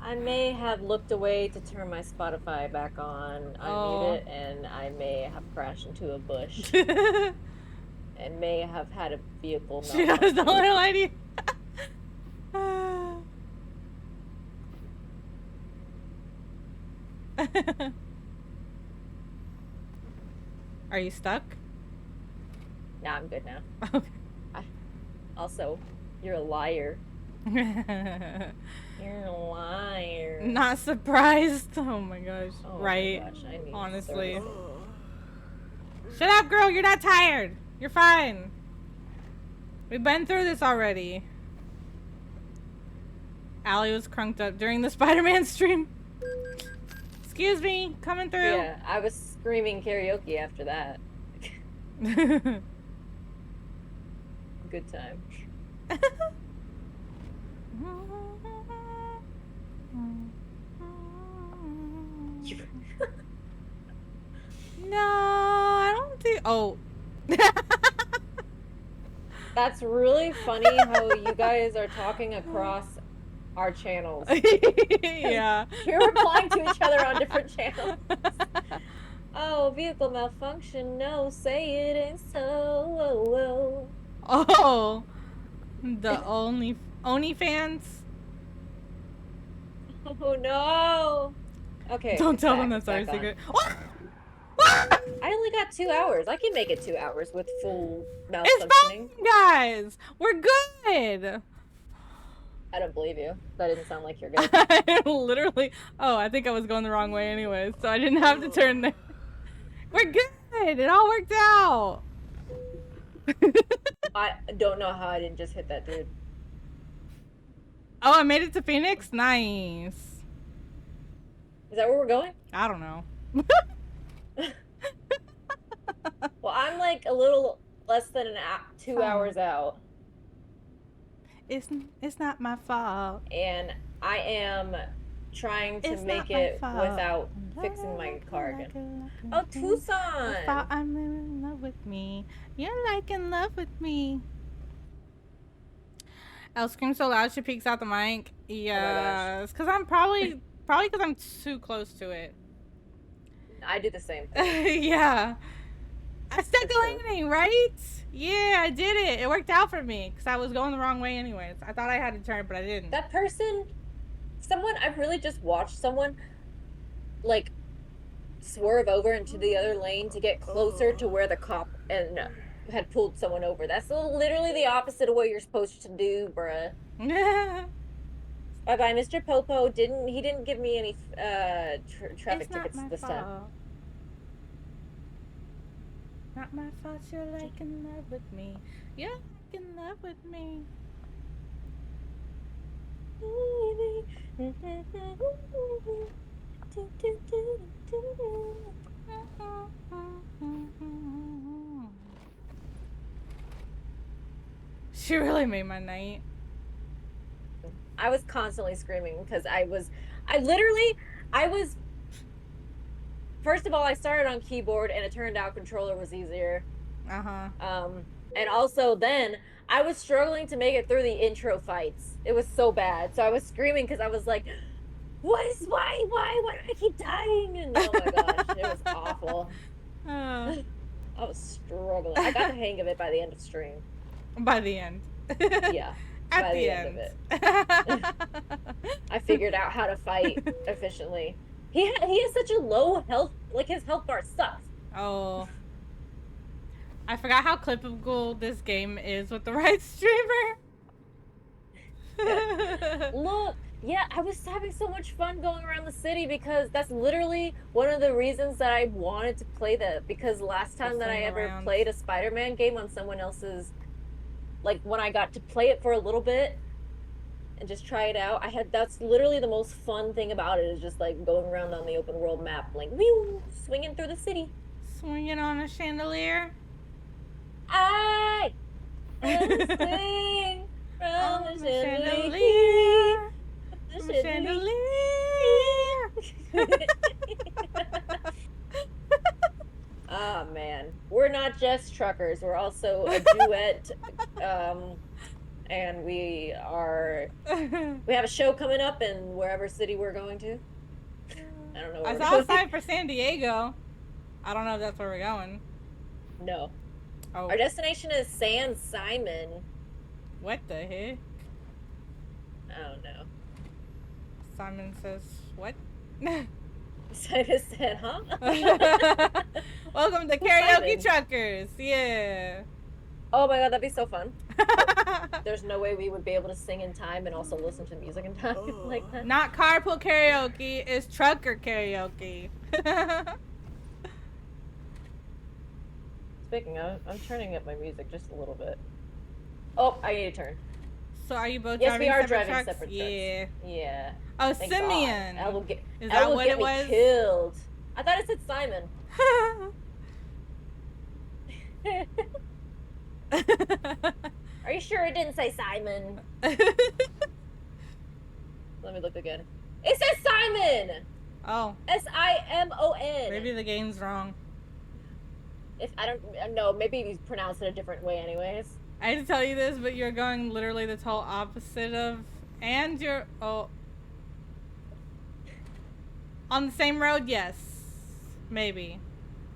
I may have looked away to turn my Spotify back on, unmute it, and I may have crashed into a bush. And may have had a vehicle She has the little idea. Are you stuck? Nah, I'm good now. Okay. Also, you're a liar. You're a liar. Not surprised. Oh my gosh. Oh right. My gosh, I need honestly. service. Shut up, girl. You're not tired. You're fine. We've been through this already. Allie was crunked up during the Spider-Man stream. Excuse me. Coming through. Yeah, I was screaming karaoke after that. Good time. No, I don't think. Oh. That's really funny how you guys are talking across our channels. Yeah. We're replying to each other on different channels. Oh, vehicle malfunction. No, say it ain't so. Oh, the OnlyFans. Oh no. Okay. Don't tell them it's that's our back on. secret. I only got 2 hours. I can make it 2 hours with full malfunctioning. It's fine, guys. We're good. I don't believe you. That didn't sound like you're good. Literally. Oh, I think I was going the wrong way anyway, so I didn't have to turn there. We're good. It all worked out. I don't know how I didn't just hit that dude. Oh, I made it to Phoenix? Nice. Is that where we're going? I don't know. Well, I'm like a little less than 2 hours out. It's not my fault. And I am trying to make it without fixing my car again. Oh, Tucson! I'm in love with me. You're like in love with me. Elle screams so loud she peeks out the mic. Yes, because I'm probably because I'm too close to it. I do the same thing. Yeah. I stuck the landing, right? Yeah, I did it. It worked out for me because I was going the wrong way anyways. I thought I had to turn, but I didn't. That person, I've really just watched someone, like, swerve over into the other lane to get closer to where the cop had pulled someone over. That's literally the opposite of what you're supposed to do, bruh. Bye-bye, Mr. Popo. He didn't give me any traffic tickets this time. Not my fault, you're like in love with me. You're like in love with me. She really made my night. I was constantly screaming because first of all, I started on keyboard and it turned out controller was easier. And also then I was struggling to make it through the intro fights. It was so bad. So I was screaming because I was like, why do I keep dying? And oh my gosh, it was awful. I was struggling. I got the hang of it by the end of stream. By the end. Yeah. At the end of it. I figured out how to fight efficiently. He has such a low health, like his health bar sucks. Oh. I forgot how clippable this game is with the right streamer. Look, yeah, I was having so much fun going around the city because that's literally one of the reasons that I wanted to play that, because last time that I ever played a Spider-Man game on someone else's, like when I got to play it for a little bit and just try it out, that's literally the most fun thing about it, is just like going around on the open world map, like whew, swinging through the city. Swinging on a chandelier. I swing from the chandelier. The chandelier. Oh man, we're not just truckers, we're also a duet, and we have a show coming up in wherever city we're going to. I don't know where I saw a sign for San Diego. I don't know if that's where we're going. No. Oh. Our destination is San Simon. What the heck? I don't know. Simon says, what? Simon said, huh? Welcome to Karaoke Truckers. Yeah. Oh my god, that'd be so fun. There's no way we would be able to sing in time and also listen to music in time like that. Not carpool karaoke, it's trucker karaoke. Speaking of, I'm turning up my music just a little bit. Oh, I need to turn. So are you both Yes, driving we are separate driving trucks? separate trucks. Yeah. Yeah. Oh, Thank Simeon. God. Is that what it was? Killed. I thought it said Simon. Are you sure it didn't say Simon? Let me look again. It says Simon! Oh. Simon. Maybe the game's wrong. If I don't know, maybe he's pronounced it a different way anyways. I hate to tell you this, but you're going literally the total opposite of, and you're, oh. On the same road, yes. Maybe.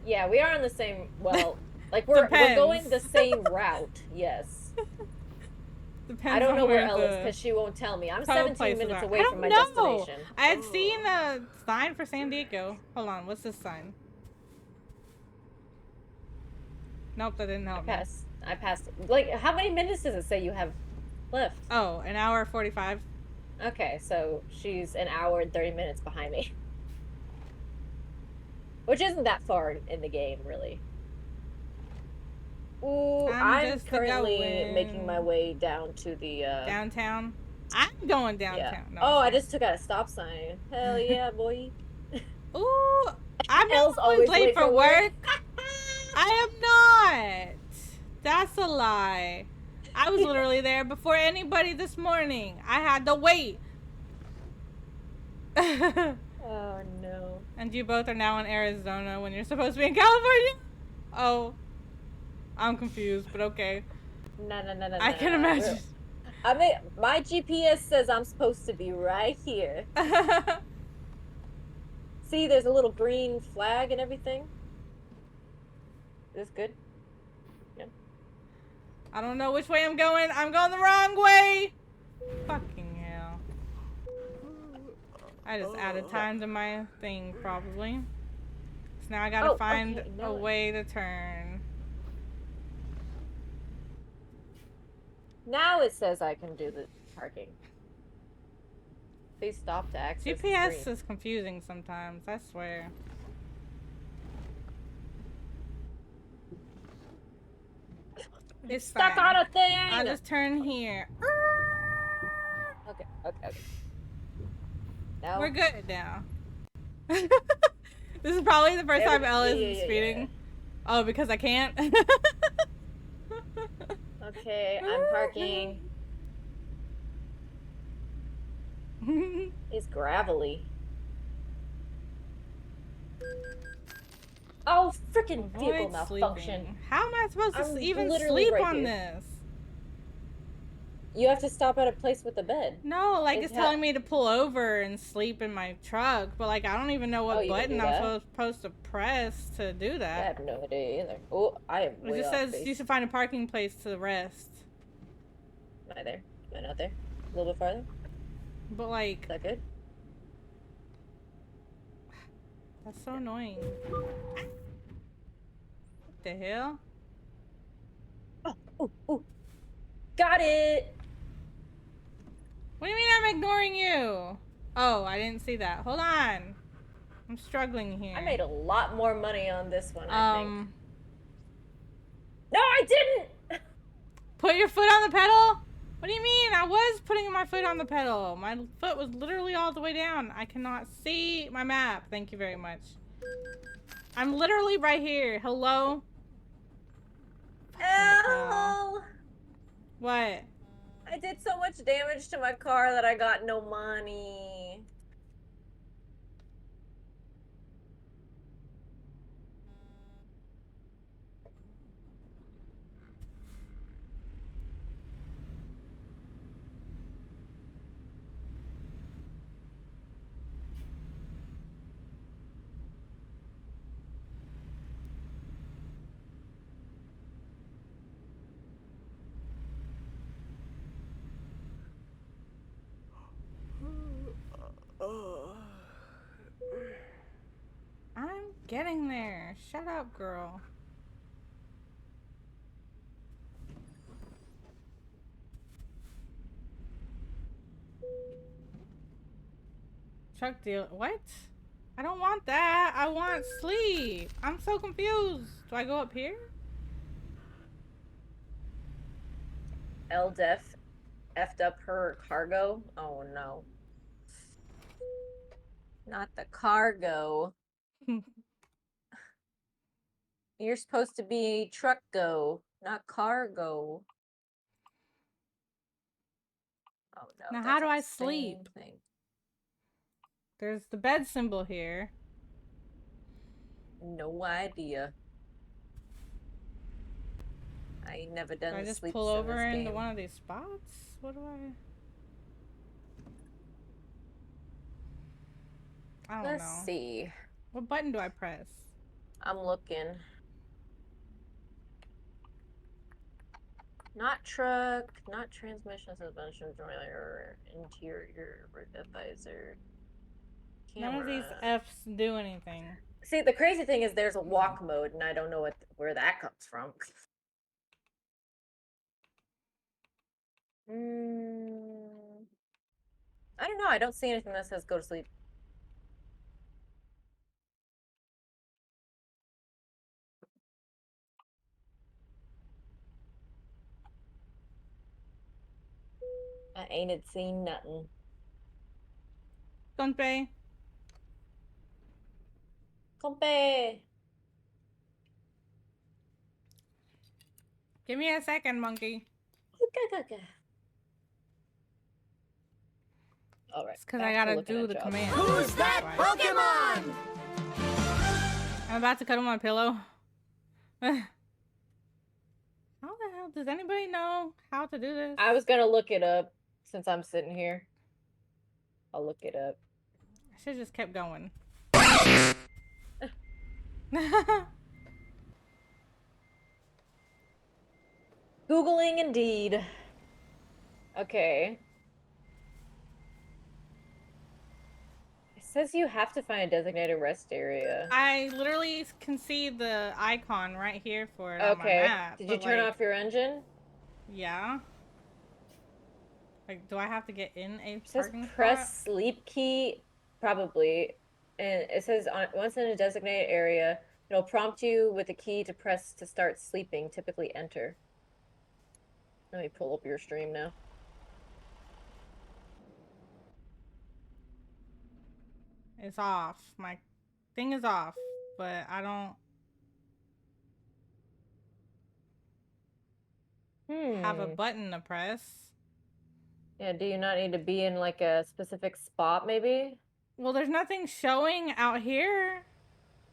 Yeah, we are on the same, well, like we're going the same route, yes. Depends I don't know where Elle is because she won't tell me. I'm 17 minutes away from my destination. I had seen a sign for San Diego. Hold on, what's this sign? Nope, that didn't help me. I passed. Like, how many minutes does it say you have left? Oh, an hour 45. Okay, so she's an hour and 30 minutes behind me. Which isn't that far in the game, really. Ooh, I'm currently making my way down to the downtown. I'm going downtown. Yeah. No, oh, I just took out a stop sign. Hell yeah, boy. Ooh, I'm always late for work. I am not. That's a lie. I was literally there before anybody this morning. I had to wait. Oh no. And you both are now in Arizona when you're supposed to be in California? Oh. I'm confused, but okay. No. I can imagine. I mean, my GPS says I'm supposed to be right here. See, there's a little green flag and everything. Is this good? Yeah. I don't know which way I'm going. I'm going the wrong way. Fucking hell. I just added time to my thing, probably. So now I gotta find a way to turn. Now it says I can do the parking. Please stop to access GPS is confusing sometimes, I swear. It's stuck on a thing! I'll just turn here. Okay. Now we're good now. This is probably the first time Elle is speeding. Yeah. Oh, because I can't? Okay, I'm parking. It's gravelly. Oh, freaking vehicle malfunction. How am I supposed to even sleep on this? You have to stop at a place with a bed. No, like it's telling me to pull over and sleep in my truck, but like I don't even know what button I'm supposed to press to do that. I have no idea either. Oh, I am way off base. It just says you should find a parking place to rest. Am I there? Am I not there? A little bit farther? But like... Is that good? That's so annoying. What the hell? Oh. Got it! What do you mean I'm ignoring you? Oh, I didn't see that. Hold on. I'm struggling here. I made a lot more money on this one, I think. No, I didn't! Put your foot on the pedal? What do you mean? I was putting my foot on the pedal. My foot was literally all the way down. I cannot see my map. Thank you very much. I'm literally right here. Hello? Ow! What? I did so much damage to my car that I got no money. I'm getting there. Shut up, girl. Truck deal. What? I don't want that. I want sleep. I'm so confused. Do I go up here? LDEF effed up her cargo. Oh no. Not the cargo. You're supposed to be truck go, not cargo. Oh no, Now, how that's do not I the same sleep? thing. There's the bed symbol here. No idea. I ain't never Do done I the just pull sleeps in over this into game. one of these spots? What do I don't Let's know. see. What button do I press? I'm looking. Not truck, not transmission, suspension, or interior, advisor, None of these camera. F's do anything. See, the crazy thing is there's a walk mode, and I don't know where that comes from. I don't know. I don't see anything that says go to sleep. I ain't seen nothing. Gunpei. Compe. Give me a second, monkey. All right, It's because I back to gotta looking do at the jobs. command. Who's that Pokemon? I'm about to cuddle my pillow. How the hell? Does anybody know how to do this? I was gonna look it up since I'm sitting here. I'll look it up. I should just kept going. Googling indeed. Okay. It says you have to find a designated rest area. I literally can see the icon right here for it on my Okay. map. Did you turn off your engine? Yeah. Like, do I have to get in a It says parking press spot? sleep key, probably. And it says once in a designated area, it'll prompt you with a key to press to start sleeping, typically enter. Let me pull up your stream now. It's off. My thing is off, but I don't have a button to press. Yeah, do you not need to be in like a specific spot maybe? Well, there's nothing showing out here.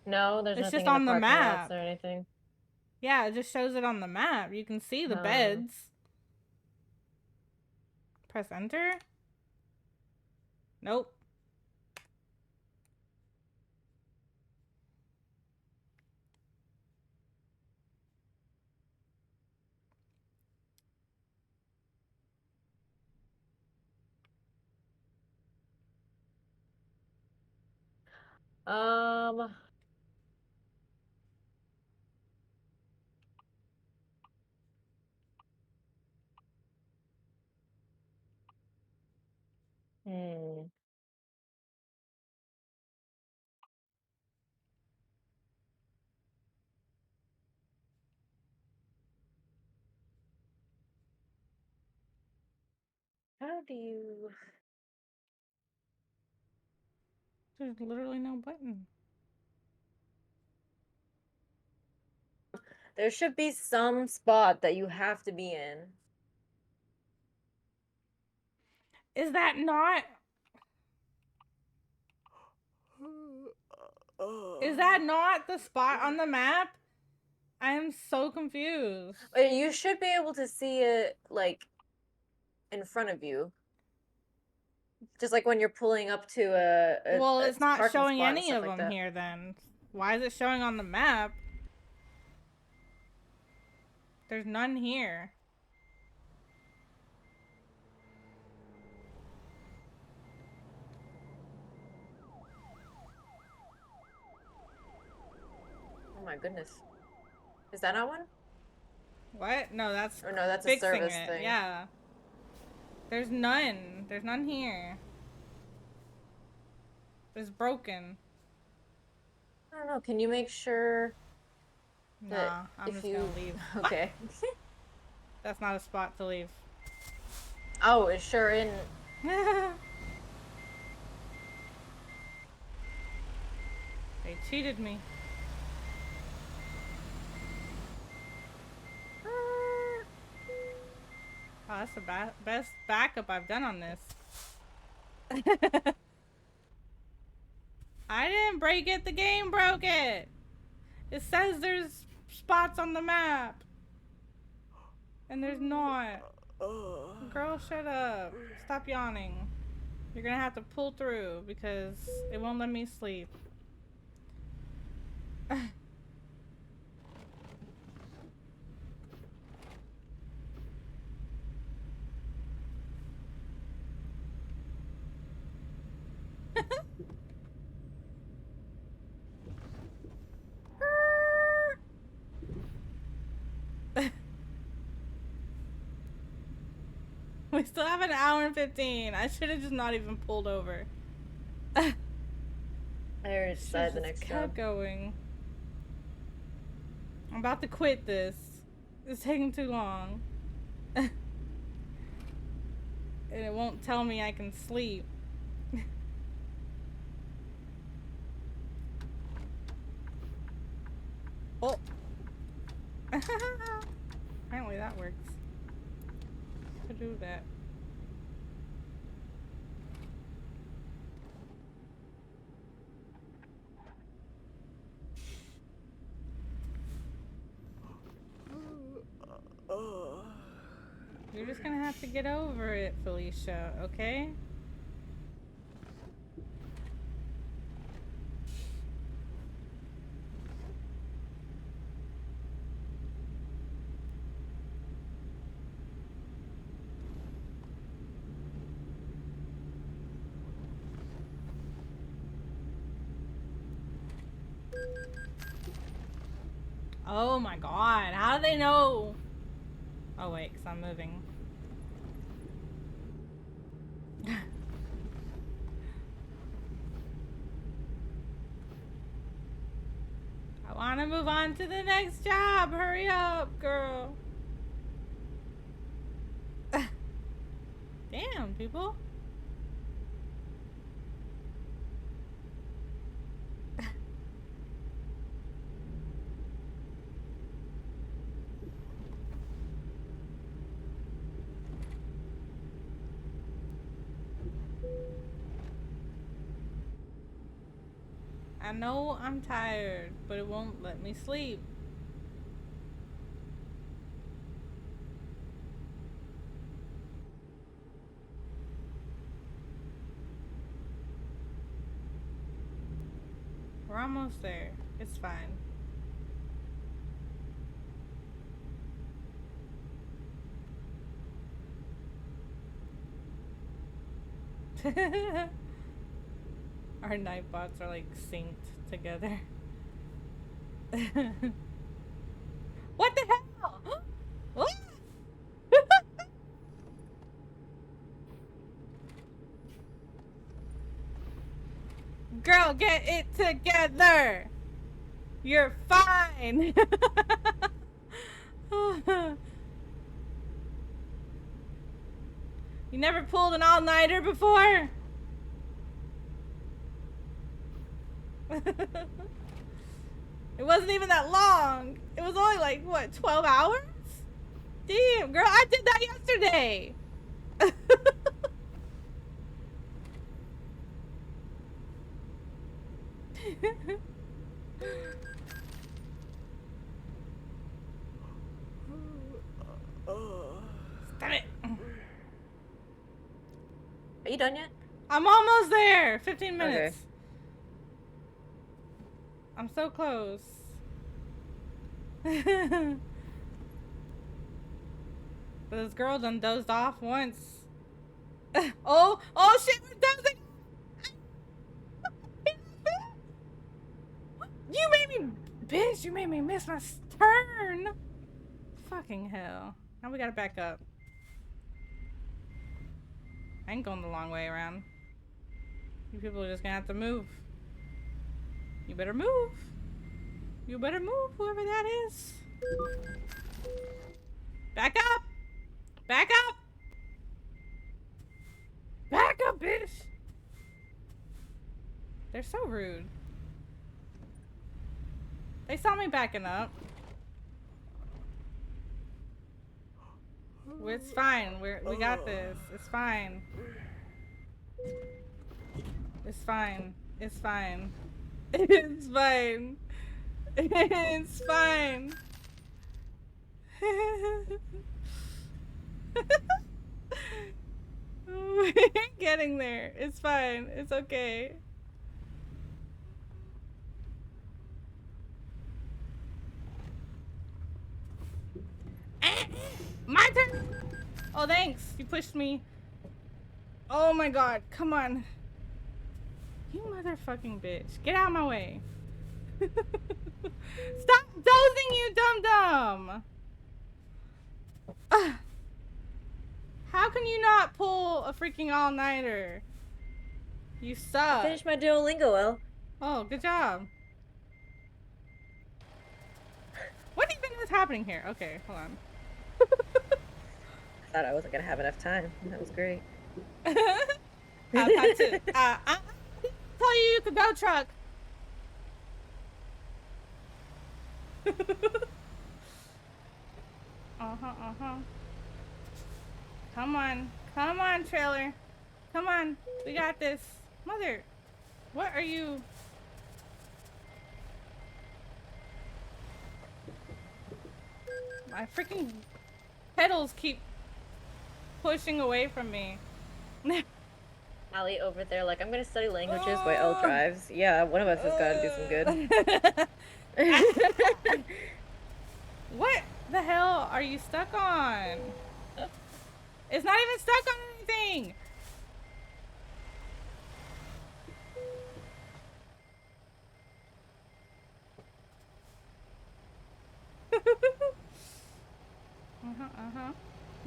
No, there's It's nothing just in the on the parking lots map. or anything. Yeah, it just shows it on the map. You can see the beds. Press enter. Nope. Um, hmm. How do you... There's literally no button. There should be some spot that you have to be in. Is that not? Is that not the spot on the map? I am so confused. You should be able to see it, like, in front of you. Just like when you're pulling up to Well, a it's not parking showing spot and any stuff of like them that. here then. Why is it showing on the map? There's none here. Oh my goodness. Is that not one? What? No, that's Or no, that's a fixing service it. thing. Yeah. There's none. There's none here. It's broken. I don't know. Can you make sure that Nah, I'm if just you... gonna leave. Okay. That's not a spot to leave. Oh, it's sure in... They cheated me. Oh, that's the best backup I've done on this. I didn't break it, the game broke it. It says there's spots on the map. And there's not. Girl, shut up. Stop yawning. You're gonna have to pull through because it won't let me sleep. We still have an hour and 15. I should have just not even pulled over. I already decided the next kept job. Going. I'm about to quit this. It's taking too long. And it won't tell me I can sleep. Oh. Apparently that works. To do that. You're just gonna have to get over it, Felicia, okay? Oh my god, how do they know? Oh wait, because I'm moving. I want to move on to the next job. Hurry up, girl. Damn, people. I know I'm tired, but it won't let me sleep. We're almost there. It's fine. Our night bots are like synced together. What the hell? What? Girl, get it together. You're fine. You never pulled an all-nighter before? It wasn't even that long. It was only like, what, 12 hours? Damn, girl, I did that yesterday. Stop it. Are you done yet? I'm almost there. 15 minutes. Okay. I'm so close. But this girl done dozed off once. Oh shit, we're dozing. You made me, bitch, you made me miss my turn. Fucking hell. Now we gotta back up. I ain't going the long way around. You people are just gonna have to move. You better move. You better move, whoever that is. Back up! Back up! Back up, bitch! They're so rude. They saw me backing up. It's fine. We got this. It's fine. It's fine. It's fine. It's fine. It's fine. We're getting there. It's fine. It's okay. My turn. Oh, thanks. You pushed me. Oh my god. Come on. You motherfucking bitch. Get out of my way. Stop dozing, you dum-dum. How can you not pull a freaking all-nighter? You suck. I finished my Duolingo, El. Oh, good job. What even is happening here? Okay, hold on. I thought I wasn't gonna have enough time. That was great. I tell you could go, truck. Come on, trailer. Come on, we got this. Mother, what are you? My freaking pedals keep pushing away from me. Allie over there, like, I'm gonna study languages while El drives. Yeah, one of us has gotta do some good. What the hell are you stuck on? It's not even stuck on anything.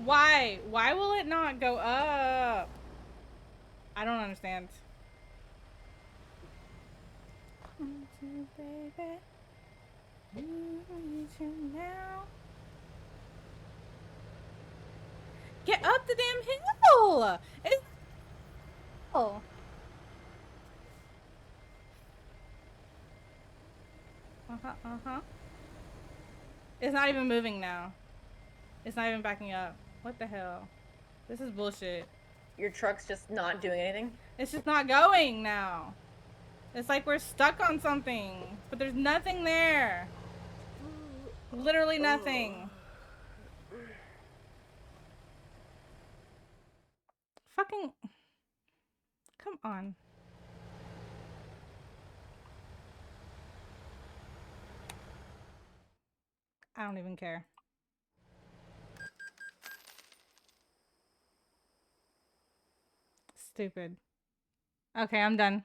Why? Why will it not go up? I don't understand. Baby, you need you now. Get up the damn hill! It's oh. It's not even moving now. It's not even backing up. What the hell? This is bullshit. Your truck's just not doing anything? It's just not going now. It's like we're stuck on something, but there's nothing there. Literally nothing. Fucking... Come on. I don't even care. Stupid. Okay, I'm done.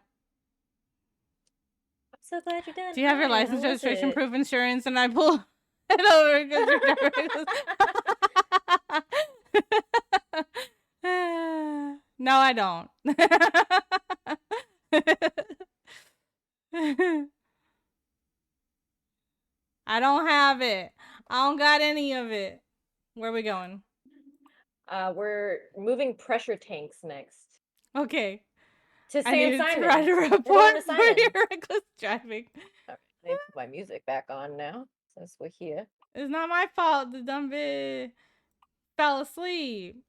I'm so glad you're done. Do you have your license, registration, proof, insurance, and I pull it over because you're No, I don't. I don't have it. I don't got any of it. Where are we going? We're moving pressure tanks next. Okay. To I San need Simon. to write a report for your reckless driving. All right, I need to put my music back on now, since we're here. It's not my fault the dumb bitch fell asleep.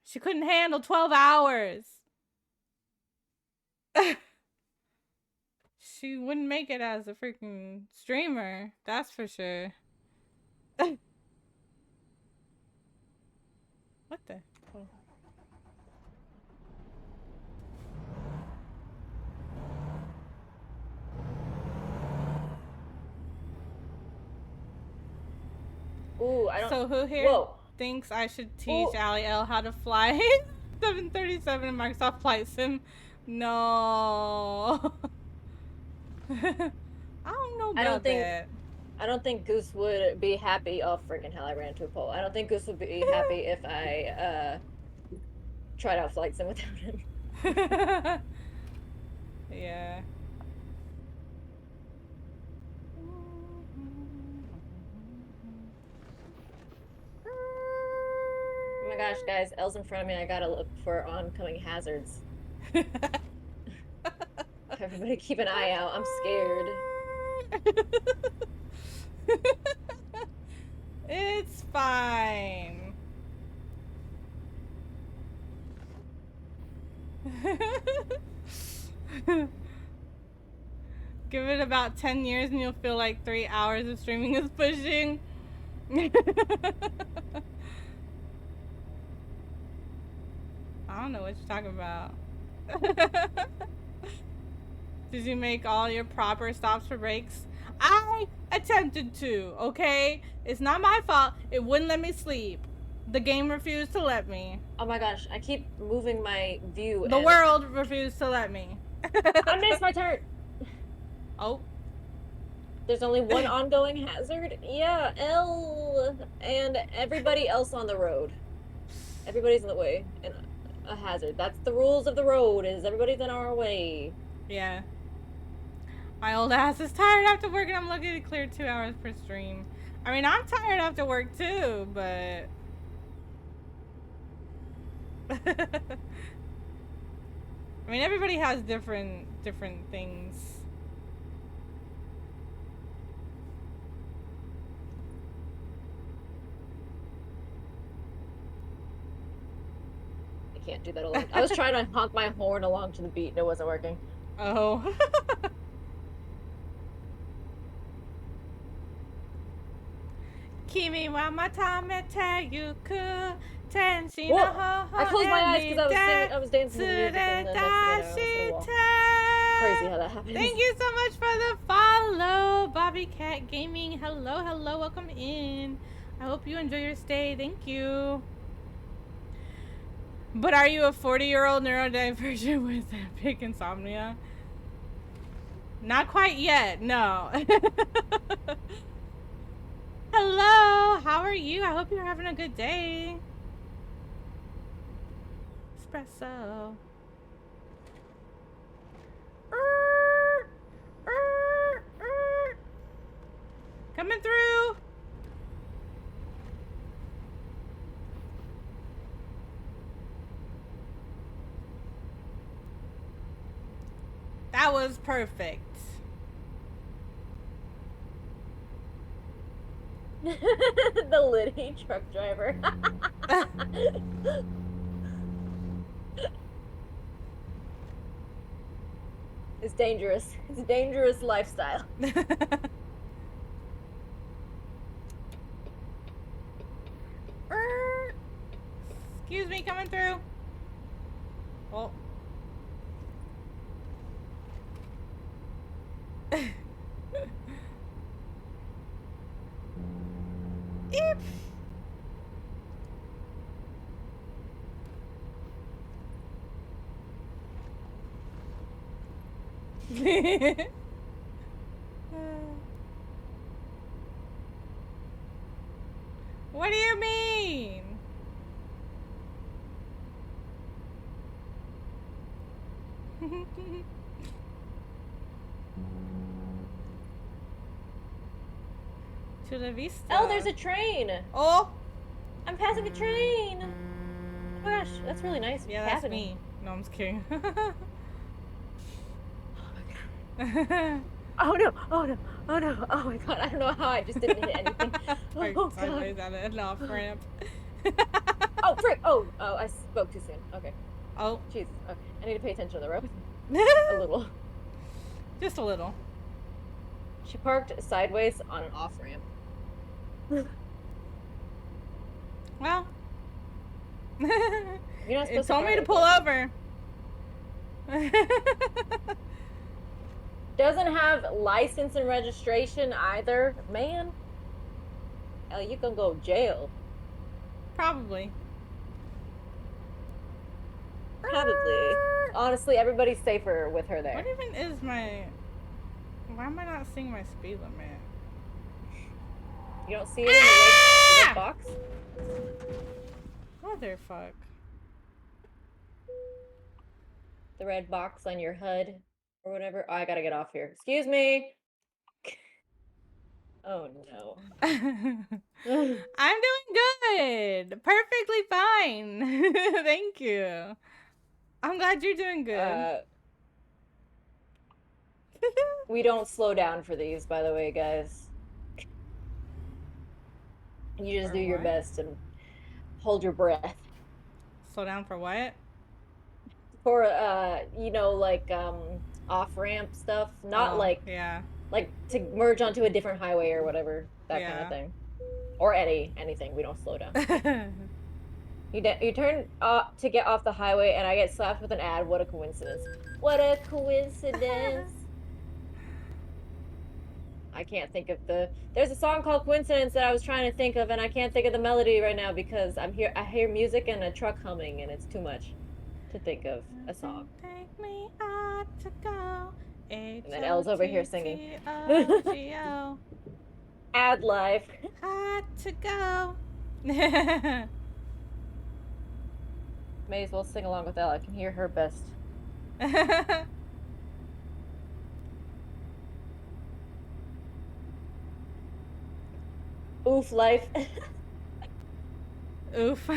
She couldn't handle 12 hours. She wouldn't make it as a freaking streamer. That's for sure. What the? Ooh, I don't... So who here thinks I should teach Allie L how to fly 737 in Microsoft Flight Sim? No. I don't know about that. I don't think Goose would be happy. Oh, freaking hell, I ran into a pole. I don't think Goose would be happy if I tried out Flight Sim without him. Yeah. Oh my gosh, guys, Elle's in front of me. I gotta look for oncoming hazards. Everybody keep an eye out. I'm scared. It's fine. Give it about 10 years and you'll feel like 3 hours of streaming is pushing. I don't know what you're talking about. Did you make all your proper stops for breaks? I attempted to, okay? It's not my fault. It wouldn't let me sleep. The game refused to let me. Oh my gosh, I keep moving my view. The world refused to let me. I missed my turn. Oh. There's only one ongoing hazard. Yeah, L and everybody else on the road. Everybody's in the way. And a hazard. That's the rules of the road, is everybody's in our way. Yeah. My old ass is tired after work and I'm lucky to clear 2 hours per stream. I mean, I'm tired after work too, but... I mean, everybody has different things. I can't do that alone. I was trying to honk my horn along to the beat and it wasn't working. Oh. Kimi wa matame you could tenshi no ho. I closed my eyes because I was dancing to the music and then next thing you know, crazy how that happened. Thank you so much for the follow, Bobby Cat Gaming. Hello, hello, welcome in. I hope you enjoy your stay. Thank you. But are you a 40-year-old neurodivergent with big insomnia? Not quite yet, no. Hello, how are you? I hope you're having a good day. Espresso. Coming through. That was perfect. The Liddy truck driver. It's dangerous. It's a dangerous lifestyle. Excuse me, coming through. Oh. Eep. What do you mean? To the vista. Oh, there's a train. Oh, I'm passing a train. Oh my gosh, that's really nice. yeah, that's me. No, I'm just kidding. Oh no! Oh no! Oh no! Oh my god! I don't know how I just didn't hit anything. Right Oh sideways god! at an off ramp. Oh frick! Oh, I spoke too soon. Okay. Oh, Jesus. Okay. I need to pay attention to the road. A little. just a little. She parked sideways on an off ramp. Well, You're not supposed it told me to park pull like over. that. Doesn't have license and registration either. Man. Oh, you can go jail. Probably. Probably. Honestly, everybody's safer with her there. What even is my... Why am I not seeing my speed limit? You don't see it in the red box? Motherfuck. The red box on your HUD or whatever. Oh, I gotta get off here. Excuse me. Oh no. I'm doing good. Perfectly fine. Thank you. I'm glad you're doing good. We don't slow down for these, by the way, guys. You just For do your what? best and hold your breath. Slow down for what? For you know, like off-ramp stuff, not Oh, yeah. like to merge onto a different highway or whatever, that kind of Yeah. thing. Or anything, we don't slow down. You turn to get off the highway and I get slapped with an ad. What a coincidence. What a coincidence. I can't think of there's a song called Coincidence that I was trying to think of and I can't think of the melody right now because I hear music and a truck humming and it's too much to think of a song. Take me out to go. And then Elle's over here singing. H-O-T-T-O-G-O. Ad life. Hot to go. May as well sing along with Elle. I can hear her best. Oof life. Oof. Oof.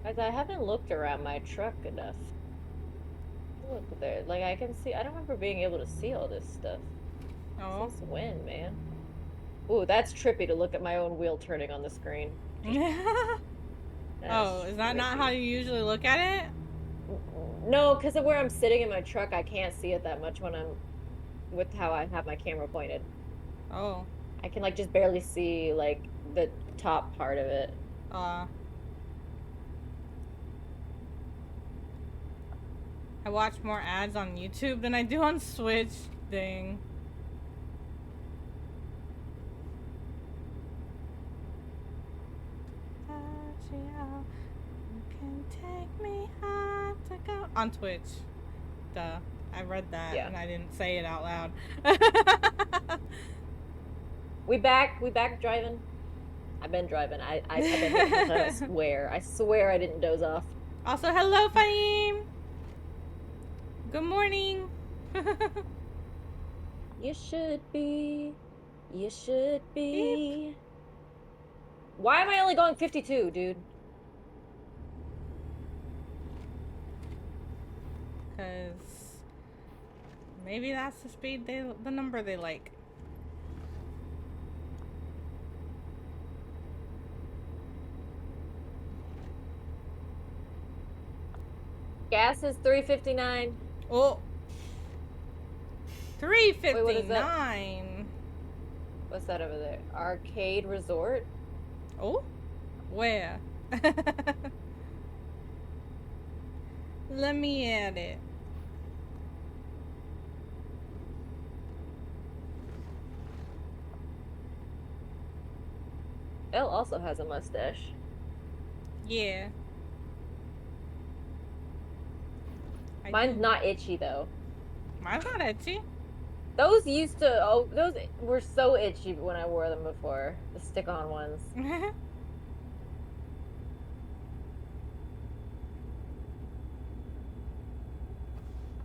Guys, I haven't looked around my truck enough. Look there. Like, I can see. I don't remember being able to see all this stuff. Oh. Since when, man? Ooh, that's trippy to look at my own wheel turning on the screen. Oh, is that not how you usually look at it? No, because of where I'm sitting in my truck, I can't see it that much when I'm with how I have my camera pointed. Oh. I can like just barely see like the top part of it. I watch more ads on YouTube than I do on Switch. Dang. You can take me high to go. On Twitch. Duh. I read that and I didn't say it out loud. We back driving. I've been driving. I've been I swear I didn't doze off. Also, hello, Fahim. Good morning. You should be. Beep. Why am I only going 52, dude? Because maybe that's the speed the number they like. Gas is $3.59. Oh. $3.59. Wait, what is that? What's that over there? Arcade Resort? Oh? Where? Let me add it. Elle also has a mustache. Yeah. Mine's not itchy though. Mine's not itchy. Those were so itchy when I wore them before. The stick-on ones.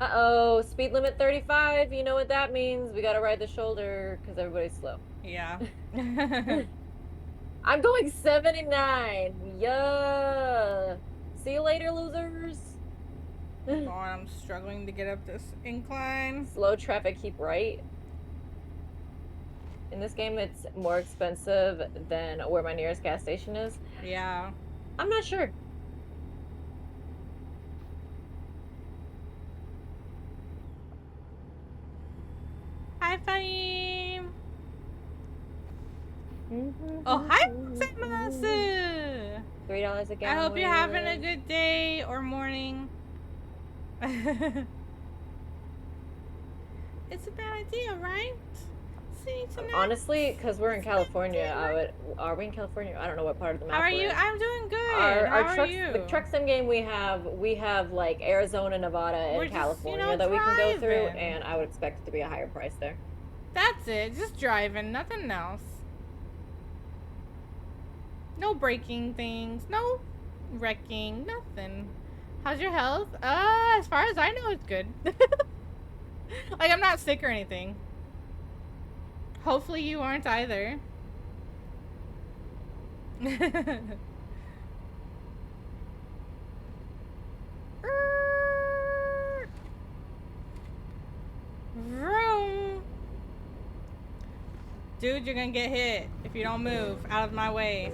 Uh-oh, speed limit 35. You know what that means. We gotta ride the shoulder because everybody's slow. Yeah. I'm going 79. Yeah. See you later, losers. Oh, I'm struggling to get up this incline. Slow traffic, keep right. In this game, it's more expensive than where my nearest gas station is. Yeah. I'm not sure. Hi, Fahim. Oh, hi, Masu. $3 a gallon. I hope you're having a good day or morning. It's a bad idea, right? See you tonight. Honestly, because we're in California, are we in California? I don't know what part of the map. How are you? I'm doing good. How are you? The truck sim game we have like Arizona, Nevada, and California that we can go through, and I would expect it to be a higher price there. That's it. Just driving, nothing else. No breaking things, no wrecking, nothing. How's your health? As far as I know, it's good. Like, I'm not sick or anything. Hopefully you aren't either. Vroom. Dude, you're gonna get hit if you don't move out of my way.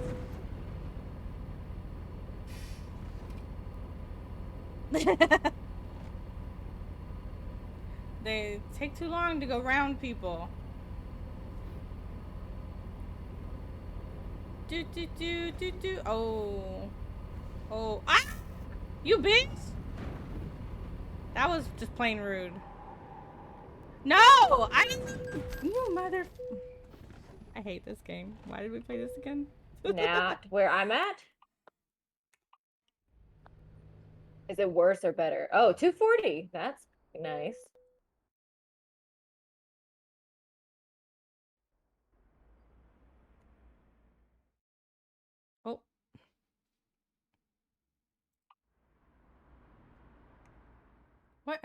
They take too long to go round people. Do do do do do. Oh. Oh. Ah! You bitch! That was just plain rude. No! You mother... I hate this game. Why did we play this again? Now, where I'm at? Is it worse or better? Oh, 240. That's nice. Oh. What?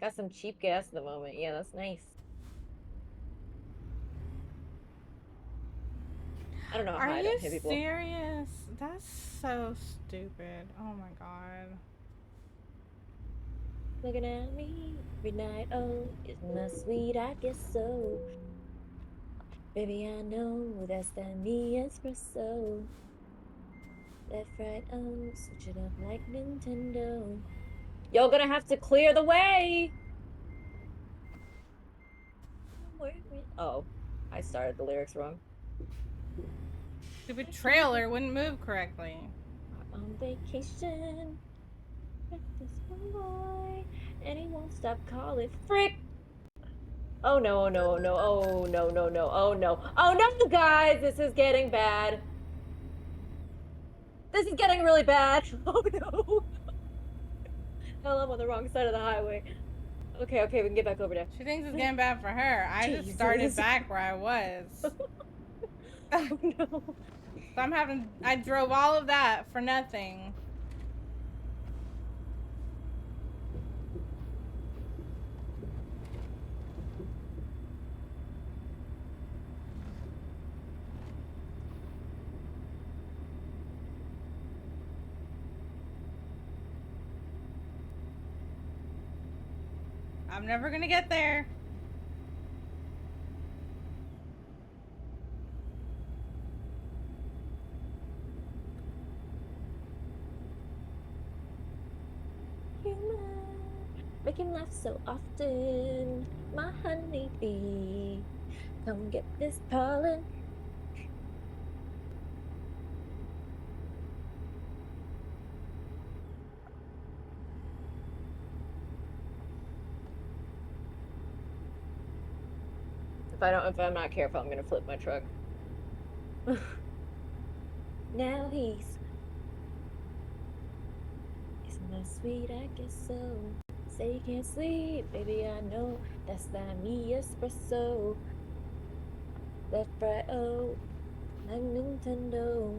Got some cheap gas at the moment. Yeah, that's nice. I don't know how I don't hit people. Are you serious? That's so stupid. Oh my god. Looking at me every night. Oh, isn't that sweet? I guess so. Baby, I know that's that me espresso. Left, right, oh, switch it up like Nintendo. You're gonna have to clear the way. Oh, I started the lyrics wrong. Stupid trailer wouldn't move correctly. I'm on vacation with this one boy, and he won't stop calling. Frick! Oh no, oh no, oh no, oh no, no, no, oh no. Oh no, guys, this is getting bad. This is getting really bad. Oh no. Hell, I'm on the wrong side of the highway. Okay, okay, we can get back over there. She thinks it's getting bad for her. I just started back where I was. Oh no. So I drove all of that for nothing. I'm never gonna get there. Make him laugh so often, my honeybee. Come get this pollen. If I'm not careful, I'm gonna flip my truck. Now he's isn't that sweet? I guess so. Say you can't sleep, baby. I know that's that me espresso. Left, right, oh, like Nintendo.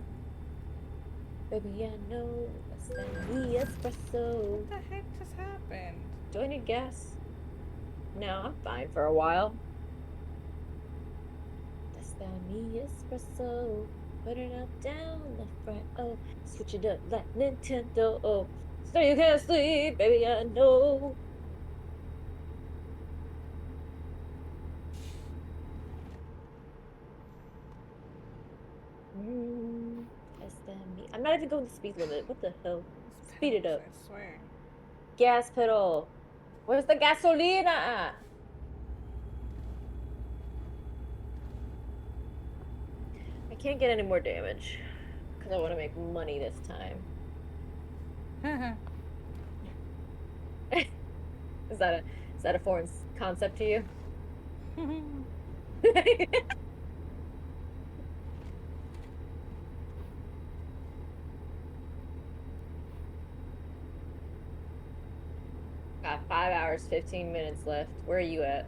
Baby, I know that's that me espresso. What the heck just happened? Do I need gas? No, I'm fine for a while. That's that me espresso. Put it up, down, left, right, oh. Switch it up like Nintendo, oh. So you can't sleep, baby, I know. That's that me. I'm not even going the speed limit. What the hell? Speed it up. I swear. Gas pedal. Where's the gasolina at? I can't get any more damage because I want to make money this time. Is that a foreign concept to you? 5 hours, 15 minutes left. Where are you at?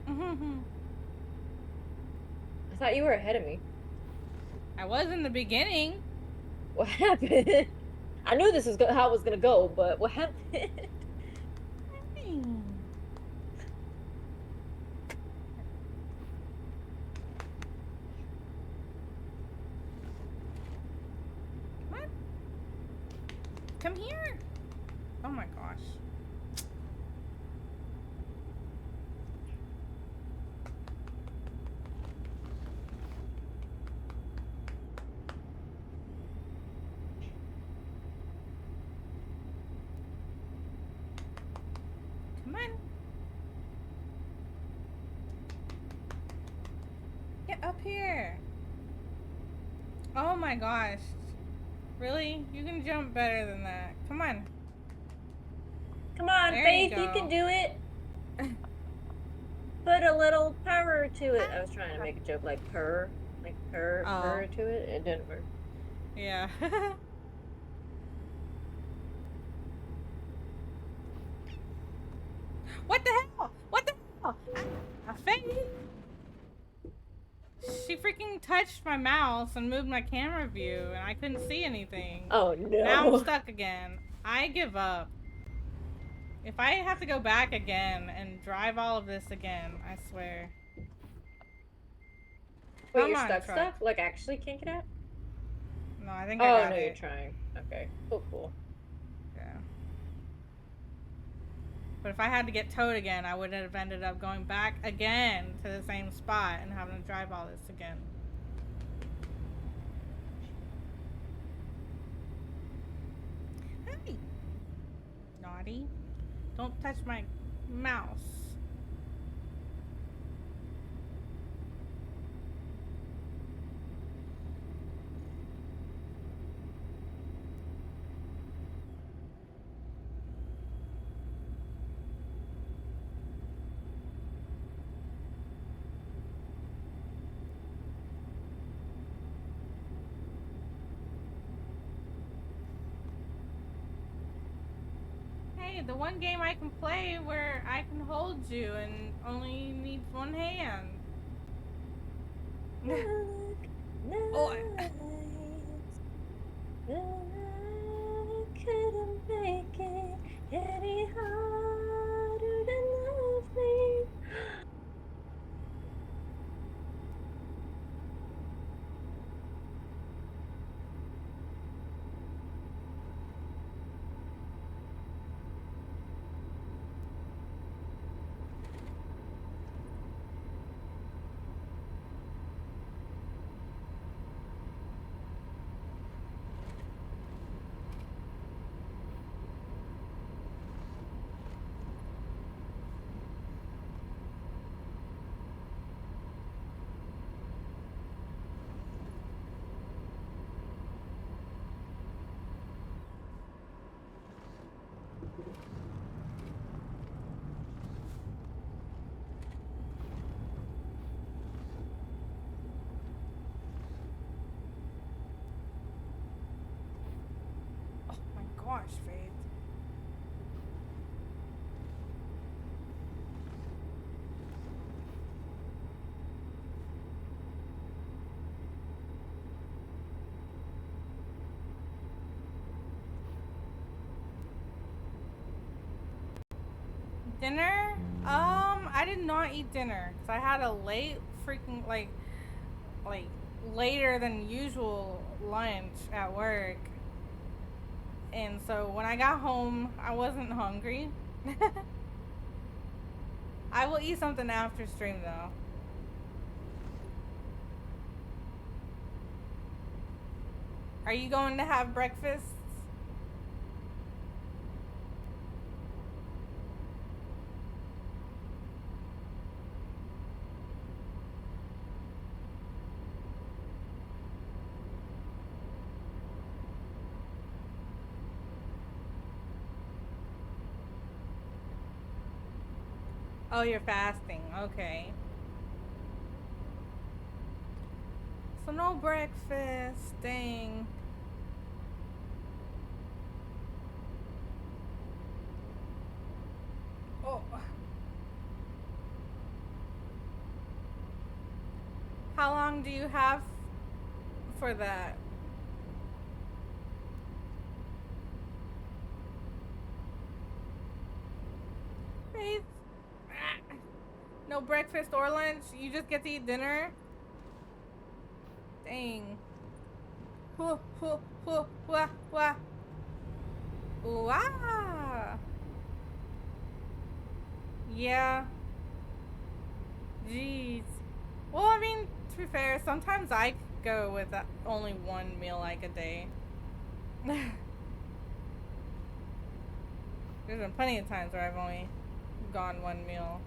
Mm-hmm. I thought you were ahead of me. I was in the beginning. What happened? I knew this was how it was gonna go, but what happened? What? Come here. Oh my gosh. Come on. Get up here. Oh my gosh. Really? You can jump better than that. Come on. Come on, There Faith, you you go. can do it. Put a little purr to it. I was trying to make a joke like purr Oh. to it. It didn't work. Yeah. What the hell? What the hell? Faith? She freaking touched my mouse and moved my camera view, and I couldn't see anything. Oh Now I'm no. stuck again. I give up. If I have to go back again and drive all of this again, I swear. Wait, Come you're on, stuck? truck. Like actually can't get out? No, I think I Oh got no, it. you're trying. Okay. Cool. Yeah. But if I had to get towed again, I would have ended up going back again to the same spot and having to drive all this again. Hey! Naughty. Don't touch my mouse. Hey, the one game I can play where I can hold you and only needs one hand. Oh. I couldn't make it any harder to love me. Oh my gosh, Faith. Dinner? I did not eat dinner because I had a late freaking like later than usual lunch at work. And so when I got home, I wasn't hungry. I will eat something after stream though. Are you going to have breakfast? Oh, you're fasting. Okay. So no breakfast. Dang. How long do you have for that? Faith? No breakfast or lunch? You just get to eat dinner? Dang. Wah, wah, wah, wah, wah. Wow. Yeah. Jeez. Well, I mean, to be fair, sometimes I go with only one meal like a day. There's been plenty of times where I've only gone one meal.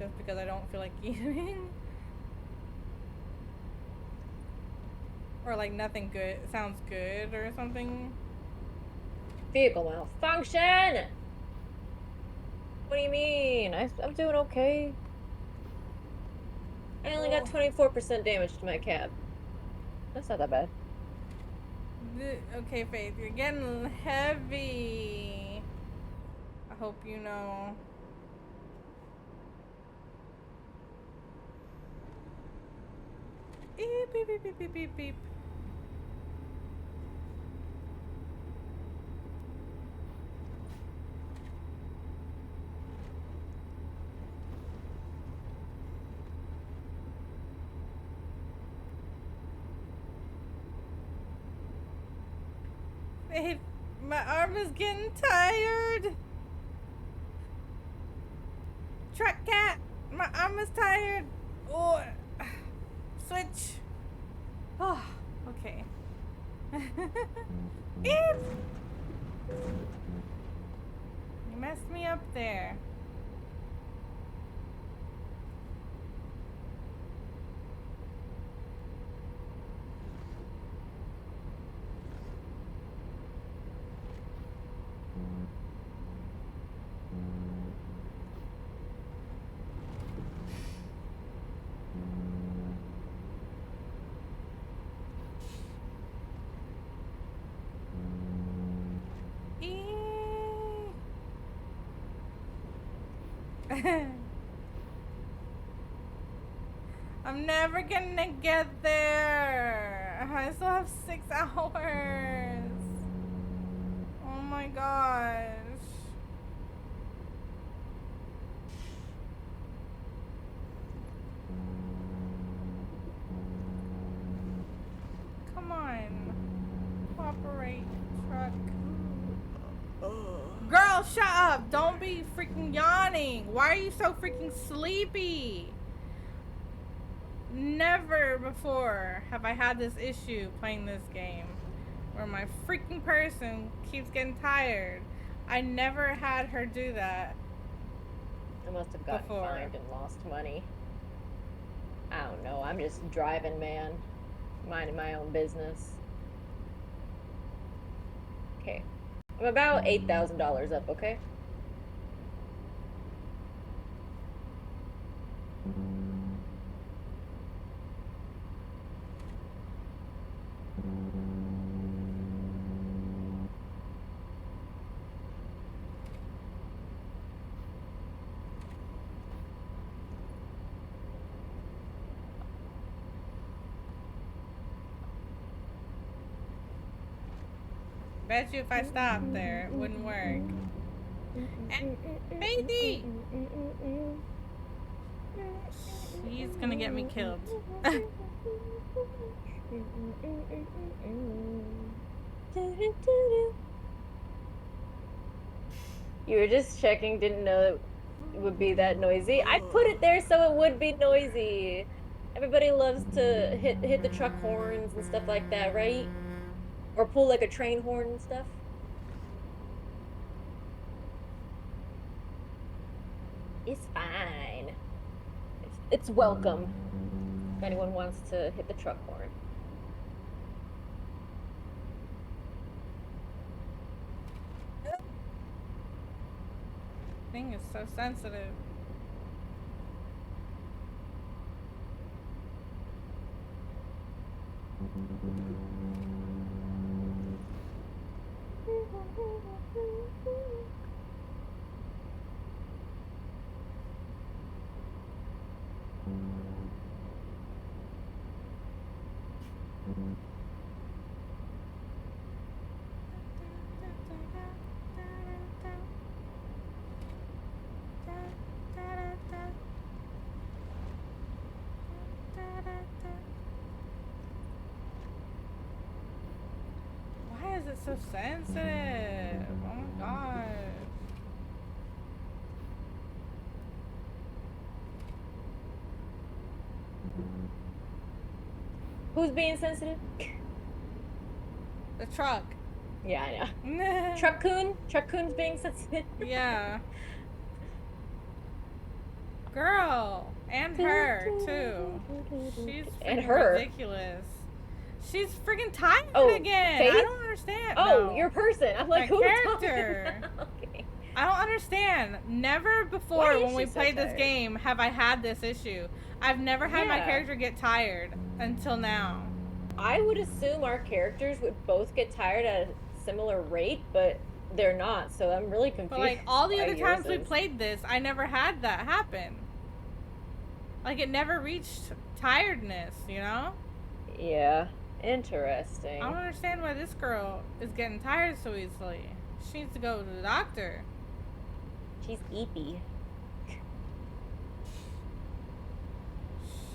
Just because I don't feel like eating. Or like nothing good sounds good or something. Vehicle malfunction! What do you mean? I'm doing okay. I only got 24% damage to my cab. That's not that bad. Okay, Faith, you're getting heavy. I hope you know. Beep, beep, beep, beep, beep, beep, beep. Faith, my arm is getting tired. Truck cat, my arm is tired. Oh, switch. Oh, okay. Beep. You messed me up there. I'm never gonna get there. I still have 6 hours. Oh my gosh. Come on. Cooperate, truck. Girl, shut up. Don't be freaking yawning. Why are you so freaking sleepy? Never before have I had this issue playing this game where my freaking person keeps getting tired. I never had her do that. I must have gotten Before. fined and lost money. I don't know. I'm just driving, man. Minding my own business. Okay. I'm about $8,000 up, okay? Bet you if I stopped there, it wouldn't work. Baby! She's gonna get me killed. You were just checking, didn't know it would be that noisy. I put it there so it would be noisy. Everybody loves to hit the truck horns and stuff like that, right? Or pull like a train horn and stuff. It's fine. It's welcome if anyone wants to hit the truck horn. Thing is so sensitive. Why is it so sensitive? Oh my gosh. Who's being sensitive? The truck. Yeah, I know. Truck-coon? Truck-coon's being sensitive. Yeah. Girl. And her, too. She's And freaking her. ridiculous. She's freaking tired again. Faith? I don't understand. Oh, no. your person. I'm like, who character. Okay. I don't understand. Never before when we played this tired? game have I had this issue. I've never had my Yeah. character get tired until now. I would assume our characters would both get tired at a similar rate, but they're not, so I'm really confused. But like all the why other yours times we is. played this, I never had that happen. Like it never reached tiredness, you know? Yeah. Interesting. I don't understand why this girl is getting tired so easily. She needs to go to the doctor. She's eepy.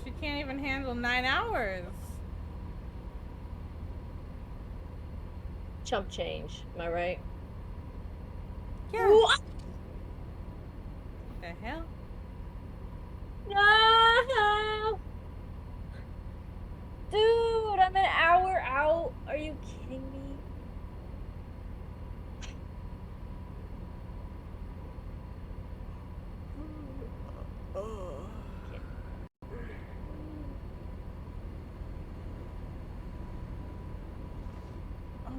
She can't even handle 9 hours. Chump change, am I right? Yeah. What? The hell? No! Dude, I'm an hour out. Are you kidding me? Oh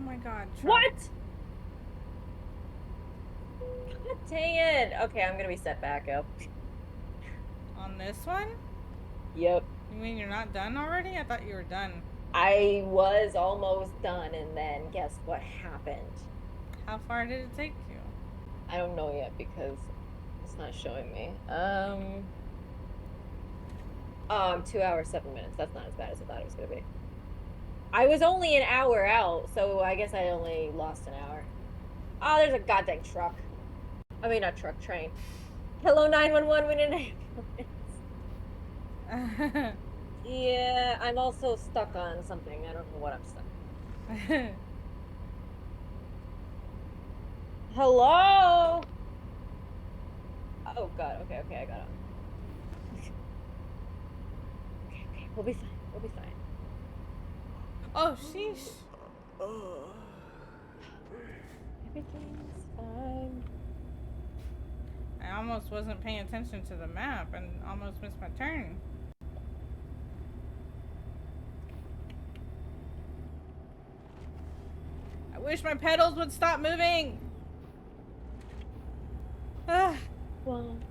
my god. Truck. What? God dang it. Okay, I'm gonna be set back up. On this one? Yep. You mean you're not done already? I thought you were done. I was almost done, and then guess what happened? How far did it take you? I don't know yet because it's not showing me. 2 hours, 7 minutes. That's not as bad as I thought it was gonna be. I was only an hour out, so I guess I only lost an hour. Oh, there's a goddamn truck. I mean, not truck, train. Hello, 911, we need an ambulance. Yeah, I'm also stuck on something. I don't know what I'm stuck on. Hello? Oh, God. Okay, I got it. Okay, we'll be fine. We'll be fine. Oh, sheesh. Everything's fine. I almost wasn't paying attention to the map and almost missed my turn. I wish my pedals would stop moving. Ugh. One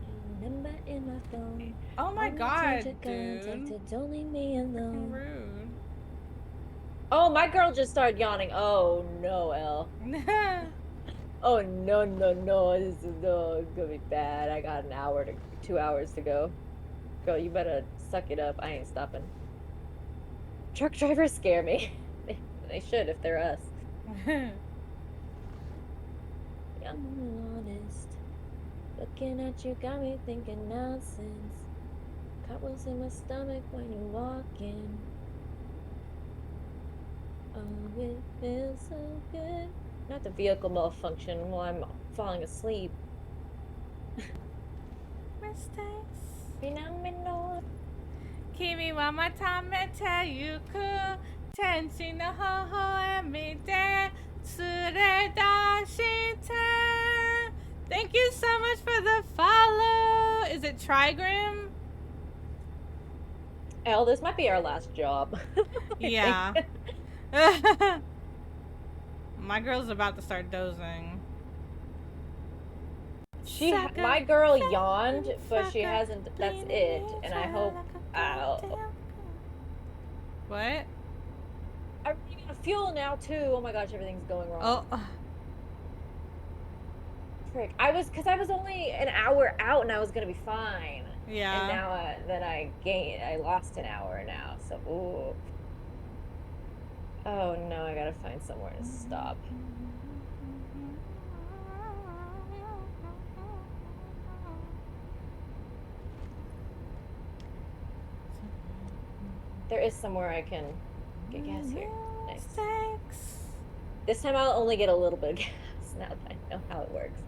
number in my phone. Oh my god, dude. Don't leave me alone. Rude. Oh, my girl just started yawning. Oh no, Elle. Oh no. This is gonna be bad. I got 2 hours to go. Girl, you better suck it up. I ain't stopping. Truck drivers scare me. They should if they're us. I'm honest. Looking at you got me thinking nonsense. Cartwheels in my stomach when you walk in. Oh, it feels so good. Not the vehicle malfunction while I'm falling asleep. Mistakes. Phenomenal. Kimi wa matamete yuku. Tenshi no hoho e mite. Tsuredashite. Thank you so much for the follow. Is it Trigrim? Elle, this might be our last job. Yeah. My girl's about to start dozing. My girl yawned, but she hasn't. That's it. And I hope. Ow. What? I'm running out of fuel now too. Oh my gosh, everything's going wrong. Oh. Frick. Because I was only an hour out and I was gonna be fine. Yeah. And now I lost an hour now. So, ooh. Oh no, I gotta find somewhere to stop. There is somewhere I can get gas here. Nice. This time I'll only get a little bit of gas now that I know how it works.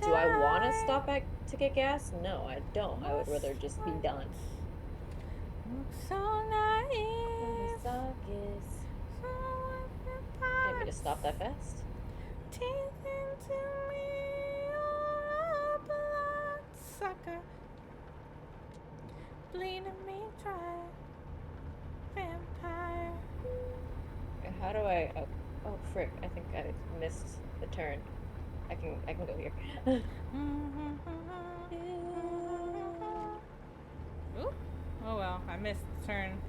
Do I want to stop back to get gas? No, I don't. I would rather just be done. So naive. I didn't mean to stop that fast. Teeth into me, oh, blood sucker. Bleeding me dry, vampire. How do I? Oh frick! I think I missed the turn. I can go here. Ooh. Oh well, I missed the turn.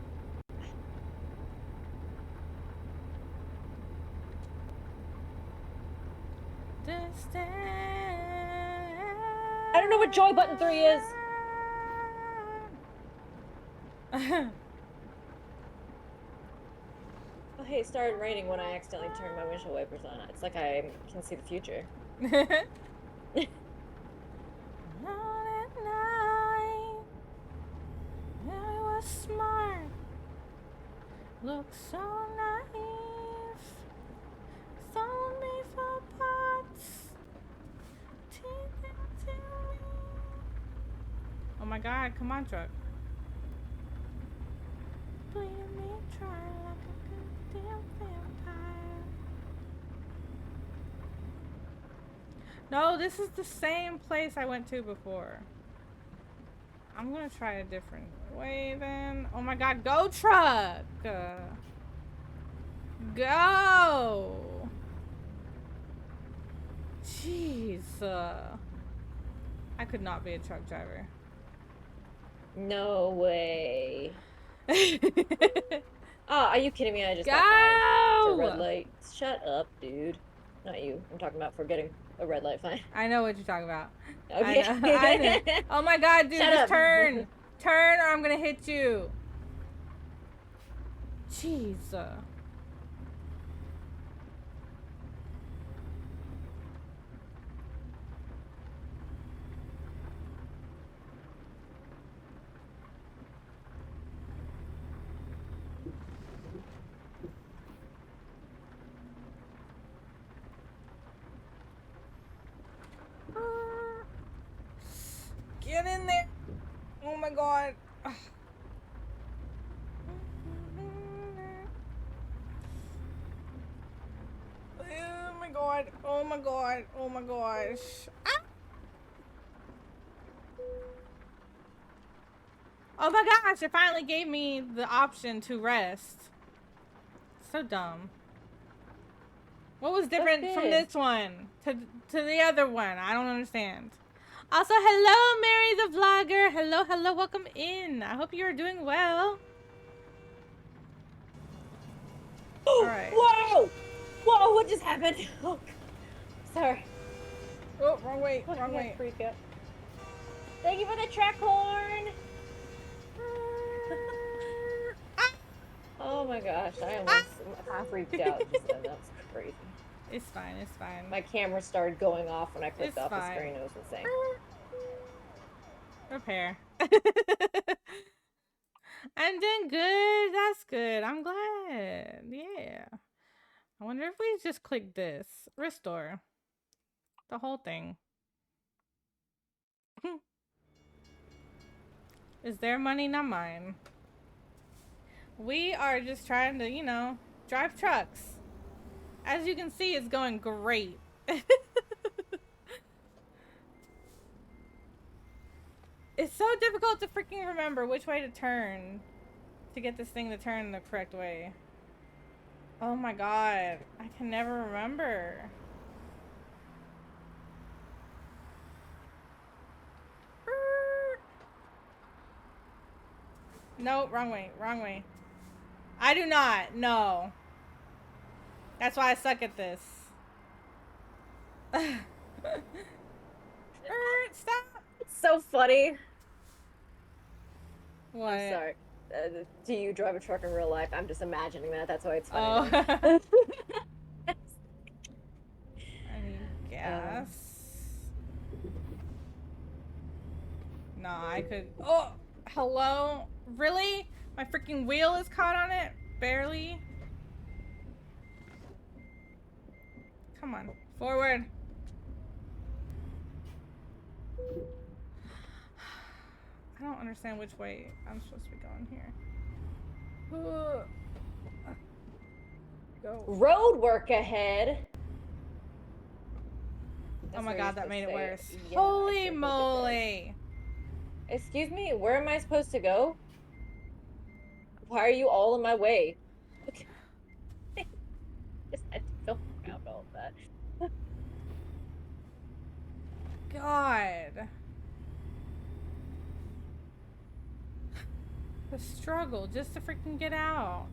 I don't know what joy button 3 is. Oh hey, it started raining when I accidentally turned my windshield wipers on. It's like I can see the future. Smart, look so naive, sold me for parts, teeth into me. Oh my god, come on, truck. Bleeding me dry like a goddamn vampire. No, this is the same place I went to before. I'm gonna try a different way then. Oh my god, go truck! Go! Jeez. I could not be a truck driver. No way. Oh, are you kidding me? I just got fined for red light. Shut up, dude. Not you. I'm talking about for getting a red light fine. I know what you're talking about. Okay. I know. Oh my god, dude, Shut just up. turn! Turn or I'm gonna hit you. Jeez. Get in there. Oh my god. Oh my god. Oh my god. Oh my gosh. Ah! Oh my gosh, it finally gave me the option to rest. So dumb. What was different from this one to the other one? I don't understand. Also, hello, Mary the vlogger. Hello, hello, welcome in. I hope you are doing well. All right. Whoa! Whoa! What just happened? Oh, sorry. Oh, wrong way. Wrong way. Freak out. Thank you for the track horn. Oh my gosh! I almost freaked out just then. That was crazy. It's fine. It's fine. My camera started going off when I clicked off the screen. It was insane. Repair. I'm doing good. That's good. I'm glad. Yeah. I wonder if we just click this. Restore. The whole thing. Is their money, not mine. We are just trying to, you know, drive trucks. As you can see, it's going great. It's so difficult to freaking remember which way to turn to get this thing to turn the correct way. Oh my god, I can never remember. No, wrong way, wrong way. I do not, no. That's why I suck at this. Stop! It's so funny. What? I'm sorry. Do you drive a truck in real life? I'm just imagining that. That's why it's funny. Oh. To me. I need gas. Nah, I could. Oh, hello? Really? My freaking wheel is caught on it? Barely. Come on, forward. I don't understand which way I'm supposed to be going here. Go. Road work ahead. Oh my god, that made it worse. Yeah, Holy sure moly. Excuse me, where am I supposed to go? Why are you all in my way? Just had to film around all of that. God. The struggle just to freaking get out.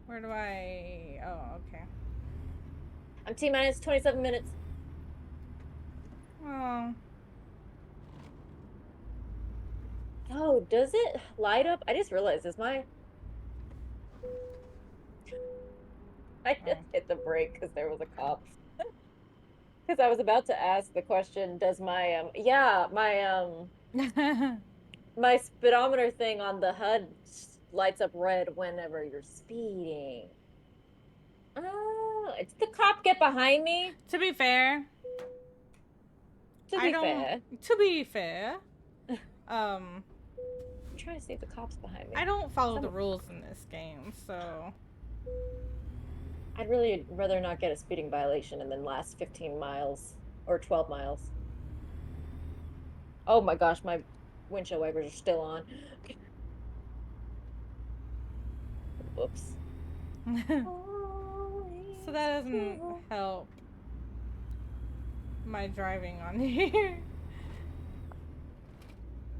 Where do I... Oh, okay. I'm T-minus 27 minutes. Oh. Oh, does it light up? I just realized, is my... I just hit the brake because there was a cop. Because I was about to ask the question, does my, yeah, my speedometer thing on the HUD lights up red whenever you're speeding. Oh, did the cop get behind me? To be fair. To be fair. I'm trying to see if the cop's behind me. I don't follow the rules in this game, so... I'd really rather not get a speeding violation and then last 15 miles or 12 miles. Oh my gosh, my windshield wipers are still on. Whoops. So that doesn't help my driving on here.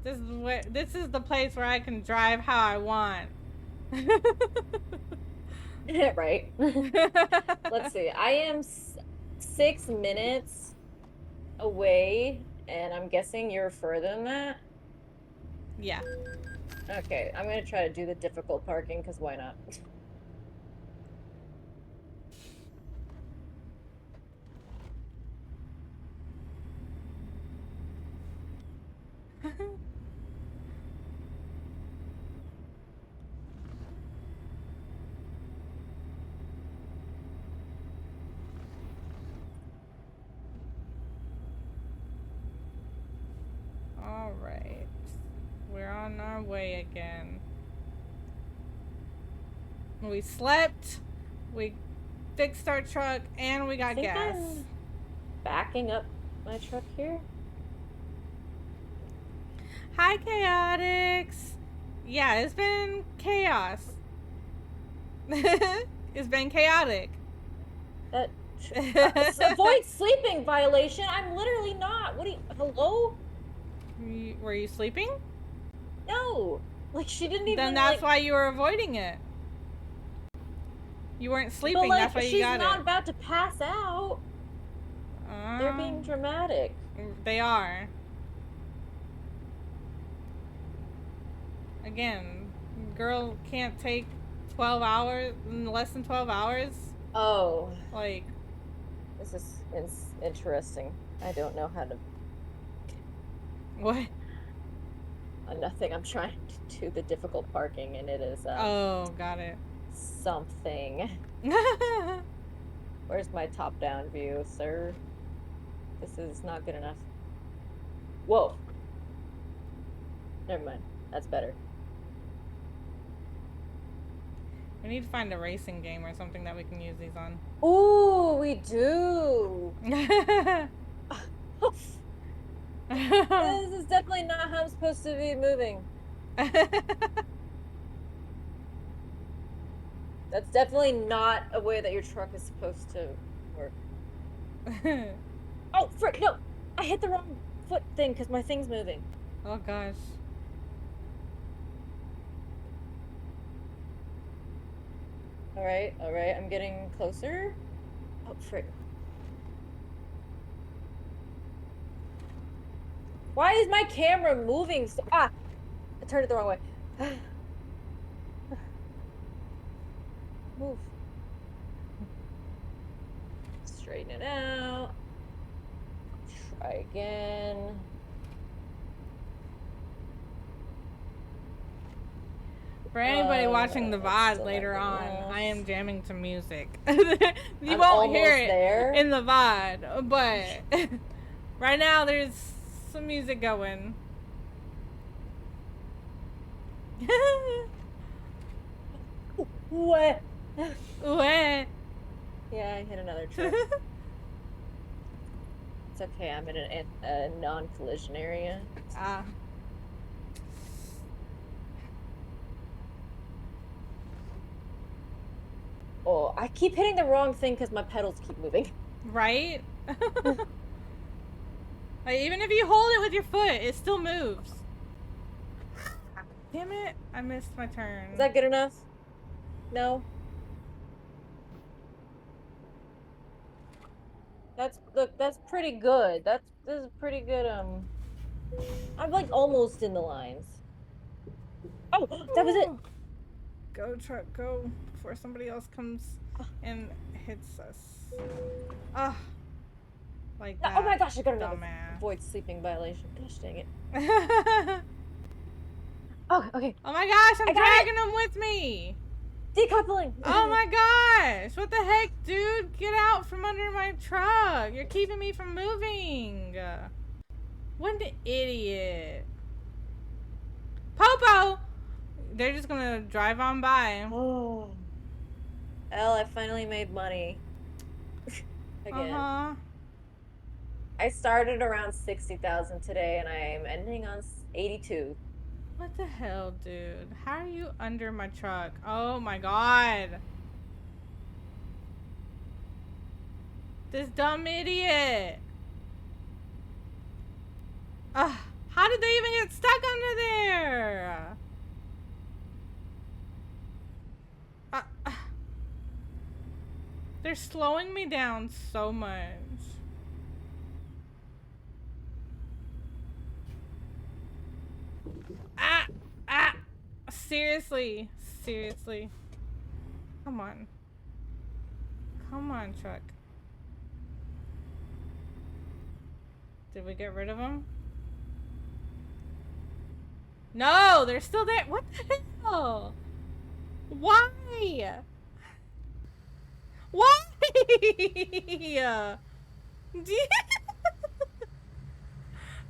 This is the place where I can drive how I want. Right. Let's see. I am 6 minutes away, and I'm guessing you're further than that? Yeah. Okay, I'm gonna try to do the difficult parking, because why not? All right. We're on our way again. We slept, we fixed our truck, and we got gas. I'm backing up my truck here. Hi, Chaotix. Yeah, it's been chaos. It's been chaotic. Avoid sleeping violation. I'm literally not. What do you... Hello? Were you sleeping? No. Like, she didn't even... Then that's why you were avoiding it. You weren't sleeping, but, that's why you got it. She's not about to pass out. They're being dramatic. They are. Again, girl can't take 12 hours, less than 12 hours. Oh. Like. This is interesting. I don't know how to... What? Nothing. I'm trying to do the difficult parking, and it is, oh, got it. Something. Where's my top-down view, sir? This is not good enough. Whoa. Never mind. That's better. We need to find a racing game or something that we can use these on. Ooh, we do. This is definitely not how I'm supposed to be moving. That's definitely not a way that your truck is supposed to work. Oh, frick, no! I hit the wrong foot thing because my thing's moving. Oh, gosh. Alright, alright, I'm getting closer. Oh, frick. Why is my camera moving so— Ah! I turned it the wrong way. Move. Straighten it out. Try again. For anybody watching the VOD still later not on, good enough. I am jamming to music. You I'm won't hear almost it there. in the VOD, but right now there's some music going. What? What? Yeah, I hit another trip. It's okay, I'm in a non-collision area. Ah. Oh, I keep hitting the wrong thing because my pedals keep moving. Right? Like, even if you hold it with your foot, it still moves. Damn it, I missed my turn. Is that good enough? No? Look, that's pretty good. This is pretty good, I'm like almost in the lines. Oh, that was it! Go, truck, go, before somebody else comes and hits us. Ah. Like that. Oh my gosh, I got another dumbass. void sleeping violation. Gosh dang it. Oh, okay. Oh my gosh, I'm I got dragging them with me. Decoupling! Oh my gosh. What the heck, dude? Get out from under my truck. You're keeping me from moving. What an idiot. Popo! They're just gonna drive on by. Oh. Elle, I finally made money. Again. Uh-huh. I started around 60,000 today and I'm ending on 82. What the hell, dude? How are you under my truck? Oh my god. This dumb idiot. Ugh. How did they even get stuck under there? They're slowing me down so much. Ah! Ah! Seriously. Seriously. Come on. Come on, truck. Did we get rid of them? No! They're still there! What the hell? Why? Why?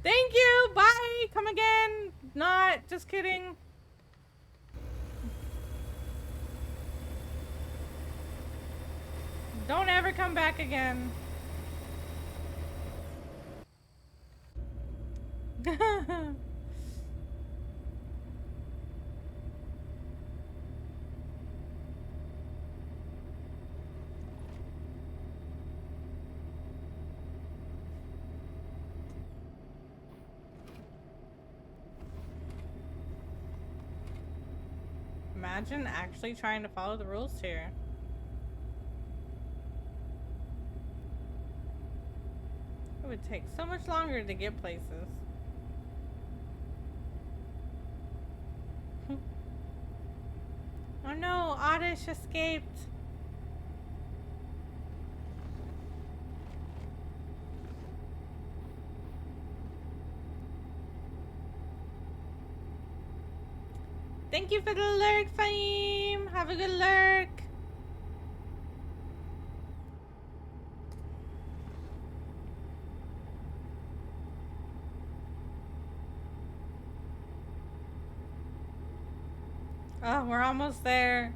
Thank you! Bye! Come again! Not, just kidding. Don't ever come back again. Imagine actually trying to follow the rules here. It would take so much longer to get places. Oh no, Oddish escaped. Thank you for the alert, Fahim. Have a good lurk. Oh, we're almost there.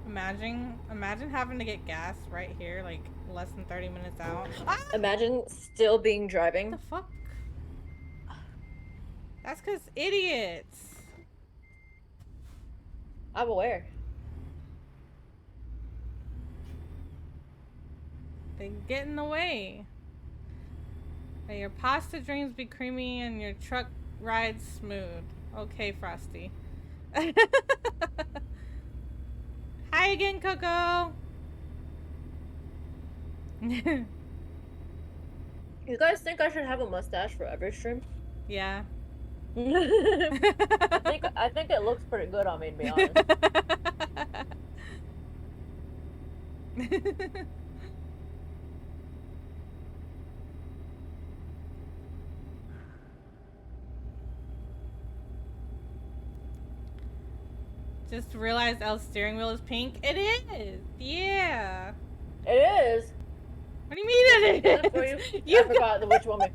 Imagine having to get gas right here, like less than 30 minutes out. Ah! Imagine still being driving. What the fuck? That's because idiots. I'm aware. They get in the way. May your pasta dreams be creamy and your truck rides smooth. Okay, Frosty. Hi again, Coco. You guys think I should have a mustache for every stream? Yeah. I think it looks pretty good on me, to be honest. Just realized Elle's steering wheel is pink. It is. Yeah. It is. What do you mean it is? For you? I forgot which woman.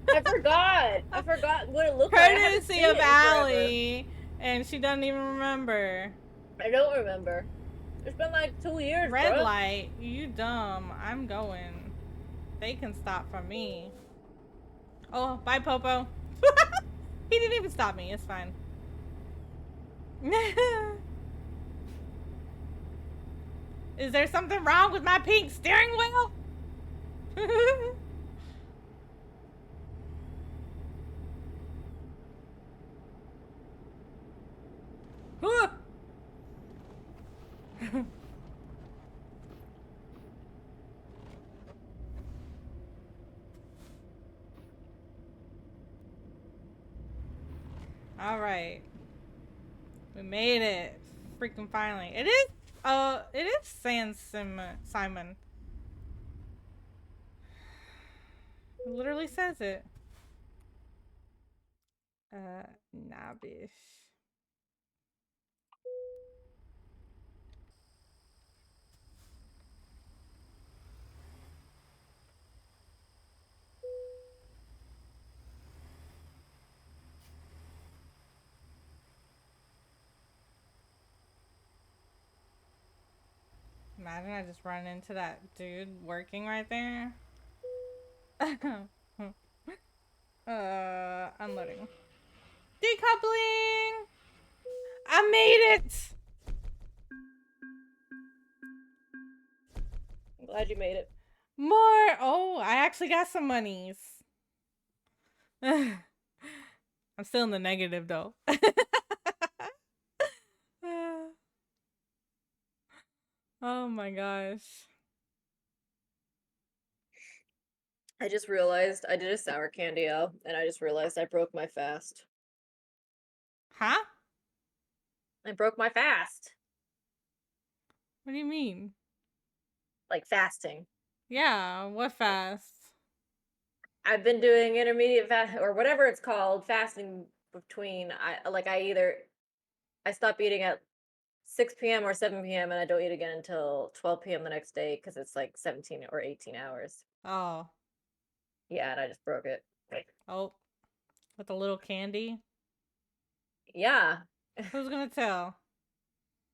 I forgot. I forgot what it looked like. Courtesy of Allie, and she doesn't even remember. I don't remember. It's been like 2 years. Red bro. light. You dumb. I'm going. They can stop from me. Oh, bye, Popo. He didn't even stop me. It's fine. Is there something wrong with my pink steering wheel? All right. We made it. Freaking finally. It is Simon. It literally says it. Nabish. Imagine I just run into that dude working right there. Unloading. Decoupling! I made it! I'm glad you made it. More! Oh, I actually got some monies. I'm still in the negative though. Oh my gosh. I just realized I did a sour candy out, and I just realized I broke my fast. Huh? I broke my fast. What do you mean? Like fasting. Yeah, what fast? I've been doing intermediate fast or whatever it's called, fasting between I stop eating at 6 p.m. or 7 p.m. and I don't eat again until 12 p.m. the next day because it's like 17 or 18 hours. Oh. Yeah, and I just broke it. Oh. With a little candy? Yeah. Who's gonna tell?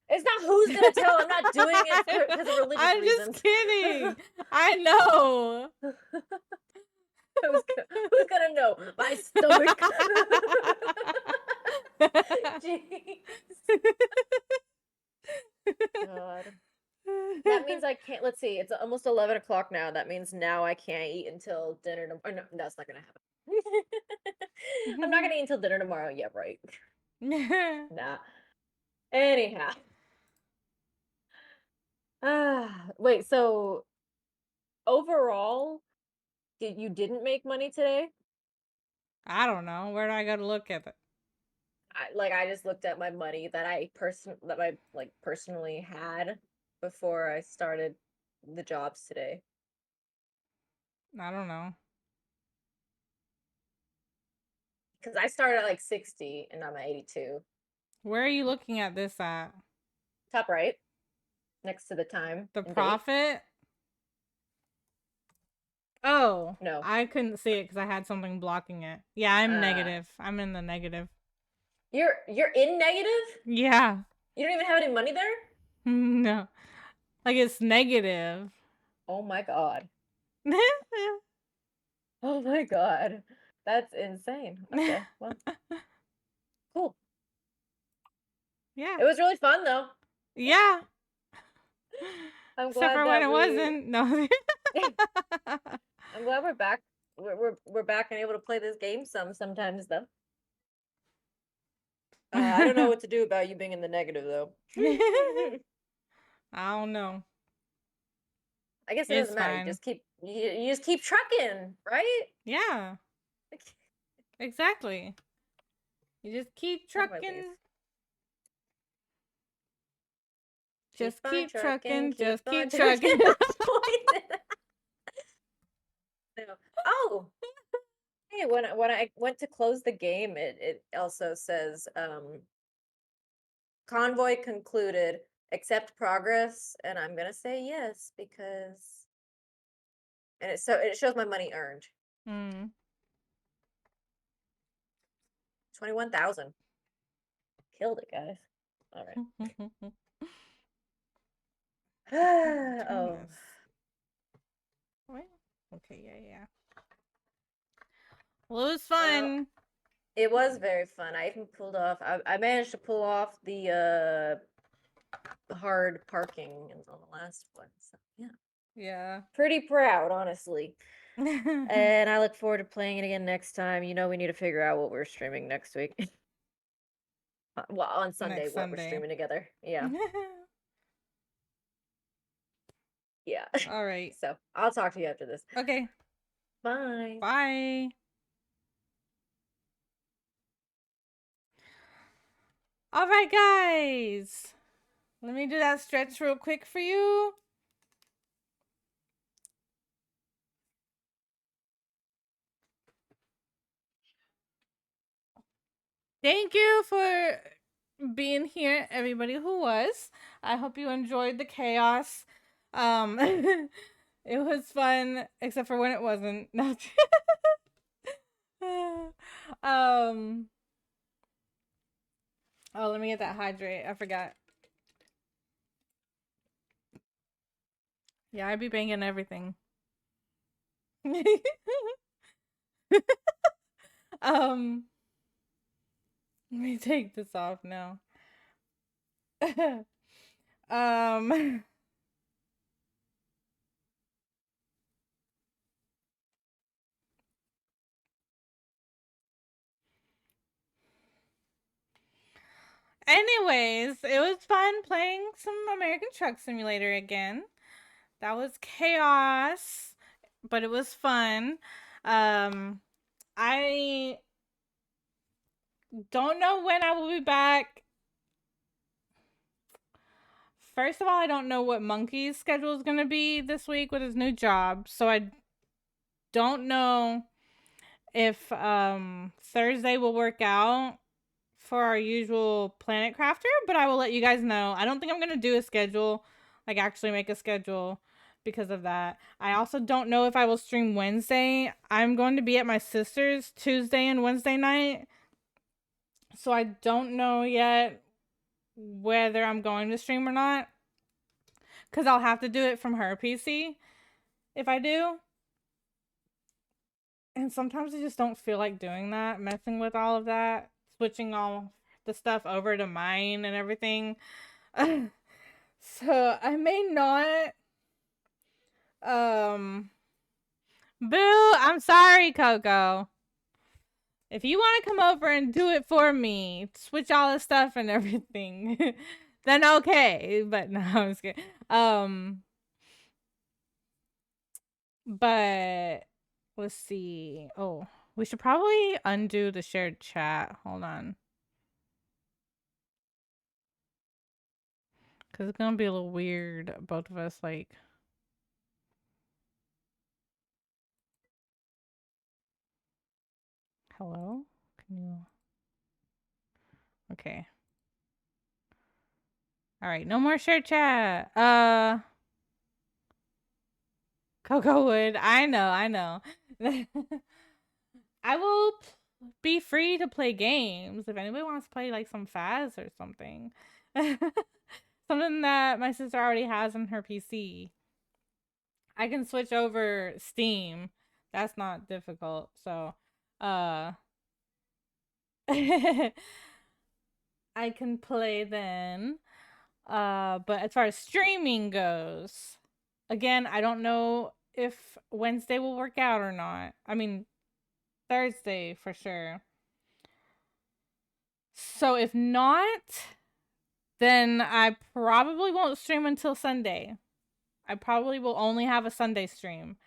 It's not who's gonna tell. I'm not doing it because of religious I'm reasons. just kidding. I know. Who's gonna know? My stomach. Jeez. God. That means I can't. Let's see. It's almost 11 o'clock now. That means now I can't eat until dinner. Or no, that's not gonna happen. I'm not gonna eat until dinner tomorrow. Yeah, right. Nah. Anyhow. Wait. So overall, you didn't make money today? I don't know. Where do I go to look at it? I just looked at my money that I personally had before I started the jobs today. I don't know. Because I started at like 60 and I'm at 82. Where are you looking at this at? Top right, next to the time. The and date. profit? Oh. No. I couldn't see it because I had something blocking it. Yeah, I'm negative. I'm in the negative. You're in negative? Yeah. You don't even have any money there? No. Like it's negative. Oh my god. Oh my god. That's insane. Okay, well. Cool. Yeah. It was really fun though. Yeah. I'm Except glad for when it wasn't. No. I'm glad we're back. We're back and able to play this game sometimes though. I don't know what to do about you being in the negative, though. I don't know. I guess it It's doesn't matter. fine. You just keep trucking, right? Yeah, exactly. You just keep How do I leave? trucking. Keep Just on keep trucking, trucking. Just on keep trucking. trucking. That's poison. No. Oh, hey, when I went to close the game, it also says convoy concluded. Accept progress, and I'm gonna say yes because it shows my money earned. Mm. 21,000. Killed it, guys. All right. Turn Oh. this. Wait. Okay, yeah. Well, it was Well, fun. it was very fun. I even pulled off. I managed to pull off the hard parking on the last one. So yeah, Yeah. pretty proud, honestly. And I look forward to playing it again next time. You know, we need to figure out what we're streaming next week. Well, on Sunday, Next what we're Sunday. streaming together. Yeah, yeah. All right. So I'll talk to you after this. Okay. Bye. Bye. All right, guys. Let me do that stretch real quick for you. Thank you for being here, everybody who was. I hope you enjoyed the chaos. It was fun, except for when it wasn't. No. um. Oh, let me get that hydrate. I forgot. Yeah, I be banging everything. um. Let me take this off now. um. Anyways, it was fun playing some American Truck Simulator again. That was chaos, but it was fun. I don't know when I will be back. First of all, I don't know what Monkey's schedule is going to be this week with his new job, so I don't know if Thursday will work out for our usual Planet Crafter, but I will let you guys know. I don't think I'm going to do a schedule, like actually make a schedule because of that. I also don't know if I will stream Wednesday. I'm going to be at my sister's Tuesday and Wednesday night, so I don't know yet whether I'm going to stream or not, because I'll have to do it from her PC if I do. And sometimes I just don't feel like doing that, messing with all of that, switching all the stuff over to mine and everything. So I may not. Um, Boo, I'm sorry, Coco. If you want to come over and do it for me, switch all the stuff and everything, then okay. But no, I'm just kidding. But let's see. Oh, we should probably undo the shared chat. Hold on. Because it's going to be a little weird, both of us, like. Hello? Can you. Okay. All right, no more shared chat. Coco Wood. I know. I will be free to play games if anybody wants to play like some Faz or something. Something that my sister already has on her PC. I can switch over Steam. That's not difficult. So, I can play then. But as far as streaming goes, again, I don't know if Wednesday will work out or not. I mean, Thursday for sure. So if not, then I probably won't stream until Sunday. I probably will only have a Sunday stream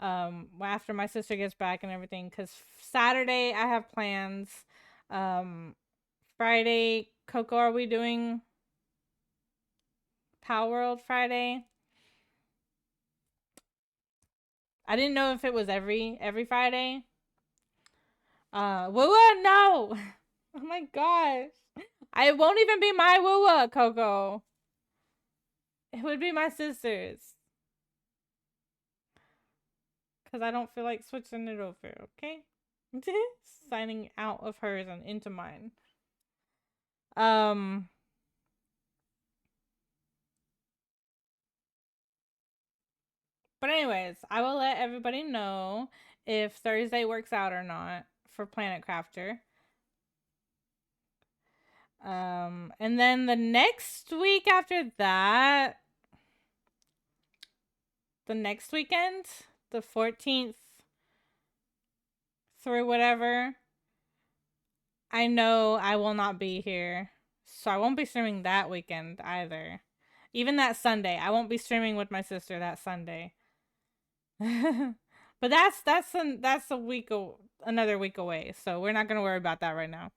after my sister gets back and everything, because Saturday I have plans. Friday, Coco, are we doing Power World Friday? I didn't know if it was every Friday. Woo-wah, no! Oh my gosh. It won't even be my woo-wah, Coco. It would be my sister's. Because I don't feel like switching it over, okay? Signing out of hers and into mine. But anyways, I will let everybody know if Thursday works out or not for Planet Crafter. And then the next week after that, the next weekend, the 14th through whatever, I know I will not be here. So I won't be streaming that weekend either. Even that Sunday, I won't be streaming with my sister that Sunday. But that's a week another week away, so we're not gonna worry about that right now.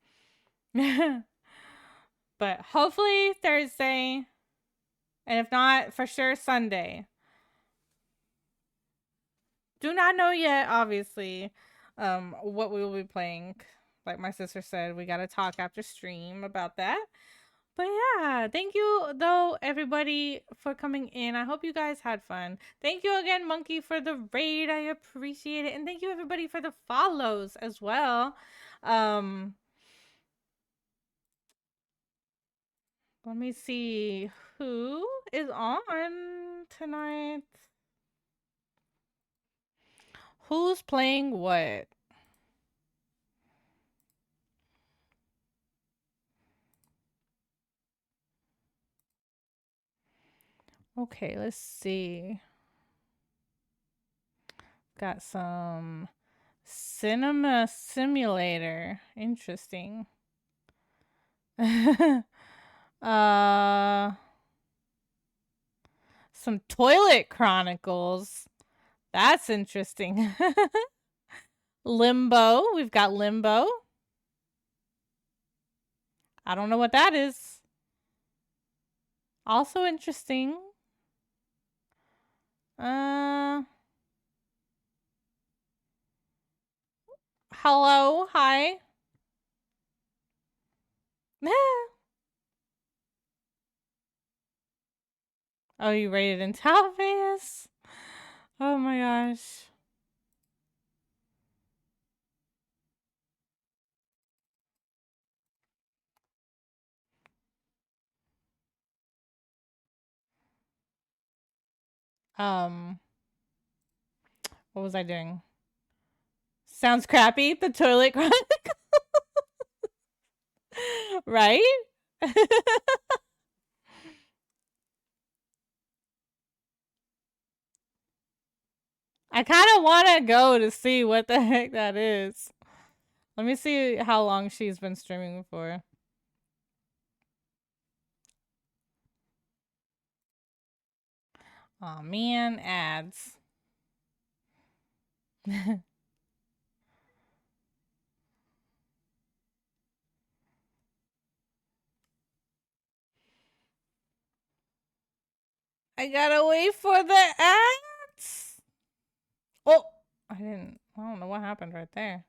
But hopefully Thursday, and if not, for sure Sunday. Do not know yet, obviously, what we will be playing. Like my sister said, we gotta talk after stream about that. But yeah, thank you though everybody for coming in. I hope you guys had fun. Thank you again, Monkey, for the raid. I appreciate it. And thank you everybody for the follows as well. Let me see who is on tonight. Who's playing what? Okay, let's see. Got some cinema simulator. Interesting. Some toilet chronicles. That's interesting. Limbo. We've got Limbo. I don't know what that is. Also interesting. Hello, hi. Oh, you rated in Talface? Oh my gosh. What was I doing? Sounds crappy. The toilet chronicle. Right? I kind of want to go to see what the heck that is. Let me see how long she's been streaming for. Oh man, ads. I gotta wait for the ads. Oh, I don't know what happened right there.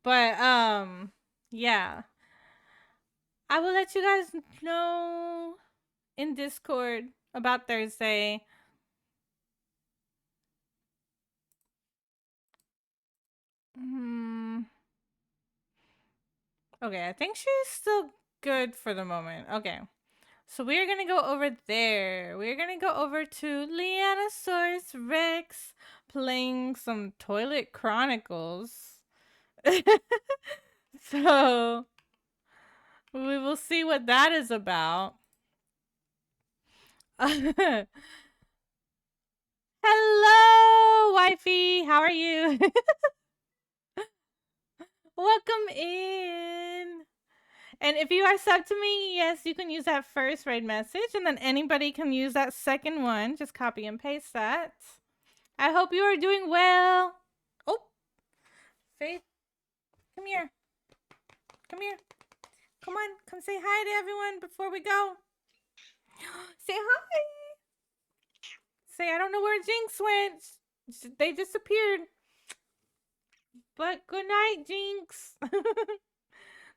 But, yeah. I will let you guys know in Discord about Thursday. Okay, I think she's still good for the moment. Okay. So we're going to go over there. We're going to go over to Leanosaurus Rex playing some Toilet Chronicles. So we will see what that is about. Hello, wifey. How are you? Welcome in. And if you are sub to me, yes, you can use that first raid message, and then anybody can use that second one. Just copy and paste that. I hope you are doing well. Oh, Faith, come here. Come here. Come on, come say hi to everyone before we go. Say hi. Say, I don't know where Jinx went. They disappeared. But good night, Jinx.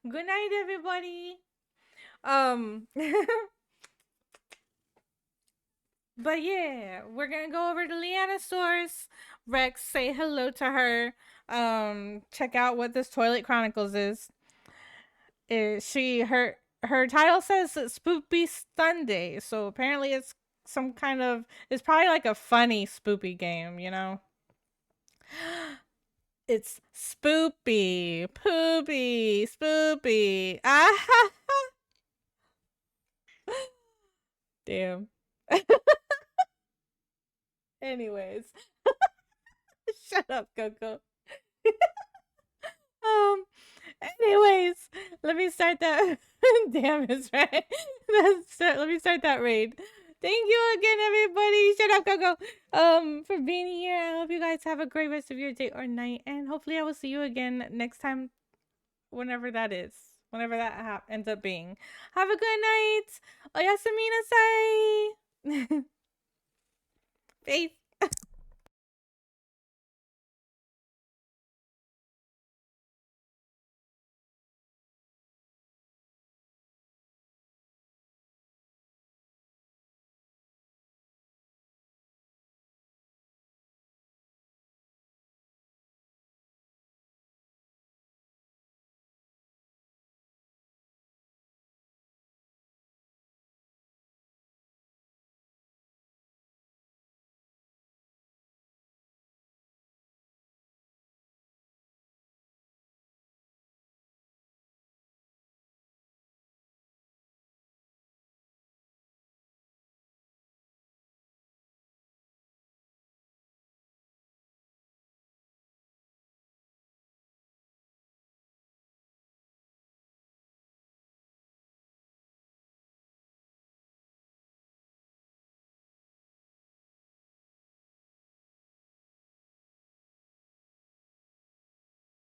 Good night, everybody. But yeah, we're gonna go over to Leanna's source. Rex, say hello to her. Check out what this Toilet Chronicles is. Her title says it's Spoopy Sunday, so apparently it's some kind of, it's probably like a funny spoopy game, you know? It's spoopy, poopy, spoopy. Ah, damn. Anyways, shut up, Coco. Anyways, let me start that. Damn, it's right. Let me start that raid. Thank you again, everybody. Shut up, Coco. For being here. I hope you guys have a great rest of your day or night, and hopefully, I will see you again next time, whenever that is, whenever that ends up being. Have a good night. Oyasu minasai. Faith.